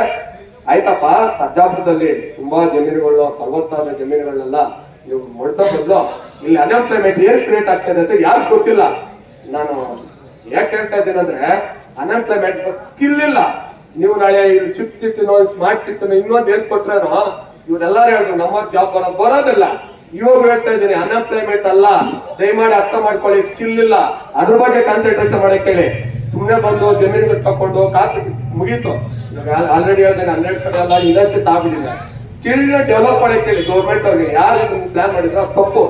ಆಯ್ತಪ್ಪ, ಸಜ್ಜಾಪುರದಲ್ಲಿ ತುಂಬಾ ಜಮೀನುಗಳು 46 ಜಮೀನುಗಳನ್ನೆಲ್ಲ ನೀವು ಮೊಡ್ಸೋ ಬದಲು ಇಲ್ಲಿ ಅನ್ಎಂಪ್ಲಾಯ್ಮೆಂಟ್ ಏನ್ ಕ್ರಿಯೇಟ್ ಆಗ್ತದೆ ಅಂತ ಯಾರು ಗೊತ್ತಿಲ್ಲ. ನಾನು ಯಾಕೆ ಹೇಳ್ತಾ ಇದ್ದೇನೆ ಅಂದ್ರೆ, ಅನ್ಎಂಪ್ಲಾಯ್ಮೆಂಟ್ ಸ್ಕಿಲ್ ಇಲ್ಲ. ನೀವು ನಾಳೆ ಸ್ವಿಫ್ಟ್ ಸಿಟಿನೋ ಸ್ಮಾರ್ಟ್ ಸಿಟಿನೋ ಇನ್ನೊಂದು ಏನ್ ಕೊಟ್ರೇನೋ ಇವರೆಲ್ಲಾರು ಹೇಳಿದ್ರು ನಮ್ಮ ಜಾಬ್ ಬರೋದಿಲ್ಲ. ಇವಾಗ ಹೇಳ್ತಾ ಇದ್ದೀನಿ, ಅನ್ಎಂಪ್ಲಾಯ್ಮೆಂಟ್ ಅಲ್ಲ. ದಯಮಾಡಿ ಅರ್ಥ ಮಾಡ್ಕೊಳ್ಳಿ, ಸ್ಕಿಲ್ ಇಲ್ಲ. ಅದ್ರ ಬಗ್ಗೆ ಕಾನ್ಸಂಟ್ರೇಷನ್ ಮಾಡಕ್ ಹೇಳಿ. ಸುಮ್ಮನೆ ಬಂದು ಜಮೀನುಗಳು ತಕೊಂಡು ಕಾಪಿ ಮುಗೀತು. ಆಲ್ರೆಡಿ ಹೇಳ್ತೇನೆ 12 ಕಡೆ ಎಲ್ಲ ಇಂಡಸ್ಟ್ರೀಸ್ ಆಗ್ಬಿಟ್ಟಿದೆ. ಸ್ಕಿಲ್ ಡೆವಲಪ್ ಮಾಡಕ್ ಹೇಳಿ ಗೌರ್ಮೆಂಟ್ ಅವ್ರಿಗೆ. ಯಾರು ಪ್ಲಾನ್ ಮಾಡಿದ್ರು ಅದು ತಪ್ಪು.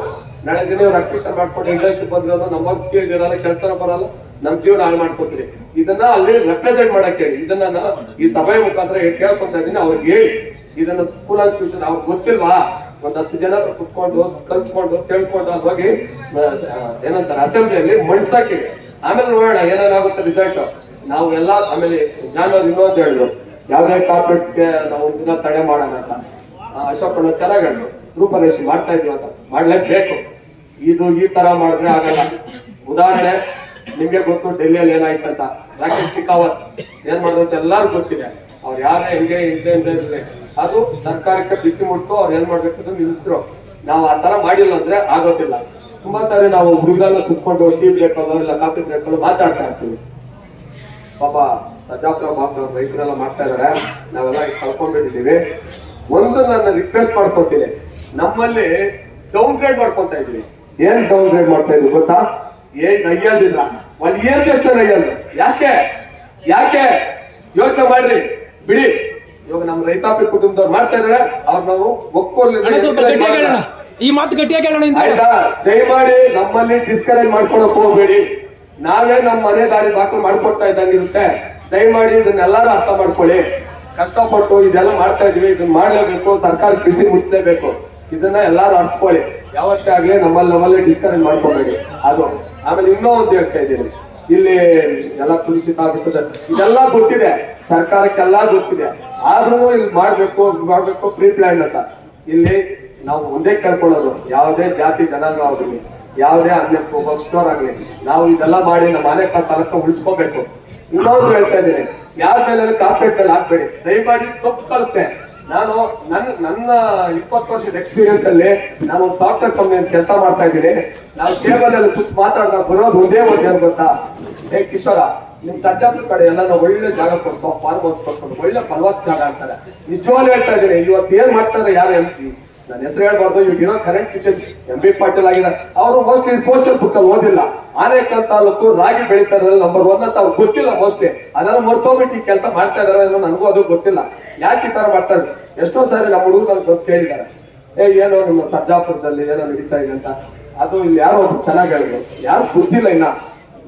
ನಾಳೆ ದಿನ ಇವ್ರು ಅಕ್ವಿಷನ್ ಮಾಡ್ಕೊಂಡು ಇಂಡಸ್ಟ್ರಿ ಬಂದಿರೋದು ನಮಗೆ ಸ್ಕಿಲ್ ಇರಲ್ಲ, ಕೆಲಸನ ಬರಲ್ಲ, ನಮ್ ಜೀವನ ಹಾಳು ಮಾಡ್ಕೊತೀರಿ. ಇದನ್ನ ಅಲ್ಲಿ ರೆಪ್ರೆಸೆಂಟ್ ಮಾಡಕ್ ಹೇಳಿ. ಇದನ್ನ ಈ ಸಭೆಯ ಮುಖಾಂತರ ಕೇಳ್ಕೊಂತ ಇದೀನಿ. ಅವ್ರಿಗೆ ಹೇಳಿ ಇದನ್ನ ಕೂಲಾಂಕುಷನ್ ಅವ್ರಿಗೆ ಗೊತ್ತಿಲ್ವಾ, ಒಂದ್ 10 ಜನ ಕುತ್ಕೊಂಡು ಕಲ್ತ್ಕೊಂಡು ತಿಳ್ಕೊಂಡು ಅಲ್ಲಿ ಹೋಗಿ ಏನಂತಾರೆ ಅಸೆಂಬ್ಲಿಯಲ್ಲಿ ಮಂಡ್ಸಾಕಿ. ಆಮೇಲೆ ನೋಡೋಣ ಏನೇನಾಗುತ್ತೆ ರಿಸಲ್ಟ್. ನಾವು ಎಲ್ಲ ಆಮೇಲೆ ಜಾನವ್ರು ಇನ್ನೊಂದು ಹೇಳಿದ್ರು, ಯಾವ್ದೇ ಕಾರ್ಪೊರೇಟ್ಸ್ಗೆ ನಾವು ಒಂದಿನ ತಡೆ ಮಾಡೋಣ ಅಂತ. ಅಶೋಕ್ ಅಣ್ಣ ಚೆನ್ನಾಗಿ ಹೇಳಿದ್ರು, ರೂಪರೇಷೆ ಮಾಡ್ತಾ ಇದೀವಿ ಅಂತ. ಮಾಡ್ಲೇಬೇಕು. ಇದು ಈ ತರ ಮಾಡಿದ್ರೆ ಆಗಲ್ಲ. ಉದಾಹರಣೆ ನಿಮ್ಗೆ ಗೊತ್ತು, ಡೆಲ್ಲಿಯಲ್ಲಿ ಏನಾಯ್ತಂತ. ರಾಕೇಶ್ ಟಿಕಾವತ್ ಏನ್ ಮಾಡಿದ್ರು ಅಂತ ಎಲ್ಲಾರು ಗೊತ್ತಿದೆ. ಅವ್ರು ಯಾರೇ ಹೆಂಗೆ ಇದ್ರೆ ಅದು ಸರ್ಕಾರಕ್ಕೆ ಬಿಸಿ ಮುಟ್ಟು ಅವ್ರು ಏನ್ ಮಾಡ್ಬೇಕು ನಿಲ್ಲಿಸಿದ್ರು. ನಾವು ಆ ತರ ಮಾಡಿಲ್ಲ ಅಂದ್ರೆ ಆಗೋದಿಲ್ಲ. ತುಂಬಾ ಸಾರಿ ನಾವು ಹುಡುಗರೆಲ್ಲ ಕುತ್ಕೊಂಡು ಟೀ ಬ್ರೇಕ್ ಇಲ್ಲ ಕಾಫಿ ಬ್ರೇಕ್ ಮಾತಾಡ್ತಾ ಇರ್ತೀವಿ. ಪಾಪ ಸಜ್ಜಾಪುರ ರೈತರೆಲ್ಲ ಮಾಡ್ತಾ ಇದಾರೆ, ನಾವೆಲ್ಲ ಕಳ್ಕೊಂಡ್ಬಿಟ್ಟಿದೀವಿ. ಒಂದು ನನ್ನ ರಿಕ್ವೆಸ್ಟ್ ಮಾಡ್ಕೊತೀನಿ, ನಮ್ಮಲ್ಲಿ ಡೌನ್ ಗ್ರೇಡ್ ಮಾಡ್ಕೊಂತ ಇದೀವಿ. ಏನ್ ಡೌನ್ ಗ್ರೇಡ್ ಮಾಡ್ತಾ ಇದ್ವಿ ಗೊತ್ತಾ? ಏನ್ ನಯ್ಯಲ್ದಿಲ್ಲ. ಅಲ್ಲಿ ಏನ್ ಚೆಷ್ಟ ನಯ್ಯಲ್ದು. ಯಾಕೆ ಯೋಚನೆ ಮಾಡ್ರಿ, ಬಿಡಿ. ಇವಾಗ ನಮ್ಮ ರೈತಾಪಿ ಕುಟುಂಬದವ್ರು ಮಾಡ್ತಾ ಇದಾರೆ, ಅವ್ರು ನಾವು ಒಪ್ಕೊಳ್ಳಿ. ಈ ಮಾತು ಗಟ್ಟಿಯಾಗಿ ಹೇಳೋಣ ಆಯ್ತಾ? ದಯಮಾಡಿ ನಮ್ಮಲ್ಲಿ ಡಿಸ್ಕರೇಜ್ ಮಾಡ್ಕೊಳಕ್ ಹೋಗ್ಬೇಡಿ. ನಾವೇ ನಮ್ಮ ಮನೆ ದಾರಿ ಬಾಕಲು ಮಾಡ್ಕೊಡ್ತಾ ಇದ್ದಂಗಿರುತ್ತೆ. ದಯಮಾಡಿ ಇದನ್ನೆಲ್ಲಾರು ಅರ್ಥ ಮಾಡ್ಕೊಳ್ಳಿ. ಕಷ್ಟಪಟ್ಟು ಇದೆಲ್ಲ ಮಾಡ್ತಾ ಇದೀವಿ, ಇದನ್ನ ಮಾಡ್ಲೇಬೇಕು. ಸರ್ಕಾರ ಬಿಸಿ ಮುಗಿಸ್ಲೇಬೇಕು. ಇದನ್ನ ಎಲ್ಲಾರು ಅರ್ತ್ಕೊಳ್ಳಿ. ಯಾವತ್ತೇ ಆಗ್ಲಿ ನಮ್ಮಲ್ಲಿ ಡಿಸ್ಕರೇಜ್ ಮಾಡ್ಕೋಬೇಡಿ. ಅದು ಆಮೇಲೆ ಇನ್ನೂ ಒಂದು ಹೇಳ್ತಾ ಇದ್ದೀನಿ, ಇಲ್ಲಿ ಎಲ್ಲ ಕುಲುಷಿತ ಆಗ್ಬಿಟ್ಟದೆ. ಇದೆಲ್ಲ ಗೊತ್ತಿದೆ, ಸರ್ಕಾರಕ್ಕೆಲ್ಲ ಗೊತ್ತಿದೆ. ಆದ್ರೂ ಇಲ್ಲಿ ಮಾಡ್ಬೇಕು ಪ್ರೀ ಪ್ಲಾನ್ ಅಂತ. ಇಲ್ಲಿ ನಾವು ಒಂದೇ ಕೇಳ್ಕೊಳ್ಳೋದು, ಯಾವುದೇ ಜಾತಿ ಜನಾಂಗ ಆಗಲಿ, ಯಾವುದೇ ಅನ್ಯ ಪಕ್ಷದವರಾಗ್ಲಿ, ನಾವು ಇದೆಲ್ಲ ಮಾಡಿ ನಮ್ಮ ಮನೆ ತಾಲೂಕ ಉಳಿಸ್ಕೋಬೇಕು. ಇನ್ನೊಂದು ಹೇಳ್ತಾ ಇದ್ದೀನಿ, ಯಾರ ಮೇಲೆ ಕಾರ್ಪೊರೇಟ್ ಮೇಲೆ ಹಾಕ್ಬೇಡಿ. ದಯಮಾಡಿ ತಪ್ಪು ಕಲಿತೆ. ನಾನು ನನ್ನ 20 ವರ್ಷದ ಎಕ್ಸ್ಪೀರಿಯನ್ಸ್ ಅಲ್ಲಿ ನಾನು ಒಂದು ಸಾಫ್ಟ್ವೇರ್ ಕಂಪ್ನಿಯಲ್ಲಿ ಕೆಲಸ ಮಾಡ್ತಾ ಇದ್ದೀನಿ. ನಾವು ಟೇಬಲ್ ಅಲ್ಲಿ ಕೂತ್ ಮಾತಾಡ್ತಾ ಬರೋದು ಒಂದೇ ಏನ್ ಗೊತ್ತಾ? ಕಿಶೋರ, ನಿಮ್ ಸಜ್ಜಾಪುರ ಕಡೆ ಎಲ್ಲ ನಾವು ಒಳ್ಳೆ ಜಾಗ ಕೊಡ್ಸೋ, ಫಾರ್ಮ್ ಹೌಸ್ ಕೊಡ್ಕೊಂಡು ಒಳ್ಳೆ ಫಲವತ್ತು ಜಾಗ ಅಂತಾರೆ. ನಿಜವಾಗ್ಲೂ ಹೇಳ್ತಾ ಇದ್ದೀನಿ, ಇವತ್ತು ಏನ್ ಮಾಡ್ತಾರೆ ಯಾರು MP, ನನ್ನ ಹೆಸರು ಹೇಳ್ಬಾರ್ದು, ಇರೋ ಕರೆಂಟ್ ಸಿಚುವೇಶನ್ MB ಪಾಟೀಲ್ ಆಗಿದ್ದಾರೆ. ಅವರು ಮೋಸ್ಟ್ಲಿ ಸೋಷಿಯಲ್ ಬುಕ್ ಅಲ್ಲಿ ಓದಿಲ್ಲ. ಆನೇಕಲ್ ತಾಲೂಕು ರಾಗಿ ಬೆಳೀತಾ ಇರೋದ್ರಲ್ಲಿ ನಂಬರ್ 1 ಅಂತ ಅವ್ರಿಗೆ ಗೊತ್ತಿಲ್ಲ. ಮೋಸ್ಟ್ಲಿ ಅದೆಲ್ಲ ಮರ್ತೋಗ್ಬಿಟ್ಟು ಈ ಕೆಲಸ ಮಾಡ್ತಾ ಇದಾರೆ ಅನ್ನೋ ನನಗೂ ಅದು ಗೊತ್ತಿಲ್ಲ. ಯಾಕೆ ಈ ತರ ಮಾಡ್ತಾರೆ? ಎಷ್ಟೋ ಸಾರಿ ನಮ್ಮ ಹುಡುಗರು ಬಂದು ಕೇಳಿದ್ದಾರೆ, ಏನೋ ನಿಮ್ಮ ಸರ್ಜಾಪುರದಲ್ಲಿ ಏನೋ ನಡೀತಾ ಇದೆ ಅಂತ. ಅದು ಇಲ್ಲಿ ಯಾರೋ ಚೆನ್ನಾಗಿ ಹೇಳಿದ್ರು, ಯಾರು ಗೊತ್ತಿಲ್ಲ. ಇನ್ನ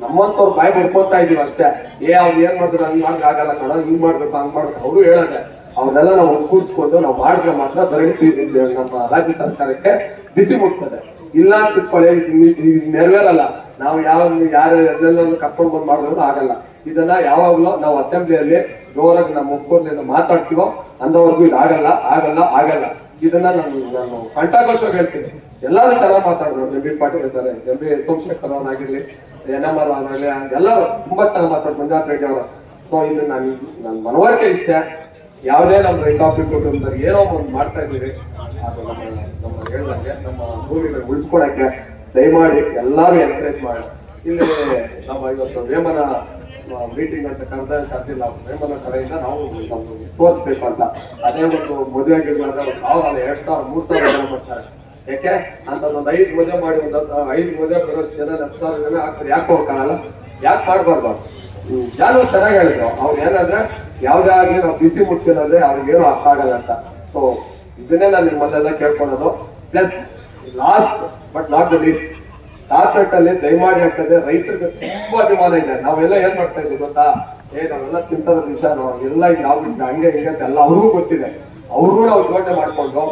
ನಮ್ಮಂತವ್ರು ಬಾಯಿ ಬಿಡ್ಕೊತಾ ಇದೀವಿ ಅಷ್ಟೇ. ಅವ್ರು ಏನ್ ಮಾಡಿದ್ರು ಹಂಗ್ ಮಾಡ್ರೆ ಆಗಲ್ಲ ಕಣ, ಹಿಂಗ್ ಮಾಡ್ಬೇಕು ಹಂಗ್ ಮಾಡ್ಬೇಕು ಅವರು ಹೇಳದೆ. ಅವ್ರನ್ನೆಲ್ಲ ನಾವು ಒಗ್ಗೂಡಿಸ್ಕೊಂಡು ನಾವು ಮಾಡಿದ್ರೆ ಮಾತ್ರ ನಮ್ಮ ರಾಜ್ಯ ಸರ್ಕಾರಕ್ಕೆ ಬಿಸಿ ಮುಟ್ತದೆ. ಇಲ್ಲ ಅಂತ ತಿಳ್ಕೊಳ್ಳಿ, ನೆರವೇರಲ್ಲ. ನಾವು ಯಾರೆಲ್ಲ ಕರ್ಕೊಂಡು ಬಂದು ಮಾಡಿದ್ರು ಆಗಲ್ಲ. ಇದನ್ನ ಯಾವಾಗ್ಲೂ ನಾವು ಅಸೆಂಬ್ಲಿಯಲ್ಲಿ ಜೋರಾಗಿ ನಮ್ಮ ಒಪ್ಪಿಗೆಯಿಂದ ಮಾತಾಡ್ತೀವೋ ಅಂದವರೆಗೂ ಇದು ಆಗಲ್ಲ. ಇದನ್ನ ನಾನು ಕಂಠಘೋಷವಾಗಿ ಹೇಳ್ತೀನಿ. ಎಲ್ಲರೂ ಚೆನ್ನಾಗಿ ಮಾತಾಡಿದ್ರು. MB ಪಾಟೀಲ್ ಇರ್ತಾರೆ, MB ಸೋಮಶೇಖರ್ ಅವರಾಗಿರ್ಲಿ, NMR ಅವರಾಗಲಿ, ಎಲ್ಲರೂ ತುಂಬಾ ಚೆನ್ನಾಗಿ ಮಾತಾಡ್ತಾರೆ. ಮಂಜುನಾಥ್ ರೆಡ್ಡಿ ಅವರು ಸೊ ಇದು ನನ್ನ ಮನವರಿಕೆ ಇಷ್ಟೇ. ಯಾವುದೇ ನಮ್ಮ ರೈತಾಪಿ ಕುಟುಂಬದಲ್ಲಿ ಏನೋ ಒಂದು ಮಾಡ್ತಾ ಇದ್ದೀವಿ, ಅದು ನಮ್ಮ ಹೇಳ್ದಂಗೆ ನಮ್ಮ ಭೂಮಿಗಳು ಉಳಿಸ್ಕೊಳಕ್ಕೆ ದಯಮಾಡಿ ಎಲ್ಲರೂ ಎನ್ಕರೇಜ್ ಮಾಡಿ. ಇಲ್ಲಿ ನಮ್ಮ ಇವತ್ತು ವೇಮನ ಮೀಟಿಂಗ್ ಅಂತ ಕರೆದಿಲ್ಲ, ವೇಮನ ಕಡೆಯಿಂದ ನಾವು ನಮ್ದು ತೋರಿಸ್ಬೇಕು ಅಂತ. ಅದೇ ಒಂದು ಮದುವೆ ಆಗಿರುವಾಗ 1000, 2000, 3000 ಮಾಡ್ತಾರೆ. ಯಾಕೆ ಅಂತ ಒಂದು 5 ಮದುವೆ ಮಾಡಿ ಒಂದು 5 ಮದುವೆ ಬರೋಷ್ಟು ಜನ 10,000 ಜನ ಆಗ್ತಾರೆ. ಯಾಕೆ ಹೋಗಕ್ಕಾಗಲ್ಲ? ಯಾಕೆ ಮಾಡ್ಬಾರ್ದು? ಯಾರು ಚೆನ್ನಾಗಿ ಹೇಳಿದ್ರು ಅವ್ರು ಏನಂದ್ರೆ ಯಾವುದೇ ಆಗಲಿ ನಾವು ಬಿಸಿ ಮುಟ್ಸಿದ್ರೆ ಅವ್ರಿಗೇನು ಅರ್ಥ ಆಗಲ್ಲ ಅಂತ. ಸೊ ಇದನ್ನೇ ನಾನು ನಿಮ್ಮಲ್ಲೆಲ್ಲ ಕೇಳ್ಕೊಳ್ಳೋದು. Plus last but not the least, corporate ಅಲ್ಲಿ ದಯಮಾಡಿ ಆಗ್ತದೆ ರೈತರಿಗೆ ತುಂಬಾ ಅಭಿಮಾನ ಇದೆ. ನಾವೆಲ್ಲ ಏನ್ ಮಾಡ್ತಾ ಇದ್ವಿ ಗೊತ್ತಾ? ನಾವೆಲ್ಲ ತಿಂತದ ನಿಮಿಷ ಎಲ್ಲ ನಾವು ಹಂಗೆ ಹಿಂಗೆ ಅಂತ ಎಲ್ಲ ಅವ್ರಿಗೂ ಗೊತ್ತಿದೆ. ಅವ್ರಿಗೂ ನಾವು ಜೋಡಣೆ ಮಾಡ್ಕೊಂಡು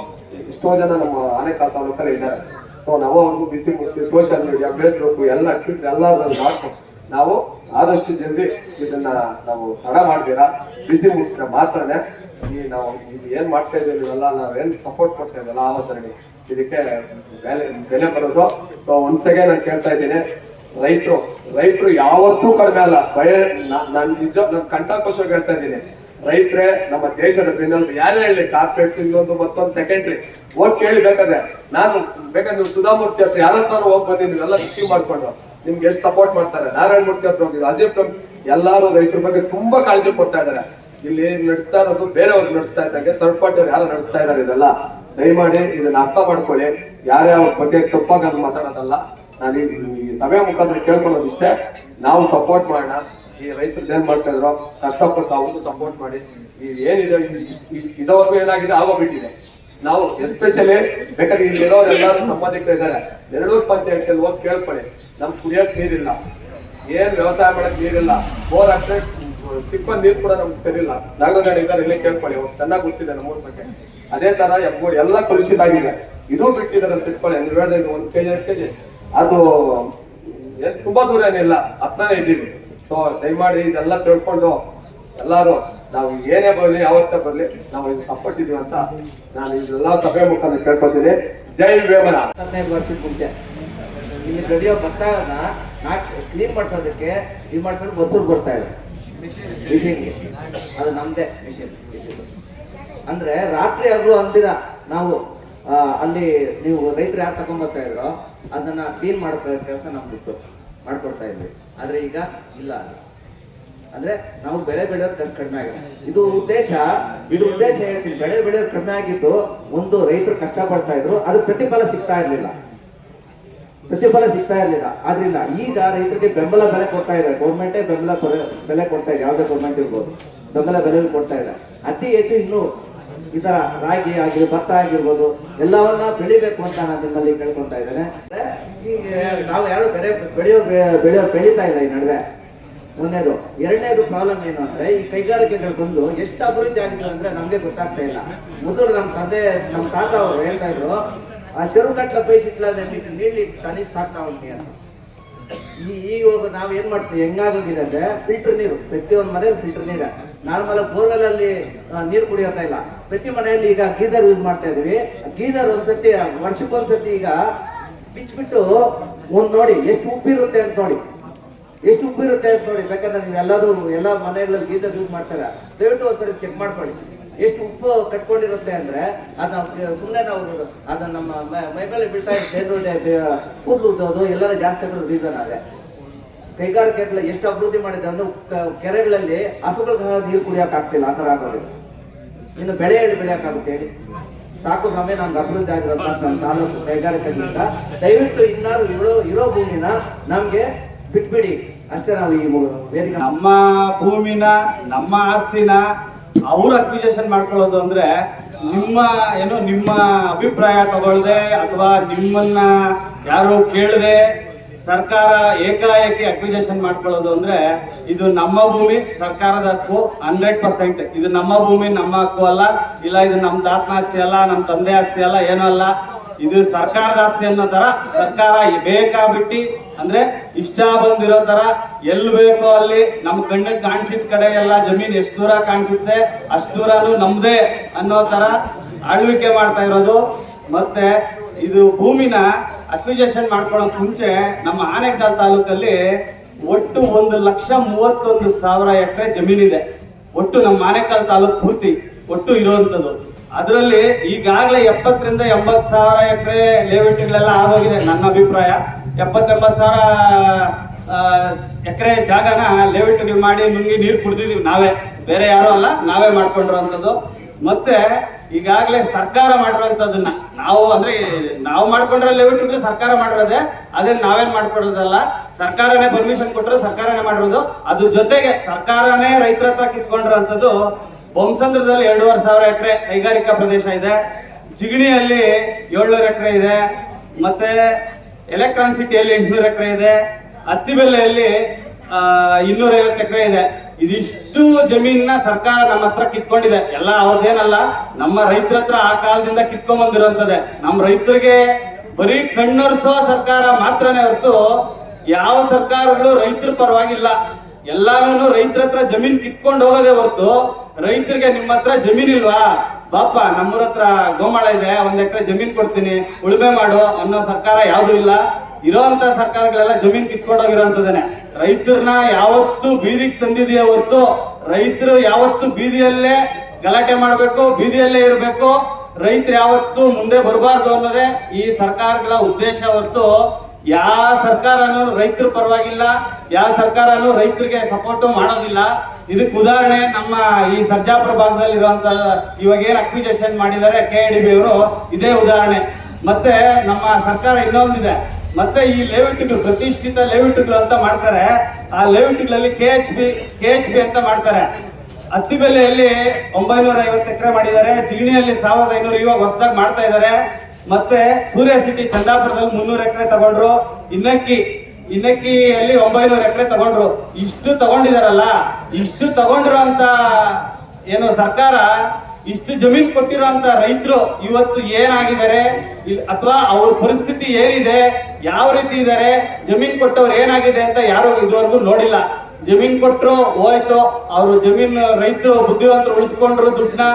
ಎಷ್ಟೋ ಜನ ನಮ್ಮ ಆನೇಕಲ್ ತಾಲೂಕಲ್ಲಿ ಇದ್ದಾರೆ. ಸೊ ನಾವು ಅವ್ರಿಗೂ ಬಿಸಿ ಮುಟ್ಟಿ ಸೋಷಿಯಲ್ ಮೀಡಿಯಾ, ಫೇಸ್ಬುಕ್ ಎಲ್ಲ ಎಲ್ಲಾದ್ರಲ್ಲಿ ಮಾಡ್ಕೊಂಡು ನಾವು ಆದಷ್ಟು ಜಲ್ದಿ ಇದನ್ನ ನಾವು ತಡ ಮಾಡ್ತೀರಾ ಬಿಸಿ ಮುಗಿಸಿದ್ರೆ ಮಾತ್ರನೇ ಈ ನಾವು ಇದು ಏನ್ ಮಾಡ್ತಾ ಇದ್ದೀವಿ ನೀವೆಲ್ಲ ನಾವೇನ್ ಸಪೋರ್ಟ್ ಮಾಡ್ತಾ ಇದ್ದೀವಲ್ಲ ಆವತ್ತರಿಗೆ ಇದಕ್ಕೆ ಬೆಲೆ ಬರೋದು. ಸೊ ಒಂದ್ಸಗೆ ನಾನು ಕೇಳ್ತಾ ಇದ್ದೀನಿ, ರೈತರು ಯಾವತ್ತೂ ಕಡಿಮೆ ಅಲ್ಲ. ನಾನು ನಿಜ ನನ್ನ ಕಂಠಕೋಶವಾಗಿ ಹೇಳ್ತಾ ಇದ್ದೀನಿ, ರೈತರೇ ನಮ್ಮ ದೇಶದ ಬೆನ್ನೆಲುಬು. ಯಾರೇ ಹೇಳಿ ಕಾರ್ಪೊರೇಟ್ ಇನ್ನೊಂದು ಮತ್ತೊಂದು ಸೆಕೆಂಡ್ರಿ ಹೋಗಿ ಕೇಳಿ ಬೇಕಾದ್ರೆ. ನಾನು ಬೇಕಾದ್ರೆ ನೀವು ಸುಧಾಮೂರ್ತಿ ಹತ್ರ ಯಾರ ಹತ್ರ ಹೋಗಿ ಬಂದಿ ನೀವೆಲ್ಲ ಬುಕ್ಕಿಂಗ್ ಮಾಡ್ಕೊಂಡು ನಿಮ್ಗೆ ಎಷ್ಟು ಸಪೋರ್ಟ್ ಮಾಡ್ತಾರೆ. ನಾರಾಯಣ ಮೂರ್ತಿ ಹತ್ರ ಹೋಗಿದ್ದು, ಅಜೀಬ್ ಎಲ್ಲಾರು ರೈತರ ಬಗ್ಗೆ ತುಂಬಾ ಕಾಳಜಿ ಕೊಡ್ತಾ ಇದ್ದಾರೆ. ಇಲ್ಲಿ ನಡೆಸ್ತಾ ಇರೋದು ಬೇರೆಯವ್ರು ನಡೆಸ್ತಾ ಇದ್ದಂಗೆ ಥರ್ಡ್ ಪಾರ್ಟಿ ಅವ್ರು ಯಾರು ನಡೆಸ್ತಾ ಇದ್ದಾರೆ. ಇದೆಲ್ಲ ದಯಮಾಡಿ ಇದನ್ನ ಅರ್ಥ ಮಾಡ್ಕೊಳ್ಳಿ. ಯಾರ್ಯಾವ ಬಗ್ಗೆ ತಪ್ಪಾಗಿ ಮಾತಾಡೋದಲ್ಲ. ನಾನು ಈ ಸಭೆ ಮುಖಾಂತರ ಕೇಳ್ಕೊಳ್ಳೋದು ಇಷ್ಟೇ, ನಾವು ಸಪೋರ್ಟ್ ಮಾಡೋಣ. ಈ ರೈತರು ಏನ್ ಮಾಡ್ತಾ ಇದ್ರು ಕಷ್ಟಪಟ್ಟು ಅವ್ರಿಗೂ ಸಪೋರ್ಟ್ ಮಾಡಿ. ಈ ಏನಿದೆ ಇದವರೆಗೂ ಏನಾಗಿದೆ ಆಗೋಗ್ಬಿಟ್ಟಿದೆ. ನಾವು ಎಸ್ಪೆಷಲಿ ಬೇಕಾದ್ರೆ ಇಲ್ಲಿ ಇರೋರು ಎಲ್ಲರೂ ಸಂಬಂಧಿಕರು ಇದ್ದಾರೆ. ನೆರಳೂರು ಪಂಚಾಯತ್ ಹೋಗಿ ಕೇಳ್ಕೊಳ್ಳಿ, ನಮ್ ಕುಡಿಯೋಕ್ ನೀರಿಲ್ಲ, ಏನ್ ವ್ಯವಸಾಯ ಮಾಡಕ್ ನೀರಿಲ್ಲ, ಬೋರ್ ಹಾಕ್ರೆ ಸಿಕ್ಕ ನೀರು ಕೂಡ ನಮ್ಗೆ ಸರಿಯಿಲ್ಲ. ನಾಗರಾಜ್ ಇದ್ದಾರೆ, ಇಲ್ಲೇ ಕೇಳ್ಕೊಳ್ಳಿ, ಚೆನ್ನಾಗಿ ಗೊತ್ತಿದೆ ನಮ್ಮೂರ್ ಬಗ್ಗೆ. ಅದೇ ತರ ಎಲ್ಲ ಕಲುಷಿತ ಆಗಿದೆ. ಇದು ಬಿಟ್ಟಿದ್ದಾರೆ ಅಂತ ತಿಳ್ಕೊಳ್ಳಿ. ಅಂದ್ರೆ ಹೇಳಿದ್ರೆ 1 kg 2 kg ಅದು ತುಂಬಾ ದೂರ ಏನಿಲ್ಲ, ಹತ್ರನೇ ಇದ್ದೀವಿ. ಸೊ ದಯಮಾಡಿ ಇದೆಲ್ಲ ತಿಳ್ಕೊಂಡು ಎಲ್ಲಾರು ನಾವು ಏನೇ ಬರಲಿ ಯಾವತ್ತೇ ಬರಲಿ ನಾವು ಇದು ಸಪೋರ್ಟ್ ಇದೀವಿ ಅಂತ ನಾನು ಇದೆಲ್ಲ ಸಭೆ ಮುಖಾಂತರ ಕೇಳ್ಕೊತೀನಿ. ಜೈ ವೇಮನ. 15 ವರ್ಷದ ಮುಂಚೆ ಇಲ್ಲಿ ಬೆಳೆಯೋ ಭತ್ತನ ಕ್ಲೀನ್ ಮಾಡ್ಸೋದಕ್ಕೆ ಇದು ಮಾಡ್ಸೋದು ಬಸ್ಸೂರು ಬರ್ತಾ ಇದೆ ಮಿಷಿನ್ಗೆ. ಅದು ನಮ್ದೇ ಮಿಷಿನ್. ಅಂದ್ರೆ ರಾತ್ರಿ ಆಗಲು ಅಂದಿರ ನಾವು ಅಲ್ಲಿ ನೀವು ರೈತರು ಯಾರು ತಗೊಂಡ್ಬರ್ತಾ ಇದ್ರೋ ಅದನ್ನ ಕ್ಲೀನ್ ಮಾಡೋ ಕೆಲಸ ನಮ್ದು ಮಾಡ್ಕೊಡ್ತಾ ಇದ್ವಿ. ಆದ್ರೆ ಈಗ ಇಲ್ಲ. ಅಂದ್ರೆ ನಾವು ಬೆಳೆ ಬೆಳೆಯೋದು ಕಡಿಮೆ ಆಗಿದೆ. ಇದು ಉದ್ದೇಶ ಹೇಳ್ತೀನಿ. ಬೆಳೆ ಬೆಳೆಯೋದು ಕಡಿಮೆ ಆಗಿದ್ದು ಒಂದು ರೈತರು ಕಷ್ಟ ಪಡ್ತಾ ಇದ್ರು, ಅದು ಪ್ರತಿಫಲ ಸಿಗ್ತಾ ಇರ್ಲಿಲ್ಲ. ಆದ್ರಿಂದ ಈಗ ರೈತರಿಗೆ ಬೆಂಬಲ ಬೆಲೆ ಕೊಡ್ತಾ ಇದೆ. ಗೌರ್ಮೆಂಟೇ ಬೆಲೆ ಕೊಡ್ತಾ ಇದೆ. ಯಾವ್ದೇ ಗೌರ್ಮೆಂಟ್ ಇರ್ಬೋದು, ಬೆಂಬಲ ಬೆಲೆ ಕೊಡ್ತಾ ಇದೆ. ಅತಿ ಹೆಚ್ಚು ಇನ್ನು ಈ ತರ ರಾಗಿ ಆಗಿರ್ಬೋದು, ಭತ್ತ ಆಗಿರ್ಬೋದು ಎಲ್ಲವನ್ನ ಬೆಳಿಬೇಕು ಅಂತ ನಾನು ನಿಮ್ಮಲ್ಲಿ ಕೇಳ್ಕೊತಾ ಇದ್ದೇನೆ. ಈಗ ನಾವು ಯಾರು ಬೆಳೀತಾ ಇಲ್ಲ ಈ ನಡುವೆ. ಒಂದೇದು. ಎರಡನೇದು ಪ್ರಾಬ್ಲಮ್ ಏನು ಅಂದ್ರೆ ಈ ಕೈಗಾರಿಕೆಗಳು ಬಂದು ಎಷ್ಟು ಅಭಿವೃದ್ಧಿ ಆಗಿದೆ ಅಂದ್ರೆ ನಮ್ಗೆ ಗೊತ್ತಾಗ್ತಾ ಇಲ್ಲ. ಮೊದಲು ನಮ್ಮ ತಾತ ಅವರು ಹೇಳ್ತಾ ಇದ್ರು, ಆ ಚೆರುಕಟ್ಲ ಬೈಸಿಟ್ಲ ನೀರ್ಲಿ ತನಿಸ್ತಾಗ್ತಾ ಉಂಟಿ ಅಂತ. ಈಗ ನಾವ್ ಏನ್ ಮಾಡ್ತೀವಿ, ಹೆಂಗಾಗೋಗಿದೆ ಅಂದ್ರೆ ಫಿಲ್ಟರ್ ನೀರು, ಪ್ರತಿಯೊಂದು ಮನೆಯಲ್ಲಿ ಫಿಲ್ಟರ್ ನೀರ. ನಾರ್ಮಲ್ ಬೋರ್ವೆಲ್ ಅಲ್ಲಿ ನೀರು ಕುಡಿಯೋತಾ ಇಲ್ಲ. ಪ್ರತಿ ಮನೆಯಲ್ಲಿ ಈಗ ಗೀಸರ್ ಯೂಸ್ ಮಾಡ್ತಾ ಇದೀವಿ. ಗೀಸರ್ ಒಂದ್ಸತಿ ವರ್ಷಕ್ಕೊಂದ್ಸತಿ ಈಗ ಬಿಚ್ಚಿಬಿಟ್ಟು ನೋಡಿ ಎಷ್ಟು ಉಪ್ಪಿರುತ್ತೆ ಅಂತ ನೋಡಿ. ಬೇಕಾದ್ರೆ ನೀವು ಎಲ್ಲ ಮನೆಗಳಲ್ಲಿ ಗೀಸರ್ ಯೂಸ್ ಮಾಡ್ತಾರೆ, ದಯವಿಟ್ಟು ಒಂದ್ಸರಿ ಚೆಕ್ ಮಾಡ್ಕೊಳ್ಳಿ. ಎಷ್ಟು ಉಪ್ಪು ಕಟ್ಕೊಂಡಿರುತ್ತೆ ಅಂದ್ರೆ ಅದನ್ನ ಸುಮ್ಮನೆ ನಾವು ಅದನ್ನ ನಮ್ಮ ಮೈಮೇಲೆ ಬೀಳ್ತಾ ಇದ್ದ ಕೂದಲು ಎಲ್ಲರೂ ಜಾಸ್ತಿ ಆಗೋದು ರೀಸನ್ ಅದೇ. ಕೈಗಾರಿಕೆಗಳ ಎಷ್ಟು ಅಭಿವೃದ್ಧಿ ಮಾಡಿದೆ ಅಂದ್ರೆ ಕೆರೆಗಳಲ್ಲಿ ಹಸುಗಳ ನೀರು ಕುಡಿಯಕ್ ಆಗ್ತಿಲ್ಲ, ಆ ತರ ಆಗೋದು. ಇನ್ನು ಬೆಳೆಯಕ್ಕಾಗುತ್ತೆ ಹೇಳಿ? ಸಾಕು ಸಮಯ ನಮ್ಗೆ ಅಭಿವೃದ್ಧಿ ಆಗಿರೋದು ನಮ್ಮ ತಾಲೂಕು ಕೈಗಾರಿಕೆಗಳಿಂದ. ದಯವಿಟ್ಟು ಇನ್ನಾರು ಇರೋ ಭೂಮಿನ ನಮ್ಗೆ ಬಿಟ್ಬಿಡಿ ಅಷ್ಟೇ. ನಾವು ಈ ವೇದಿಕೆ ನಮ್ಮ ಭೂಮಿನ, ನಮ್ಮ ಆಸ್ತಿನ ಅವ್ರು ಅಕ್ವಿಜೇಷನ್ ಮಾಡ್ಕೊಳ್ಳೋದು ಅಂದ್ರೆ ನಿಮ್ಮ ಅಭಿಪ್ರಾಯ ತಗೊಳ್ದೆ ಅಥವಾ ನಿಮ್ಮನ್ನ ಯಾರು ಕೇಳದೆ ಸರ್ಕಾರ ಏಕಾಏಕಿ ಅಕ್ವಿಜೇಷನ್ ಮಾಡ್ಕೊಳ್ಳೋದು ಅಂದ್ರೆ ಇದು ನಮ್ಮ ಭೂಮಿ, ಸರ್ಕಾರದ ಹಕ್ಕು 100%. ಇದು ನಮ್ಮ ಭೂಮಿ, ನಮ್ಮ ಹಕ್ಕು ಅಲ್ಲ. ಇಲ್ಲ ಇದು ನಮ್ಮ ದಾಸನ ಆಸ್ತಿ ಅಲ್ಲ, ನಮ್ಮ ತಂದೆ ಆಸ್ತಿ ಅಲ್ಲ, ಏನೂ ಅಲ್ಲ. ಇದು ಸರ್ಕಾರದ ಆಸ್ತಿ ಅನ್ನೋ ತರ ಸರ್ಕಾರ ಬೇಕಾಬಿಟ್ಟಿ ಅಂದ್ರೆ ಇಷ್ಟ ಬಂದಿರೋ ತರ ಎಲ್ಲಿ ಬೇಕೋ ಅಲ್ಲಿ ನಮ್ ಕಣ್ಣಿಗೆ ಕಾಣಿಸಿದ ಕಡೆ ಎಲ್ಲ ಜಮೀನ್ ಎಷ್ಟು ದೂರ ಕಾಣಿಸುತ್ತೆ ಅಷ್ಟು ದೂರನು ನಮ್ದೇ ಅನ್ನೋ ತರ ಆಳ್ವಿಕೆ ಮಾಡ್ತಾ ಇರೋದು. ಮತ್ತೆ ಇದು ಭೂಮಿನ ಅಕ್ವಿಜೇಷನ್ ಮಾಡ್ಕೊಳ್ಳೋಕ್ ಮುಂಚೆ ನಮ್ಮ ಆನೇಕಲ್ ತಾಲೂಕಲ್ಲಿ ಒಟ್ಟು 1,31,000 ಎಕರೆ ಜಮೀನಿದೆ. ಒಟ್ಟು ನಮ್ಮ ಆನೇಕಲ್ ತಾಲೂಕು ಪೂರ್ತಿ ಒಟ್ಟು ಇರುವಂಥದ್ದು. ಅದರಲ್ಲಿ ಈಗಾಗಲೇ 70,000 to 80,000 ಎಕರೆ ಲೇಔಟ್ಗಳೆಲ್ಲ ಆಗೋಗಿದೆ. ನನ್ನ ಅಭಿಪ್ರಾಯ 70,000 ಎಕರೆ ಜಾಗನ ಲೇಔಟ್ಗಳು ಮಾಡಿ ನುಂಗಿ ನೀರು ಕುಡಿದಿದ್ದೀವಿ ನಾವೇ, ಬೇರೆ ಯಾರು ಅಲ್ಲ, ನಾವೇ ಮಾಡ್ಕೊಂಡಿರೋಂಥದ್ದು. ಮತ್ತೆ ಈಗಾಗಲೇ ಸರ್ಕಾರ ಮಾಡಿರೋಂಥದ್ದನ್ನ ನಾವು ಮಾಡ್ಕೊಂಡಿರೋ ಲೇಔಟ್ಗಳು ಸರ್ಕಾರ ಮಾಡಿರೋದೆ, ಅದೇನು ನಾವೇನ್ ಮಾಡ್ಕೊಡೋದಲ್ಲ. ಸರ್ಕಾರನೇ ಪರ್ಮಿಷನ್ ಕೊಟ್ಟರೆ ಸರ್ಕಾರನೇ ಮಾಡಿರೋದು. ಅದ್ರ ಜೊತೆಗೆ ಸರ್ಕಾರನೇ ರೈತರ ಹತ್ರ ಕಿತ್ಕೊಂಡಿರೋಂಥದ್ದು. ಬೊಮ್ಮಸಂದ್ರದಲ್ಲಿ 2,500 ಎಕರೆ ಕೈಗಾರಿಕಾ ಪ್ರದೇಶ ಇದೆ. ಜಿಗಣಿಯಲ್ಲಿ 700 ಎಕರೆ ಇದೆ. ಮತ್ತೆ ಎಲೆಕ್ಟ್ರಾನ್ ಸಿಟಿಯಲ್ಲಿ 800 ಎಕರೆ ಇದೆ. ಅತ್ತಿಬೆಲೆಯಲ್ಲಿ 250 ಎಕರೆ ಇದೆ. ಇದಿಷ್ಟು ಜಮೀನನ್ನ ಸರ್ಕಾರ ನಮ್ಮ ಹತ್ರ ಕಿತ್ಕೊಂಡಿದೆ. ಎಲ್ಲ ಅವ್ರದ್ದೇನಲ್ಲ, ನಮ್ಮ ರೈತರ ಹತ್ರ ಆ ಕಾಲದಿಂದ ಕಿತ್ಕೊಂಡ್ ಬಂದಿರೋಂಥದ್ದೇ. ನಮ್ಮ ರೈತರಿಗೆ ಬರೀ ಕಣ್ಣೊರೆಸೋ ಸರ್ಕಾರ ಮಾತ್ರನೇ ಹೊರತು ಯಾವ ಸರ್ಕಾರಗಳು ರೈತರ ಪರವಾಗಿಲ್ಲ. ಎಲ್ಲಾನು ರೈತರ ಹತ್ರ ಜಮೀನ್ ಕಿತ್ಕೊಂಡು ಹೋಗೋದೇ ಹೊರತು ರೈತರಿಗೆ ನಿಮ್ಮ ಹತ್ರ ಜಮೀನ್ ಇಲ್ವಾ, ಬಾಪ ನಮ್ಮೂರ ಹತ್ರ ಗೋಮಾಳ ಇದೆ, 1 ಎಕರೆ ಜಮೀನ್ ಕೊಡ್ತೀನಿ ಉಳುಮೆ ಮಾಡು ಅನ್ನೋ ಸರ್ಕಾರ ಯಾವ್ದು ಇಲ್ಲ. ಇರೋಂತ ಸರ್ಕಾರಗಳೆಲ್ಲ ಜಮೀನ್ ಕಿತ್ಕೊಂಡೋಗಿರೋಂಥದ್ದೇನೆ. ರೈತರನ್ನ ಯಾವತ್ತು ಬೀದಿಗೆ ತಂದಿದೆಯೇ ಹೊರತು ರೈತರು ಯಾವತ್ತು ಬೀದಿಯಲ್ಲೇ ಗಲಾಟೆ ಮಾಡಬೇಕು, ಬೀದಿಯಲ್ಲೇ ಇರಬೇಕು, ರೈತರು ಯಾವತ್ತು ಮುಂದೆ ಬರಬಾರ್ದು ಅನ್ನೋದೇ ಈ ಸರ್ಕಾರಗಳ ಉದ್ದೇಶ ಹೊರತು ಯಾವ ಸರ್ಕಾರನೂ ರೈತರ ಪರವಾಗಿಲ್ಲ, ಯಾವ ಸರ್ಕಾರನೂ ರೈತರಿಗೆ ಸಪೋರ್ಟು ಮಾಡೋದಿಲ್ಲ. ಇದಕ್ಕೆ ಉದಾಹರಣೆ ನಮ್ಮ ಈ ಸರ್ಜಾಪುರ ಭಾಗದಲ್ಲಿ ಇರುವಂತ ಇವಾಗ ಏನ್ ಅಕ್ವಿಜೇಷನ್ ಮಾಡಿದ್ದಾರೆ KIDB ಅವರು, ಇದೇ ಉದಾಹರಣೆ. ಮತ್ತೆ ನಮ್ಮ ಸರ್ಕಾರ ಇನ್ನೊಂದಿದೆ, ಮತ್ತೆ ಈ ಲೇಔಟ್ಗಳು ಪ್ರತಿಷ್ಠಿತ ಲೇಔಟ್ಗಳು ಅಂತ ಮಾಡ್ತಾರೆ. ಆ ಲೇಔಟ್ಗಳಲ್ಲಿ KHB ಅಂತ ಮಾಡ್ತಾರೆ. ಅತ್ತಿಬೆಲೆಯಲ್ಲಿ 950 ಎಕರೆ ಮಾಡಿದ್ದಾರೆ. ಜಿಗಣಿಯಲ್ಲಿ 1,500 ಇವಾಗ ಹೊಸದಾಗಿ ಮಾಡ್ತಾ ಇದ್ದಾರೆ. ಮತ್ತೆ ಸೂರ್ಯ ಸಿಟಿ ಚಂದಾಪುರದಲ್ಲಿ 300 ಎಕರೆ ತಗೊಂಡ್ರು. ಇನ್ನಕ್ಕಿಯಲ್ಲಿ 900 ಎಕರೆ ತಗೊಂಡ್ರು. ಇಷ್ಟು ತಗೊಂಡಿದಾರಲ್ಲ, ಇಷ್ಟು ತಗೊಂಡಿರೋ ಅಂತ ಏನು ಸರ್ಕಾರ, ಇಷ್ಟು ಜಮೀನ್ ಕೊಟ್ಟಿರೋ ಅಂತ ರೈತರು ಇವತ್ತು ಏನಾಗಿದ್ದಾರೆ ಅಥವಾ ಅವ್ರ ಪರಿಸ್ಥಿತಿ ಏನಿದೆ, ಯಾವ ರೀತಿ ಇದ್ದಾರೆ, ಜಮೀನ್ ಕೊಟ್ಟವ್ರು ಏನಾಗಿದೆ ಅಂತ ಯಾರು ಇದುವರೆಗೂ ನೋಡಿಲ್ಲ. ಜಮೀನ್ ಕೊಟ್ಟರು ಹೋಯ್ತು, ಅವರು ಜಮೀನ್ ರೈತರು ಬುದ್ಧಿವಂತರು ಉಳಿಸ್ಕೊಂಡ್ರು ದುಡ್ಡನ್ನ,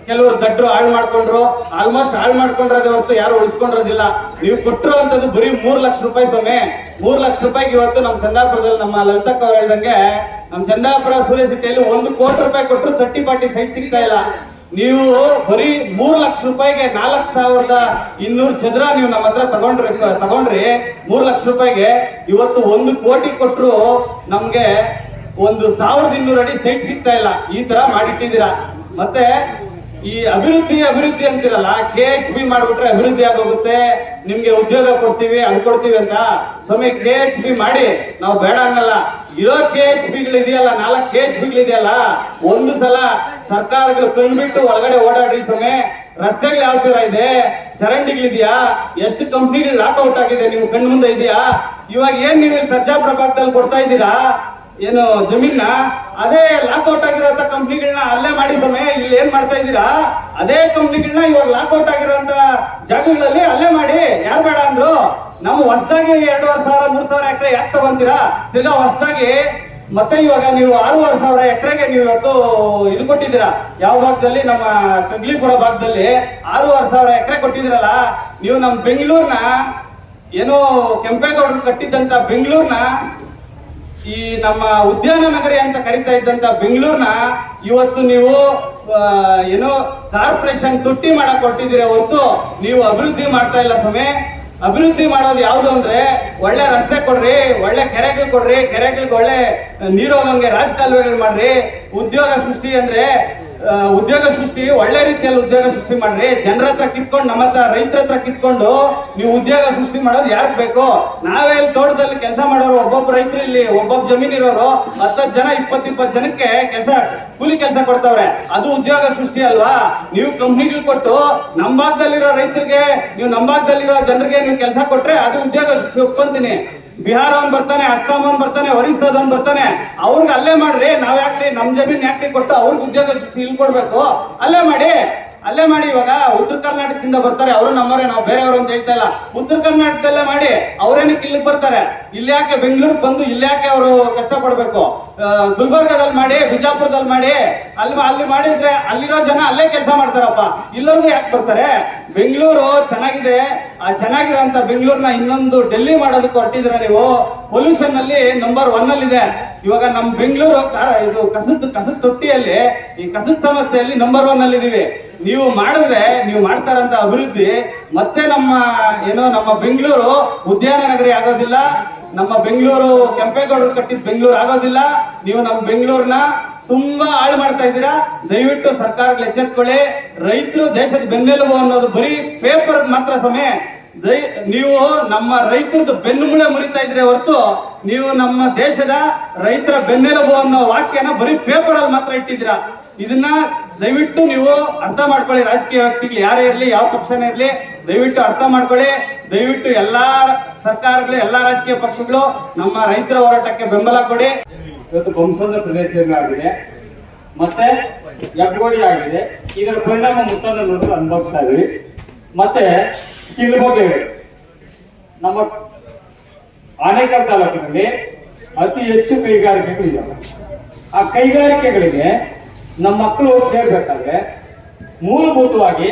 ಕೆಲವರು ದಡ್ಡರು ಹಾಳು ಮಾಡ್ಕೊಂಡ್ರು. ಆಲ್ಮೋಸ್ಟ್ ಹಾಳು ಮಾಡ್ಕೊಂಡ್ರದೇ ಹೊರತು ಯಾರು ಉಳಿಸ್ಕೊಂಡಿರೋದಿಲ್ಲ. ನೀವು ಕೊಟ್ಟಿರುವಂತದ್ದು ಬರೀ 3 ಲಕ್ಷ ರೂಪಾಯಿ. ಸ್ವಾಮಿ 3 ಲಕ್ಷ ರೂಪಾಯಿಗೆ ಇವತ್ತು ನಮ್ಮ ಚಂದಾಪುರದಲ್ಲಿ ನಮ್ಮ ಲಲಿತಕ್ಕ ಅವ್ರು ಹೇಳ್ದಂಗೆ ನಮ್ಮ ಚಂದಾಪುರ ಸೂರ್ಯ ಸಿಟಿಯಲ್ಲಿ 1 ಕೋಟಿ ರೂಪಾಯಿ ಕೊಟ್ಟರು 30-40 ಸೈಟ್ ಸಿಗ್ತಾ ಇಲ್ಲ. ನೀವು ಬರೀ 3 ಲಕ್ಷ ರೂಪಾಯಿಗೆ 4,200 ಚದರ ನೀವು ನಮ್ಮ ಹತ್ರ ತಗೊಂಡ್ರಿ 3 ಲಕ್ಷ ರೂಪಾಯಿಗೆ. ಇವತ್ತು 1 ಕೋಟಿ ಕೊಟ್ಟರು ನಮ್ಗೆ 1,200 ಅಡಿ ಸೈಟ್ ಸಿಗ್ತಾ ಇಲ್ಲ. ಈ ತರ ಮಾಡಿಟ್ಟಿದ್ದೀರಾ. ಮತ್ತೆ ಈ ಅಭಿವೃದ್ಧಿ ಅಂತಿರಲ್ಲ, KHB ಮಾಡ್ಬಿಟ್ರೆ ಅಭಿವೃದ್ಧಿ ಆಗೋಗುತ್ತೆ, ನಿಮ್ಗೆ ಉದ್ಯೋಗ ಕೊಡ್ತೀವಿ ಅದು ಕೊಡ್ತೀವಿ ಅಂತ. ಸ್ವಾಮಿ KHB ಮಾಡಿ, ನಾವು ಬೇಡ ಅನ್ನಲ್ಲ. ಇರೋ KHBಗಳು ಇದೆಯಲ್ಲ, 4 KHBಗಳು ಇದೆಯಲ್ಲ, ಒಂದು ಸಲ ಸರ್ಕಾರಗಳು ಕಂಡುಬಿಟ್ಟು ಒಳಗಡೆ ಓಡಾಡ್ರಿ ಸ್ವಾಮಿ. ರಸ್ತೆಗಳು ಯಾವ ತರ ಇದೆ, ಚರಂಡಿಗಳಿದೆಯಾ, ಎಷ್ಟು ಕಂಪ್ನಿಗಳು ಲಾಕ್ಔಟ್ ಆಗಿದೆ ನೀವು ಕಣ್ಣು ಮುಂದೆ ಇದೆಯಾ? ಇವಾಗ ಏನ್ ನೀವು ಸರ್ಜಾಪುರ ಭಾಗದಲ್ಲಿ ಕೊಡ್ತಾ ಇದ್ದೀರಾ ಏನು ಜಮೀನ, ಅದೇ ಲಾಕ್ಔಟ್ ಆಗಿರೋಂಥ ಕಂಪ್ನಿಗಳನ್ನ ಅಲ್ಲೇ ಮಾಡಿ ಸಮಯ ಇಲ್ಲಿ ಏನ್ ಮಾಡ್ತಾ ಇದ್ದೀರಾ? ಅದೇ ಕಂಪ್ನಿಗಳನ್ನ ಇವಾಗ ಲಾಕ್ಔಟ್ ಆಗಿರೋಂಥ ಜಾಗಗಳಲ್ಲಿ ಅಲ್ಲೇ ಮಾಡಿ. ಯಾರು ಬೇಡ ಅಂದ್ರು? ನಾವು ಹೊಸದಾಗಿ 2,500-3,000 ಎಕರೆ ಯಾಕೆ ತಗೊಂತೀರಾ? ತಿರ್ಗಾ ಹೊಸದಾಗಿ ಮತ್ತೆ ಇವಾಗ ನೀವು 6,500 ಎಕರೆಗೆ ನೀವು ಇವತ್ತು ಇದು ಕೊಟ್ಟಿದ್ದೀರಾ. ಯಾವ ಭಾಗದಲ್ಲಿ? ನಮ್ಮ ಕಗ್ಲಿಪುರ ಭಾಗದಲ್ಲಿ 6,500 ಎಕರೆ ಕೊಟ್ಟಿದ್ದೀರಲ್ಲ. ನೀವು ನಮ್ಮ ಬೆಂಗಳೂರಿನ ಏನೋ ಕೆಂಪೇಗೌಡರು ಕಟ್ಟಿದ್ದಂತ ಬೆಂಗಳೂರಿನ ಈ ನಮ್ಮ ಉದ್ಯಾನ ನಗರಿ ಅಂತ ಕರಿತಾ ಇದ್ದಂತ ಬೆಂಗಳೂರಿನ ಇವತ್ತು ನೀವು ಏನೋ ಕಾರ್ಪೊರೇಷನ್ ತುಟ್ಟಿ ಮಾಡಕ್ ಕೊಟ್ಟಿದ್ದೀರಿ ಹೊರತು ನೀವು ಅಭಿವೃದ್ಧಿ ಮಾಡ್ತಾ ಇಲ್ಲ ಸ್ವಾಮಿ. ಅಭಿವೃದ್ಧಿ ಮಾಡೋದು ಯಾವುದು ಅಂದ್ರೆ ಒಳ್ಳೆ ರಸ್ತೆ ಕೊಡ್ರಿ, ಒಳ್ಳೆ ಕೆರೆಗಳು ಕೊಡ್ರಿ, ಕೆರೆಗಳಿಗೆ ಒಳ್ಳೆ ನೀರು ಹೋಗಂಗೆ ರಾಜಕಾಲುವೆಗಳು ಮಾಡ್ರಿ. ಉದ್ಯೋಗ ಸೃಷ್ಟಿ ಅಂದ್ರೆ ಉದ್ಯೋಗ ಸೃಷ್ಟಿ ಒಳ್ಳೆ ರೀತಿಯಲ್ಲಿ ಉದ್ಯೋಗ ಸೃಷ್ಟಿ ಮಾಡ್ರಿ. ಜನರ ಹತ್ರ ಕಿತ್ಕೊಂಡು, ನಮ್ಮ ಹತ್ರ ರೈತರ ಹತ್ರ ಕಿತ್ಕೊಂಡು ನೀವು ಉದ್ಯೋಗ ಸೃಷ್ಟಿ ಮಾಡೋದು ಯಾರಿಗೆ ಬೇಕು? ನಾವೇ ಇಲ್ಲಿ ತೋಟದಲ್ಲಿ ಕೆಲಸ ಮಾಡೋರು, ಒಬ್ಬೊಬ್ಬ ರೈತರು ಇಲ್ಲಿ ಒಬ್ಬೊಬ್ಬ ಜಮೀನ್ ಇರೋರು 10 ಜನ 20 ಜನಕ್ಕೆ ಕೂಲಿ ಕೆಲಸ ಕೊಡ್ತಾವ್ರೆ. ಅದು ಉದ್ಯೋಗ ಸೃಷ್ಟಿ ಅಲ್ವಾ? ನೀವು ಕಂಪ್ನಿಗಳು ಕೊಟ್ಟು ನಮ್ಮ ಭಾಗದಲ್ಲಿರೋ ರೈತರಿಗೆ, ನೀವು ನಮ್ಮ ಭಾಗದಲ್ಲಿರೋ ಜನರಿಗೆ ನೀವು ಕೆಲಸ ಕೊಟ್ರೆ ಅದು ಉದ್ಯೋಗ ಸೃಷ್ಟಿ ಒಪ್ಕೊಂತೀನಿ. ಬಿಹಾರ ಅವ್ನು ಬರ್ತಾನೆ, ಅಸ್ಸಾಂ ಅವ್ನು ಬರ್ತಾನೆ, ಒರಿಸ್ಸಾದವ್ನು ಬರ್ತಾನೆ, ಅವ್ರಿಗೆ ಅಲ್ಲೇ ಮಾಡ್ರಿ. ನಾವ್ ಯಾಕ್ರಿ ನಮ್ ಜಮೀನ್ ಯಾಕ್ರಿ ಕೊಟ್ಟು ಅವ್ರಿಗೆ ಉದ್ಯೋಗ ಸೃಷ್ಟಿ ಇಲ್ಲಿ ಕೊಡ್ಬೇಕು? ಅಲ್ಲೇ ಮಾಡಿ. ಇವಾಗ ಉತ್ತರ ಕರ್ನಾಟಕದಿಂದ ಬರ್ತಾರೆ, ಅವರು ನಮ್ಮವರೇ, ನಾವು ಬೇರೆಯವರು ಅಂತ ಹೇಳ್ತಾ ಇಲ್ಲ. ಉತ್ತರ ಕರ್ನಾಟಕದಲ್ಲೇ ಮಾಡಿ, ಅವ್ರೇನಕ್ಕೆ ಇಲ್ಲಿಗೆ ಬರ್ತಾರೆ? ಇಲ್ಲಿ ಯಾಕೆ ಬೆಂಗಳೂರಿಗೆ ಬಂದು ಇಲ್ಲಿ ಯಾಕೆ ಅವರು ಕಷ್ಟ ಪಡ್ಬೇಕು? ಗುಲ್ಬರ್ಗಾದಲ್ಲಿ ಮಾಡಿ, ಬಿಜಾಪುರದಲ್ಲಿ ಮಾಡಿ, ಅಲ್ಲಿ ಮಾಡಿದ್ರೆ ಅಲ್ಲಿರೋ ಜನ ಅಲ್ಲೇ ಕೆಲಸ ಮಾಡ್ತಾರಪ್ಪ. ಇಲ್ಲರಿಗೂ ಯಾಕೆ ಬರ್ತಾರೆ? ಬೆಂಗಳೂರು ಚೆನ್ನಾಗಿದೆ, ಆ ಚೆನ್ನಾಗಿರೋಂಥ ಬೆಂಗಳೂರನ್ನ ಇನ್ನೊಂದು ಡೆಲ್ಲಿ ಮಾಡೋದಕ್ಕೆ ಹೊರಟಿದ್ರ ನೀವು. ಪೊಲ್ಯೂಷನ್ ಅಲ್ಲಿ ನಂಬರ್ 1 ಅಲ್ಲಿ ಇದೆ. ಇವಾಗ ನಮ್ಮ ಬೆಂಗಳೂರು ಇದು ಕಸದ ತೊಟ್ಟಿಯಲ್ಲಿ ಈ ಕಸದ ಸಮಸ್ಯೆಯಲ್ಲಿ ನಂಬರ್ 1 ಅಲ್ಲಿ ಇದೀವಿ. ನೀವು ಮಾಡಿದ್ರೆ ನೀವು ಮಾಡ್ತಾರಂತ ಅಭಿವೃದ್ಧಿ ಮತ್ತೆ ನಮ್ಮ ಬೆಂಗಳೂರು ಉದ್ಯಾನ ನಗರಿ ಆಗೋದಿಲ್ಲ. ನಮ್ಮ ಬೆಂಗಳೂರು ಕೆಂಪೇಗೌಡರು ಕಟ್ಟಿದ ಬೆಂಗಳೂರು ಆಗೋದಿಲ್ಲ. ನೀವು ನಮ್ಮ ಬೆಂಗಳೂರನ್ನ ತುಂಬಾ ಹಾಳು ಮಾಡ್ತಾ ಇದ್ದೀರಾ. ದಯವಿಟ್ಟು ಸರ್ಕಾರಗಳು ಎಚ್ಚೆತ್ಕೊಳ್ಳಿ. ರೈತರು ದೇಶದ ಬೆನ್ನೆಲುಬು ಅನ್ನೋದು ಬರೀ ಪೇಪರ್ ಮಾತ್ರ ಸಮಯ. ನೀವು ನಮ್ಮ ರೈತರದ್ದು ಬೆನ್ನುಮೂಳೆ ಮುರಿತಾ ಇದ್ರೆ ಹೊರತು ನೀವು ನಮ್ಮ ದೇಶದ ರೈತರ ಬೆನ್ನೆಲುಬು ಅನ್ನೋ ವಾಕ್ಯನ ಬರೀ ಪೇಪರ್ ಅಲ್ಲಿ ಮಾತ್ರ ಇಟ್ಟಿದ್ದೀರಾ. ಇದನ್ನ ದಯವಿಟ್ಟು ನೀವು ಅರ್ಥ ಮಾಡ್ಕೊಳ್ಳಿ. ರಾಜಕೀಯ ವ್ಯಕ್ತಿಗಳು ಯಾರೇ ಇರಲಿ, ಯಾವ ಪಕ್ಷನೇ ಇರಲಿ, ದಯವಿಟ್ಟು ಅರ್ಥ ಮಾಡ್ಕೊಳ್ಳಿ. ದಯವಿಟ್ಟು ಎಲ್ಲಾ ಸರ್ಕಾರಗಳು, ಎಲ್ಲಾ ರಾಜಕೀಯ ಪಕ್ಷಗಳು ನಮ್ಮ ರೈತರ ಹೋರಾಟಕ್ಕೆ ಬೆಂಬಲ ಕೊಡಿ. ಇವತ್ತು ಬಂಸಂದ್ರ ಪ್ರದೇಶದಲ್ಲಿ ಆಗಿದೆ, ಮತ್ತೆ ಯಗ್ಗೋಡಿ ಆಗಿದೆ. ಇದರ ಪರಿಣಾಮ ಮುತ್ತನ್ನೂರು ಅನುಭವಿಸ್ತಾ ಇದ್ವಿ. ಮತ್ತೆ ಸ್ಕಿಲ್ ಬಗ್ಗೆ ನಮ್ಮ ಆನೇಕಲ್ ತಾಲೂಕಿನಲ್ಲಿ ಅತಿ ಹೆಚ್ಚು ಕೈಗಾರಿಕೆಗಳಿದ್ದಾವೆ. ಆ ಕೈಗಾರಿಕೆಗಳಿಗೆ ನಮ್ಮ ಮಕ್ಕಳು ಸೇರ್ಬೇಕಾದ್ರೆ ಮೂಲಭೂತವಾಗಿ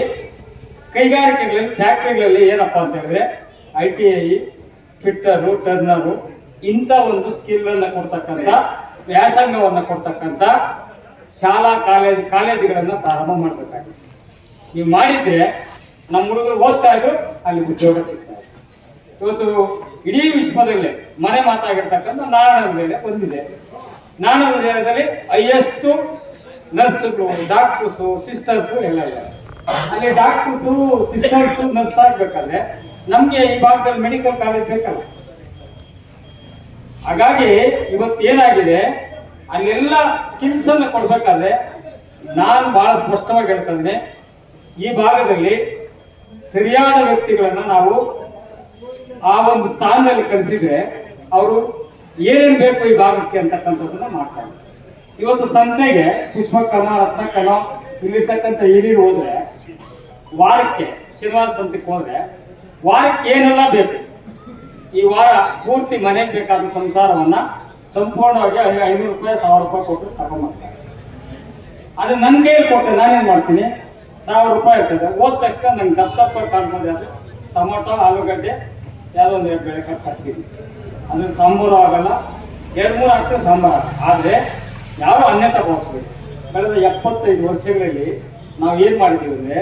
ಕೈಗಾರಿಕೆಗಳಲ್ಲಿ, ಫ್ಯಾಕ್ಟ್ರಿಗಳಲ್ಲಿ ಏನಪ್ಪಾ ಅಂತ ಹೇಳಿದ್ರೆ ITI, ಫಿಟ್ಟರು, ಟರ್ನರು ಇಂಥ ಒಂದು ಸ್ಕಿಲ್ ಅನ್ನ ಕೊಡ್ತಕ್ಕಂಥ, ವ್ಯಾಸಂಗವನ್ನು ಕೊಡ್ತಕ್ಕಂಥ ಶಾಲಾ ಕಾಲೇಜುಗಳನ್ನ ಪ್ರಾರಂಭ ಮಾಡಬೇಕಾಗಿದೆ. ನೀವು ಮಾಡಿದ್ರೆ ನಮ್ಮ ಹುಡುಗರು ಓದ್ತಾ ಇದ್ರು, ಅಲ್ಲಿ ಉದ್ಯೋಗ ಸಿಗ್ತಾ ಇದೆ. ಇವತ್ತು ಇಡೀ ವಿಶ್ವದಲ್ಲೇ ಮನೆ ಮಾತಾಗಿರ್ತಕ್ಕಂಥ ನಾರಾಯಣ ಹೃದಯ ಬಂದಿದೆ. ನಾರಾಯಣ ಹೃದಯದಲ್ಲಿ ಹೈಯೆಸ್ಟ್ ನರ್ಸ್ಗಳು, ಡಾಕ್ಟರ್ಸು, ಸಿಸ್ಟರ್ಸು ಎಲ್ಲ ಇದ್ದಾರೆ. ಅಲ್ಲಿ ಡಾಕ್ಟರ್ಸು, ಸಿಸ್ಟರ್ಸು, ನರ್ಸ್ ಆಗ್ಬೇಕಾದ್ರೆ ನಮ್ಗೆ ಈ ಭಾಗದಲ್ಲಿ ಮೆಡಿಕಲ್ ಕಾಲೇಜ್ ಬೇಕಲ್ಲ. ಹಾಗಾಗಿ ಇವತ್ತು ಏನಾಗಿದೆ, ಅಲ್ಲೆಲ್ಲ ಸ್ಕಿಲ್ಸ್ ಅನ್ನು ಕೊಡ್ಬೇಕಾದ್ರೆ ನಾನು ಬಹಳ ಸ್ಪಷ್ಟವಾಗಿ ಹೇಳ್ತಾ ಇದ್ದೇನೆ, ಈ ಭಾಗದಲ್ಲಿ ಸರಿಯಾದ ವ್ಯಕ್ತಿಗಳನ್ನ ನಾವು ಆ ಒಂದು ಸ್ಥಾನದಲ್ಲಿ ಕಳಿಸಿದ್ರೆ ಅವರು ಏನೇನು ಬೇಕು ಈ ಭಾಗಕ್ಕೆ ಅಂತಕ್ಕಂಥದ್ದನ್ನ ಮಾಡ್ತಾರೆ. ಇವತ್ತು ಸಂತೆಗೆ ಪುಷ್ಪಕನ, ರತ್ನಕನ ಇಲ್ಲಿರ್ತಕ್ಕಂಥ ಹಿರಿಯರು ಹೋದ್ರೆ, ವಾರಕ್ಕೆ ಶನಿವಾರ ಸಂತೆಗೆ ಹೋದ್ರೆ ವಾರಕ್ಕೆ ಏನೆಲ್ಲ ಬೇಕು, ಈ ವಾರ ಪೂರ್ತಿ ಮನೆಗೆ ಬೇಕಾದ ಸಂಸಾರವನ್ನ ಸಂಪೂರ್ಣವಾಗಿ 500 ರೂಪಾಯಿ 1000 ರೂಪಾಯಿ ಕೊಟ್ಟು ತಗೊಂಡ್ಬರ್ತಾರೆ. ಅದು ನನಗೆ ಕೊಟ್ಟರೆ ನಾನೇನು ಮಾಡ್ತೀನಿ, 1000 ರೂಪಾಯಿ ಇರ್ತದೆ. ಹೋದ ತಕ್ಷಣ ನಂಗೆ ದಪ್ಪ ಕಾಣ್ತದೆ. ಅದು ಟೊಮೊಟೊ, ಆಲೂಗಡ್ಡೆ ಯಾವುದೋ ಒಂದು ಬೆಳೆ ಕಟ್ ಹಾಕ್ತೀನಿ. ಅದ್ರ ಸಾಂಬಾರು ಆಗಲ್ಲ, 2-3 ಹಾಕ್ತದೆ ಸಾಂಬಾರು. ಆದರೆ ಯಾರು ಅನ್ಯತಾ ಭಾವಿಸ್ಬೇಕು. ಕಳೆದ 75 ವರ್ಷಗಳಲ್ಲಿ ನಾವು ಏನು ಮಾಡಿದ್ದೀವಿ ಅಂದರೆ,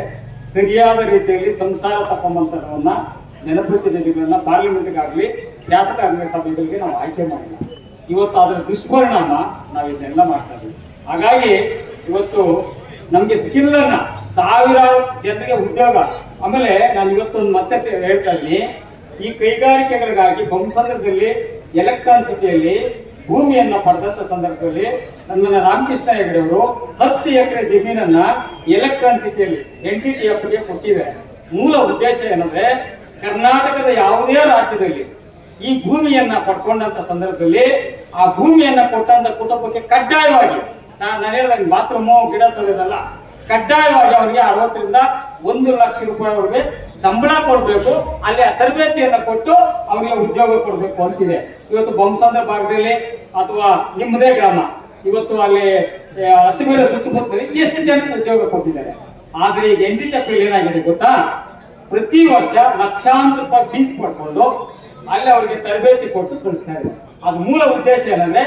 ಸರಿಯಾದ ರೀತಿಯಲ್ಲಿ ಸಂಸಾರ ತಕೊಂಬಂತರವನ್ನ ಜನಪ್ರತಿನಿಧಿಗಳನ್ನ ಪಾರ್ಲಿಮೆಂಟ್ಗಾಗಲಿ, ಶಾಸಕಾಂಗ ಸಭೆಗಳಿಗೆ ನಾವು ಆಯ್ಕೆ ಮಾಡಿಲ್ಲ. ಇವತ್ತು ಅದರ ದುಷ್ಪರಿಣಾಮ ನಾವು ಇದನ್ನೆಲ್ಲ ಮಾಡ್ತಾ ಇದ್ದೀವಿ. ಹಾಗಾಗಿ ಇವತ್ತು ನಮಗೆ ಸ್ಕಿಲ್ ಅನ್ನ ಸಾವಿರಾರು ಜನರಿಗೆ ಉದ್ಯೋಗ. ಆಮೇಲೆ ನಾನು ಇವತ್ತೊಂದು ಮತ್ತೆ ಹೇಳ್ತಾ ಇದ್ದೀನಿ, ಈ ಕೈಗಾರಿಕೆಗಳಿಗಾಗಿ ಬಂಸಂದ್ರದಲ್ಲಿ ಎಲೆಕ್ಟ್ರಾನ್ ಸಿಟಿಯಲ್ಲಿ ಭೂಮಿಯನ್ನ ಪಡೆದಂತ ಸಂದರ್ಭದಲ್ಲಿ ನನ್ನ ರಾಮಕೃಷ್ಣ ಹೆಗಡೆ ಅವರು 10 ಎಕರೆ ಜಮೀನನ್ನ ಎಲೆಕ್ಟ್ರಾನ್ ಸಿಟಿಯಲ್ಲಿ NTTFಗೆ ಕೊಟ್ಟಿದ್ದಾರೆ. ಮೂಲ ಉದ್ದೇಶ ಏನಂದ್ರೆ, ಕರ್ನಾಟಕದ ಯಾವುದೇ ರಾಜ್ಯದಲ್ಲಿ ಈ ಭೂಮಿಯನ್ನ ಪಡ್ಕೊಂಡಂತ ಸಂದರ್ಭದಲ್ಲಿ ಆ ಭೂಮಿಯನ್ನ ಕೊಟ್ಟಂತ ಕುಟುಂಬಕ್ಕೆ ಕಡ್ಡಾಯವಾಗಿ, ನಾನು ಹೇಳಿದಾಗ ಬಾತ್ರೂಮು, ಗಿಡ ತೊಳೆದಲ್ಲ, ಕಡ್ಡಾಯವಾಗಿ ಅವರಿಗೆ 60 ರಿಂದ 1 ಲಕ್ಷ ರೂಪಾಯಿವರೆಗೆ ಸಂಬಳ ಕೊಡಬೇಕು. ಅಲ್ಲಿ ತರಬೇತಿಯನ್ನು ಕೊಟ್ಟು ಅವರಿಗೆ ಉದ್ಯೋಗ ಕೊಡಬೇಕು ಅಂತಿದೆ. ಇವತ್ತು ಬಂಸಂದ್ರ ಭಾಗದಲ್ಲಿ ಅಥವಾ ನಿಮ್ಮದೇ ಗ್ರಾಮ, ಇವತ್ತು ಅಲ್ಲಿ ಹತ್ತಿಮೇಲೆ ಸುತ್ತಮುತ್ತಲಿ ಎಷ್ಟು ಜನಕ್ಕೆ ಉದ್ಯೋಗ ಕೊಟ್ಟಿದ್ದಾರೆ. ಆದರೆ ಈಗ NTTF ಏನಾಗಿದೆ ಗೊತ್ತಾ, ಪ್ರತಿ ವರ್ಷ ಲಕ್ಷಾಂತರ ರೂಪಾಯಿ ಫೀಸ್ ಪಡ್ಕೊಂಡು ಅಲ್ಲಿ ಅವರಿಗೆ ತರಬೇತಿ ಕೊಟ್ಟು ಕಳಿಸ್ತಾ ಇದೆ. ಅದು ಮೂಲ ಉದ್ದೇಶ ಏನಂದ್ರೆ,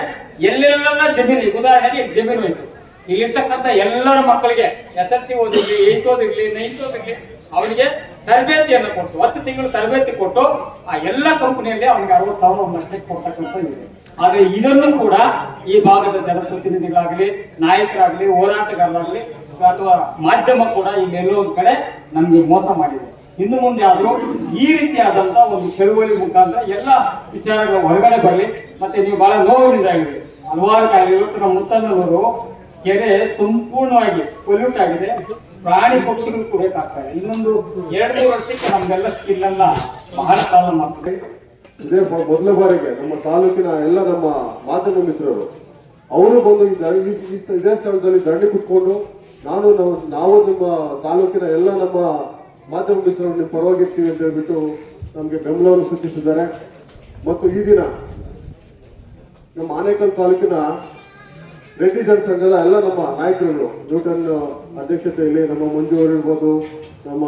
ಎಲ್ಲೆಲ್ಲ ಜಮೀನು, ಉದಾಹರಣೆಗೆ ಜಮೀನು ಇತ್ತು, ಇಲ್ಲಿರ್ತಕ್ಕಂಥ ಎಲ್ಲರ ಮಕ್ಕಳಿಗೆ SSLC ಓದಿರ್ಲಿ, 8th ಓದಿರ್ಲಿ, 9th ಓದಿರ್ಲಿ, ಅವನಿಗೆ ತರಬೇತಿಯನ್ನು ಕೊಟ್ಟು 10 ತಿಂಗಳು ತರಬೇತಿ ಕೊಟ್ಟು ಆ ಎಲ್ಲ ಕಂಪನಿಯಲ್ಲಿ ಅವನಿಗೆ 60,000 ವರ್ಷಕ್ಕೆ ಕೊಡ್ತಕ್ಕಂಥ ಇದೆ. ಆದರೆ ಇದನ್ನು ಕೂಡ ಈ ಭಾಗದ ಜನಪ್ರತಿನಿಧಿಗಳಾಗಲಿ, ನಾಯಕರಾಗಲಿ, ಹೋರಾಟಗಾರರಾಗಲಿ ಅಥವಾ ಮಾಧ್ಯಮ ಕೂಡ ಇಲ್ಲೆಲ್ಲೋ ಒಂದು ಕಡೆ ನಮ್ಗೆ ಮೋಸ ಮಾಡಿದೆ. ಇನ್ನು ಮುಂದೆ ಆದರೂ ಈ ರೀತಿಯಾದಂತ ಒಂದು ಚಳುವಳಿ ಮುಖಾಂತರ ಎಲ್ಲ ವಿಚಾರಗಳು ಹೊರಗಡೆ ಬರಲಿ. ಮತ್ತೆ ನೀವು ಬಹಳ ನೋವಿನಿಂದ ಆಗಿದೆ, ಹಲವಾರು ಕಾಲ. ಇವತ್ತು ನಮ್ಮ ಮುತ್ತನ್ನೂರು ಕೆರೆ ಸಂಪೂರ್ಣವಾಗಿ ಪೊಲ್ಯೂಟ್ ಆಗಿದೆ, ಪ್ರಾಣಿ ಪಕ್ಷಿಗಳು ಕುಡಿಯಕ್ಕಾಗ್ತಾ ಇದೆ. ಇನ್ನೊಂದು 2-3 ವರ್ಷಕ್ಕೆ ನಮ್ಗೆಲ್ಲ ಸ್ಕಿಲ್ ಎಲ್ಲ ಬಹಳ ಪ್ರಾಬ್ಲಮ್ ಆಗ್ತದೆ. ಇದೇ ಮೊದಲ ಬಾರಿಗೆ ನಮ್ಮ ತಾಲೂಕಿನ ಎಲ್ಲ ನಮ್ಮ ಮಾಧ್ಯಮ ಮಿತ್ರರು ಅವರು ಬಂದು ಇದೇ ಸ್ಥಳದಲ್ಲಿ ಧರಣಿ ಕುತ್ಕೊಂಡು ನಾವು ನಮ್ಮ ತಾಲೂಕಿನ ಎಲ್ಲ ನಮ್ಮ ಮಾಧ್ಯಮ ಮಿತ್ರರು ನಿಮ್ಮ ಪರವಾಗಿರ್ತೀವಿ ಅಂತ ಹೇಳ್ಬಿಟ್ಟು ನಮಗೆ ಬೆಂಬಲವನ್ನು ಸೂಚಿಸಿದ್ದಾರೆ. ಮತ್ತು ಈ ದಿನ ನಮ್ಮ ಆನೇಕಲ್ ತಾಲೂಕಿನ ರೆಡ್ಡಿ ಜನ ಸಂಘದ ಎಲ್ಲ ನಮ್ಮ ನಾಯಕರುಗಳು, ನ್ಯೂಟನ್ ಅಧ್ಯಕ್ಷತೆಯಲ್ಲಿ ನಮ್ಮ ಮಂಜು ಅವರು ಇರ್ಬೋದು, ನಮ್ಮ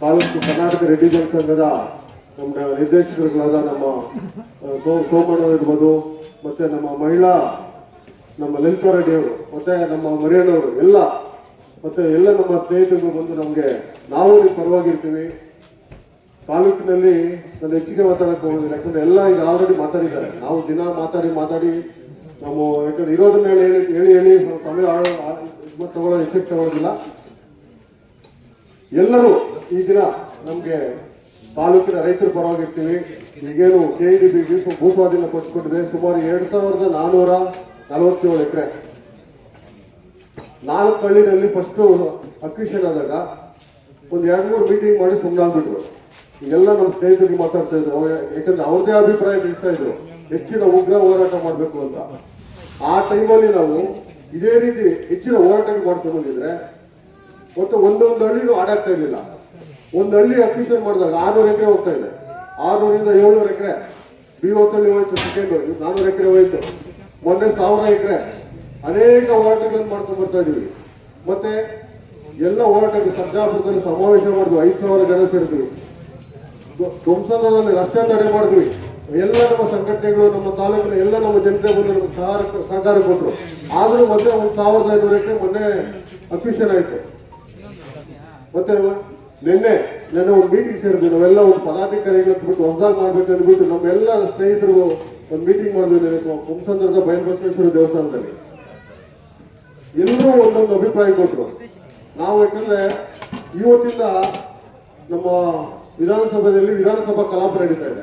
ತಾಲೂಕು ಕರ್ನಾಟಕ ರೆಡ್ಡಿ ಜನಸಂಘದ ನಮ್ಮ ನಿರ್ದೇಶಕರುಗಳಾದ ನಮ್ಮ ಸೋಮಣ್ಣ ಇರ್ಬೋದು, ಮತ್ತೆ ನಮ್ಮ ಮಹಿಳಾ ನಮ್ಮ ಲಲಿತಾ ರೆಡ್ಡಿ ಅವರು, ಮತ್ತೆ ನಮ್ಮ ಮರಿಯಣ್ಣವರು ಎಲ್ಲ, ಮತ್ತೆ ಎಲ್ಲ ನಮ್ಮ ಸ್ನೇಹಿತರು ಬಂದು ನಮಗೆ ನಾವು ನಿಮ್ಮ ಪರವಾಗಿರ್ತೀವಿ. ತಾಲೂಕಿನಲ್ಲಿ ನಾನು ಹೆಚ್ಚಿಗೆ ಮಾತಾಡಕ್ಕೆ ಹೋಗೋದಿಲ್ಲ, ಯಾಕಂದ್ರೆ ಎಲ್ಲ ಈಗ ಆಲ್ರೆಡಿ ಮಾತಾಡಿದ್ದಾರೆ. ನಾವು ದಿನ ಮಾತಾಡಿ ನಮ್ಮ ಯಾಕಂದ್ರೆ ಇರೋದನ್ನ ಹೇಳಿ ಸಮಯ ತಗೊಳ್ಳೋ ಹೆಚ್ಚಿಗೆ ತಗೊಳ್ಳೋದಿಲ್ಲ. ಎಲ್ಲರೂ ಈ ದಿನ ನಮಗೆ ತಾಲೂಕಿನ ರೈತರ ಪರವಾಗಿರ್ತೀವಿ. ಈಗೇನು KEDB ಭೂಸ್ವಾಧೀನ ಪಡಿಸ್ಕೊಂಡಿದೆ ಸುಮಾರು 2447 ಎಕರೆ. 4 ಹಳ್ಳಿನಲ್ಲಿ ಫಸ್ಟ್ ಅಕ್ವಿಷನ್ ಆದಾಗ ಒಂದು 2-3 ಮೀಟಿಂಗ್ ಮಾಡಿ ಸುಮ್ಮನಾಗ್ಬಿಟ್ರು. ಈಗೆಲ್ಲ ನಮ್ಮ ಸ್ನೇಹಿತರಿಗೆ ಮಾತಾಡ್ತಾ ಇದ್ರು, ಯಾಕಂದ್ರೆ ಅವ್ರದೇ ಅಭಿಪ್ರಾಯ ತಿಳಿಸ್ತಾ ಇದ್ರು ಹೆಚ್ಚಿನ ಉಗ್ರ ಹೋರಾಟ ಮಾಡಬೇಕು ಅಂತ. ಆ ಟೈಮಲ್ಲಿ ನಾವು ಇದೇ ರೀತಿ ಹೆಚ್ಚಿನ ಹೋರಾಟಗಳು ಮಾಡ್ಕೊಂಡು ಬಂದಿದ್ರೆ ಮತ್ತೆ ಒಂದೊಂದು ಹಳ್ಳಿನೂ ಆಡಾಗ್ತಾ ಇರಲಿಲ್ಲ. ಒಂದು ಹಳ್ಳಿ ಅಕ್ವಿಷನ್ ಮಾಡಿದಾಗ 600 ಎಕರೆ ಹೋಗ್ತಾ ಇದೆ. 600ರಿಂದ 700 ಎಕರೆ BOಸಲ್ಲಿ ಹೋಯ್ತು, ಸೆಕೆಂಡ್ 400 ಎಕರೆ ಹೋಯ್ತು, ಮೊನ್ನೆ 1000 ಎಕರೆ. ಅನೇಕ ಹೋರಾಟಗಳನ್ನು ಮಾಡ್ಕೊಂಡು ಬರ್ತಾ ಇದೀವಿ. ಮತ್ತೆ ಎಲ್ಲ ಹೋರಾಟಕ್ಕೆ ಸರ್ಜಾಪುರದಲ್ಲಿ ಸಮಾವೇಶ ಮಾಡಿದ್ವಿ, 5000 ಜನ ಸೇರಿದ್ವಿ. ಧ್ವಂಸದಲ್ಲಿ ರಸ್ತೆ ತಡೆ ಮಾಡಿದ್ವಿ. ಎಲ್ಲ ನಮ್ಮ ಸಂಘಟನೆಗಳು, ನಮ್ಮ ತಾಲೂಕಿನ ಎಲ್ಲ ನಮ್ಮ ಜನತೆ ಬಂದು ನಮ್ಗೆ ಸಹಕಾರ ಕೊಟ್ಟರು. ಆದರೂ ಮತ್ತೆ 1500 ಎಕರೆ ಮೊನ್ನೆ ಅಕ್ವಿಷನ್ ಆಯ್ತು. ಮತ್ತೆ ನಿನ್ನೆ ಒಂದು ಮೀಟಿಂಗ್ ಸೇರಿದ್ವಿ. ನಾವೆಲ್ಲ ಒಂದು ಪದಾಧಿಕಾರಿಗಳು ಬಿಟ್ಟು ಹೊಸದಾಗಿ ಮಾಡ್ಬೇಕು ಅಂದ್ಬಿಟ್ಟು ನಮ್ಮೆಲ್ಲ ಸ್ನೇಹಿತರು ಒಂದು ಮೀಟಿಂಗ್ ಮಾಡಿದ್ವಿ ಕುಂಸಂದ್ರದ ಬಯಲುಬಸವೇಶ್ವರ ದೇವಸ್ಥಾನದಲ್ಲಿ. ಎಲ್ಲರೂ ಒಂದೊಂದು ಅಭಿಪ್ರಾಯ ಕೊಟ್ಟರು. ನಾವು ಯಾಕಂದ್ರೆ ಇವತ್ತಿಂದ ನಮ್ಮ ವಿಧಾನಸಭೆಯಲ್ಲಿ ವಿಧಾನಸಭಾ ಕಲಾಪ ನಡೀತಾ ಇದೆ,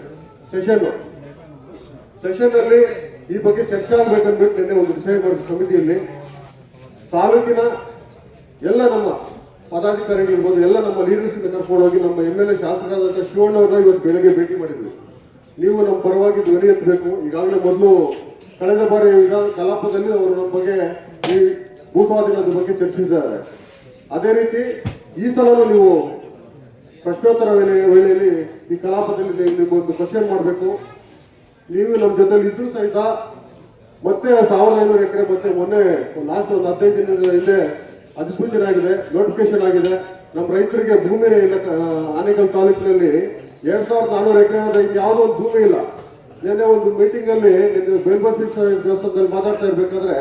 ಸೆಷನ್ ಅಲ್ಲಿ ಈ ಬಗ್ಗೆ ಚರ್ಚೆ ಆಗ್ಬೇಕಂದ್ಬಿಟ್ಟು ನಿನ್ನೆ ಒಂದು ವಿಷಯ ಮಾಡಿದ ಸಮಿತಿಯಲ್ಲಿ ತಾಲೂಕಿನ ಎಲ್ಲ ನಮ್ಮ ಪದಾಧಿಕಾರಿಗಳಿರ್ಬೋದು, ಎಲ್ಲ ನಮ್ಮ ಲೀಡರ್ಸ್ ಕರ್ಕೊಂಡು ಹೋಗಿ ನಮ್ಮ MLA ಶಾಸಕರಾದಂಥ ಶಿವಣ್ಣವ್ರನ್ನ ಇವತ್ತು ಬೆಳಗ್ಗೆ ಭೇಟಿ ಮಾಡಿದ್ವಿ. ನೀವು ನಮ್ಮ ಪರವಾಗಿ ಧ್ವನಿ ಎತ್ತಬೇಕು. ಈಗಾಗಲೇ ಮೊದಲು ಕಳೆದ ಬಾರಿ ವಿಧಾನ ಕಲಾಪದಲ್ಲಿ ಅವರು ನಮ್ಮ ಬಗ್ಗೆ ಈ ಭೂಸ್ವಾಧೀನದ ಬಗ್ಗೆ ಚರ್ಚಿಸಿದ್ದಾರೆ. ಅದೇ ರೀತಿ ಈ ಸಲನೂ ನೀವು ಪ್ರಶ್ನೋತ್ತರ ವೇಳೆಯಲ್ಲಿ ಈ ಕಲಾಪದಲ್ಲಿ ನಿಮ್ಮೊಂದು ಕ್ವಶನ್ ಮಾಡಬೇಕು. ನೀವು ನಮ್ಮ ಜೊತೆಲಿ ಇದ್ರೂ ಸಹಿತ ಮತ್ತೆ 1500 ಎಕರೆ ಮತ್ತೆ ಮೊನ್ನೆ ಲಾಸ್ಟ್ ಒಂದು 15 ದಿನದ ಹಿಂದೆ ಅಧಿಸೂಚನೆ ಆಗಿದೆ, ನೋಟಿಫಿಕೇಶನ್ ಆಗಿದೆ. ನಮ್ಮ ರೈತರಿಗೆ ಭೂಮಿ ಇಲ್ಲ. ಆನೇಕಲ್ ತಾಲೂಕಿನಲ್ಲಿ 2400 ಎಕರೆ ಯಾವುದೋ ಒಂದು ಭೂಮಿ ಇಲ್ಲ. ನಿನ್ನೆ ಒಂದು ಮೀಟಿಂಗ್ ಅಲ್ಲಿ ಬಯಲುಬಸವೇಶ್ವರ ದೇವಸ್ಥಾನದಲ್ಲಿ ಮಾತಾಡ್ತಾ ಇರ್ಬೇಕಾದ್ರೆ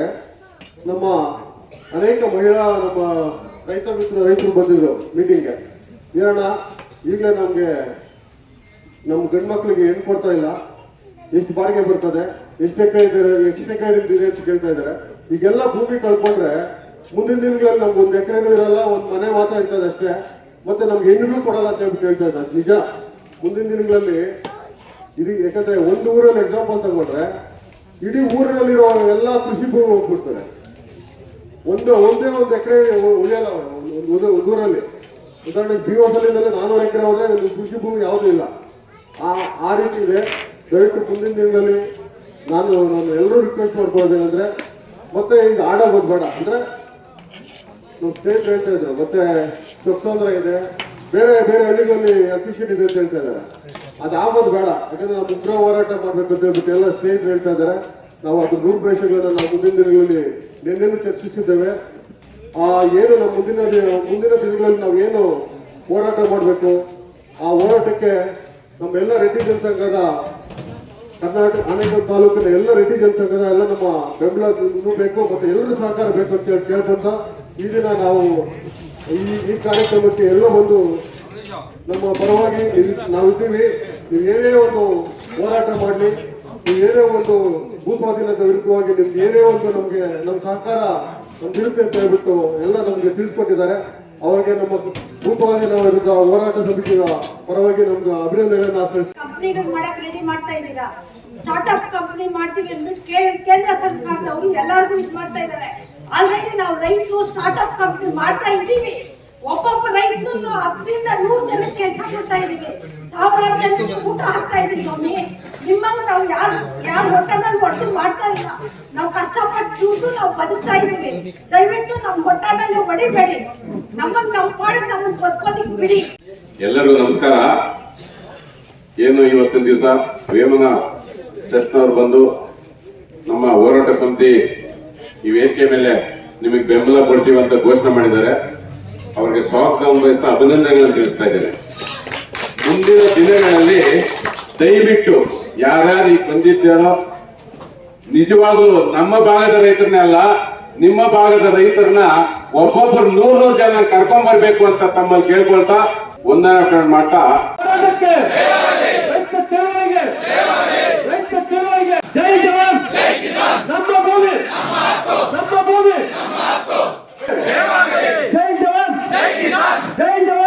ನಮ್ಮ ಅನೇಕ ಮಹಿಳಾ ನಮ್ಮ ರೈತರು ಬಂದಿದ್ರು ಮೀಟಿಂಗ್ಗೆ. ಏನಣ್ಣ ಈಗಲೇ ನಮಗೆ ನಮ್ಮ ಗಂಡು ಮಕ್ಕಳಿಗೆ ಹೆಣ್ಣು ಕೊಡ್ತಾ ಇಲ್ಲ, ಎಷ್ಟು ಬಾಡಿಗೆ ಬರ್ತದೆ, ಎಷ್ಟು ಎಕರೆ ಇದೆ ಅಂತ ಕೇಳ್ತಾ ಇದ್ದಾರೆ. ಈಗೆಲ್ಲ ಭೂಮಿ ಕಳ್ಕೊಂಡ್ರೆ ಮುಂದಿನ ದಿನಗಳಲ್ಲಿ ನಮ್ಗೆ 1 ಎಕರೆನೂ ಇರಲ್ಲ, ಒಂದು ಮನೆ ಮಾತ್ರ ಇರ್ತದೆ ಅಷ್ಟೇ, ಮತ್ತೆ ನಮ್ಗೆ ಹೆಣ್ಣು ಕೊಡಲ್ಲ ಅಂತ ಕೇಳ್ತಾ ಇದ್ದಾರೆ. ನಿಜ, ಮುಂದಿನ ದಿನಗಳಲ್ಲಿ ಇದು ಯಾಕಂದ್ರೆ ಒಂದು ಊರಲ್ಲಿ ಎಕ್ಸಾಂಪಲ್ ತಗೊಂಡ್ರೆ ಇಡೀ ಊರಿನಲ್ಲಿರೋ ಎಲ್ಲ ಕೃಷಿ ಭೂಮಿ ಹೋಗ್ಬಿಡ್ತಾರೆ. ಒಂದೇ ಒಂದು ಎಕರೆ ಉಳಿಯಲ್ಲ ಊರಲ್ಲಿ. ಉದಾಹರಣೆಗೆ BOಸಲ್ಲಿ 400 ಎಕರೆ ಹೋದ್ರೆ ಕೃಷಿ ಭೂಮಿ ಯಾವುದೂ ಇಲ್ಲ. ಆ ರೀತಿ ಇದೆ. ದಯವಿಟ್ಟು ಮುಂದಿನ ದಿನದಲ್ಲಿ ನಾನು ಎಲ್ಲರೂ ರಿಕ್ವೆಸ್ಟ್ ಮಾಡ್ಕೊಳ್ಳೋದೇನೆಂದ್ರೆ ಮತ್ತೆ ಈಗ ಆಡೋದು ಬೇಡ. ಅಂದ್ರೆ ನಮ್ಮ ಸ್ನೇಹಿತರು ಹೇಳ್ತಾ ಇದ್ರು ಮತ್ತೆ ಚೊಕ್ಸಂದ್ರ ಇದೆ, ಬೇರೆ ಹಳ್ಳಿಗಳಲ್ಲಿ ಅಕ್ವಿಷನ್ ಇದೆ ಅಂತ ಹೇಳ್ತಾ ಇದ್ದಾರೆ. ಅದಾಗೋದು ಬೇಡ. ಯಾಕಂದ್ರೆ ನಾವು ಉಗ್ರ ಹೋರಾಟ ಮಾಡ್ಬೇಕು ಅಂತ ಹೇಳ್ಬಿಟ್ಟು ಎಲ್ಲ ಸ್ನೇಹಿತರು ಹೇಳ್ತಾ ಇದ್ದಾರೆ. ನಾವು ಅದು ರೂಪುರೇಷೆಗಳನ್ನು ನಾವು ಮುಂದಿನ ದಿನಗಳಲ್ಲಿ ನಿನ್ನೆನೂ ಚರ್ಚಿಸಿದ್ದೇವೆ. ಏನು ನಮ್ಮ ಮುಂದಿನ ದಿನಗಳಲ್ಲಿ ನಾವು ಏನು ಹೋರಾಟ ಮಾಡಬೇಕು, ಆ ಹೋರಾಟಕ್ಕೆ ನಮ್ಮೆಲ್ಲ ರೆಡ್ಡಿ ಜನಸಂಘದ ಕರ್ನಾಟಕ ಆನೇಕಲ್ ತಾಲೂಕಿನ ಎಲ್ಲ ರೆಡ್ಡಿ ಜನಸಂಘದ ಎಲ್ಲ ನಮ್ಮ ಬೆಂಬಲ ಬೇಕು, ಮತ್ತೆ ಎಲ್ಲರೂ ಸಹಕಾರ ಬೇಕು ಅಂತ ಕೇಳ್ಕೊಂತ ಈ ದಿನ ನಾವು ಈ ಕಾರ್ಯಕ್ರಮಕ್ಕೆ ಎಲ್ಲ ಬಂದು ನಮ್ಮ ಪರವಾಗಿ ನಾವಿದ್ದೀವಿ. ನೀವು ಏನೇ ಒಂದು ಹೋರಾಟ ಮಾಡಲಿ, ನೀವು ಏನೇ ಒಂದು ಭೂಸ್ವಾಧೀನದ ವಿರುದ್ಧವಾಗಿ ನಿಮ್ಗೆ ಏನೇ ಒಂದು ನಮಗೆ ನಮ್ಮ ಸಹಕಾರ ನಮ್ಗಿರುತ್ತೆ ಅಂತ ಹೇಳ್ಬಿಟ್ಟು ಎಲ್ಲ ನಮಗೆ ತಿಳಿಸ್ಕೊಟ್ಟಿದ್ದಾರೆ. ಅವರಿಗೆ ನಮ್ಮ ಭೂಸ್ವಾಧೀನ ವಿರುದ್ಧ ಹೋರಾಟ ಸಮಿತಿಯ ಪರವಾಗಿ ನಮ್ಗೆ ಅಭಿನಂದನೆಯನ್ನು ಆಶ್ರಯಿಸ್ತೀವಿ. ಕಂಪ್ನಿಗಳು ಮಾಡಕ್ ರೆಡಿ ಮಾಡ್ತಾ ಇದ್ದೀರಾ, ಸ್ಟಾರ್ಟ್ಅಪ್ ಕಂಪನಿ ಮಾಡ್ತೀವಿ ಅಂದ್ಬಿಟ್ಟು ಕೇಂದ್ರ ಸರ್ಕಾರದವರು ಎಲ್ಲರಿಗೂ ಇದು ಮಾಡ್ತಾ ಇದ್ದಾರೆ. ಆಲ್ರೆಡಿ ನಾವು ರೈತರು ಸ್ಟಾರ್ಟ್ಅಪ್ ಕಂಪನಿ ಮಾಡ್ತಾ ಇದ್ದೀವಿ. ಒಬ್ಬೊಬ್ಬ ರೈತನು 10 ರಿಂದ 100 ಜನಕ್ಕೆ ಕೆಲಸ ಕೊಡ್ತಾ ಇದೀವಿ, ಸಾವಿರಾರು ಜನಕ್ಕೆ ಊಟ ಹಾಕ್ತಾ ಇದೀವಿ. ಸ್ವಾಮಿ, ನಿಮ್ಮನ್ನು ನಾವು ಯಾರು ಹೊಟ್ಟೆ ಮೇಲೆ ಹೊಡೆದು ಮಾಡ್ತಾ ಇಲ್ಲ. ನಾವು ಕಷ್ಟಪಟ್ಟು ದುಡ್ಡು ನಾವು ಬದುಕ್ತಾ ಇದೀವಿ. ದಯವಿಟ್ಟು ನಮ್ಮ ಹೊಟ್ಟೆ ಮೇಲೆ ಹೊಡಿಬೇಡಿ. ನಮ್ಮನ್ನು ನಾವು ಮಾಡಿ ನಮ್ಮನ್ನು ಬದುಕೋದಿಕ್ ಬಿಡಿ. ಎಲ್ಲರಿಗೂ ನಮಸ್ಕಾರ. ಏನು ಇವತ್ತಿನ ದಿವಸ ವೇಮನ ಟ್ರಸ್ಟ್ನವರು ಬಂದು ನಮ್ಮ ಹೋರಾಟ ಸಮಿತಿ ಈ ವೇದಿಕೆ ಮೇಲೆ ನಿಮಗೆ ಬೆಂಬಲ ಕೊಡ್ತೀವಿ ಅಂತ ಘೋಷಣೆ ಮಾಡಿದ್ದಾರೆ. ಅವರಿಗೆ ಸ್ವಾಗತವನ್ನು ಬಯಸ್ತಾ ಅಭಿನಂದನೆಗಳನ್ನು ತಿಳಿಸ್ತಾ ಇದ್ದೇನೆ. ಮುಂದಿನ ದಿನಗಳಲ್ಲಿ ದಯವಿಟ್ಟು ಯಾರ್ಯಾರು ಈಗ ಬಂದಿದ್ದಾರೋ ನಿಜವಾಗ್ಲೂ ನಮ್ಮ ಭಾಗದ ರೈತರನ್ನೇ ಅಲ್ಲ, ನಿಮ್ಮ ಭಾಗದ ರೈತರನ್ನ ಒಬ್ಬೊಬ್ಬರು 100 ಜನ ಕರ್ಕೊಂಡ್ ಬರ್ಬೇಕು ಅಂತ ತಮ್ಮಲ್ಲಿ ಕೇಳ್ಕೊಳ್ತಾ ವಂದನೆ ಮಾಡ್ತಾ ಜೈ ಜವಾನ್, ನಮ್ಮ ಭೂಮಿ, ನಮ್ಮ ಭೂಮಿ, ಜೈ ಜವಾನ್, ಜೈ ಜವಾನ್.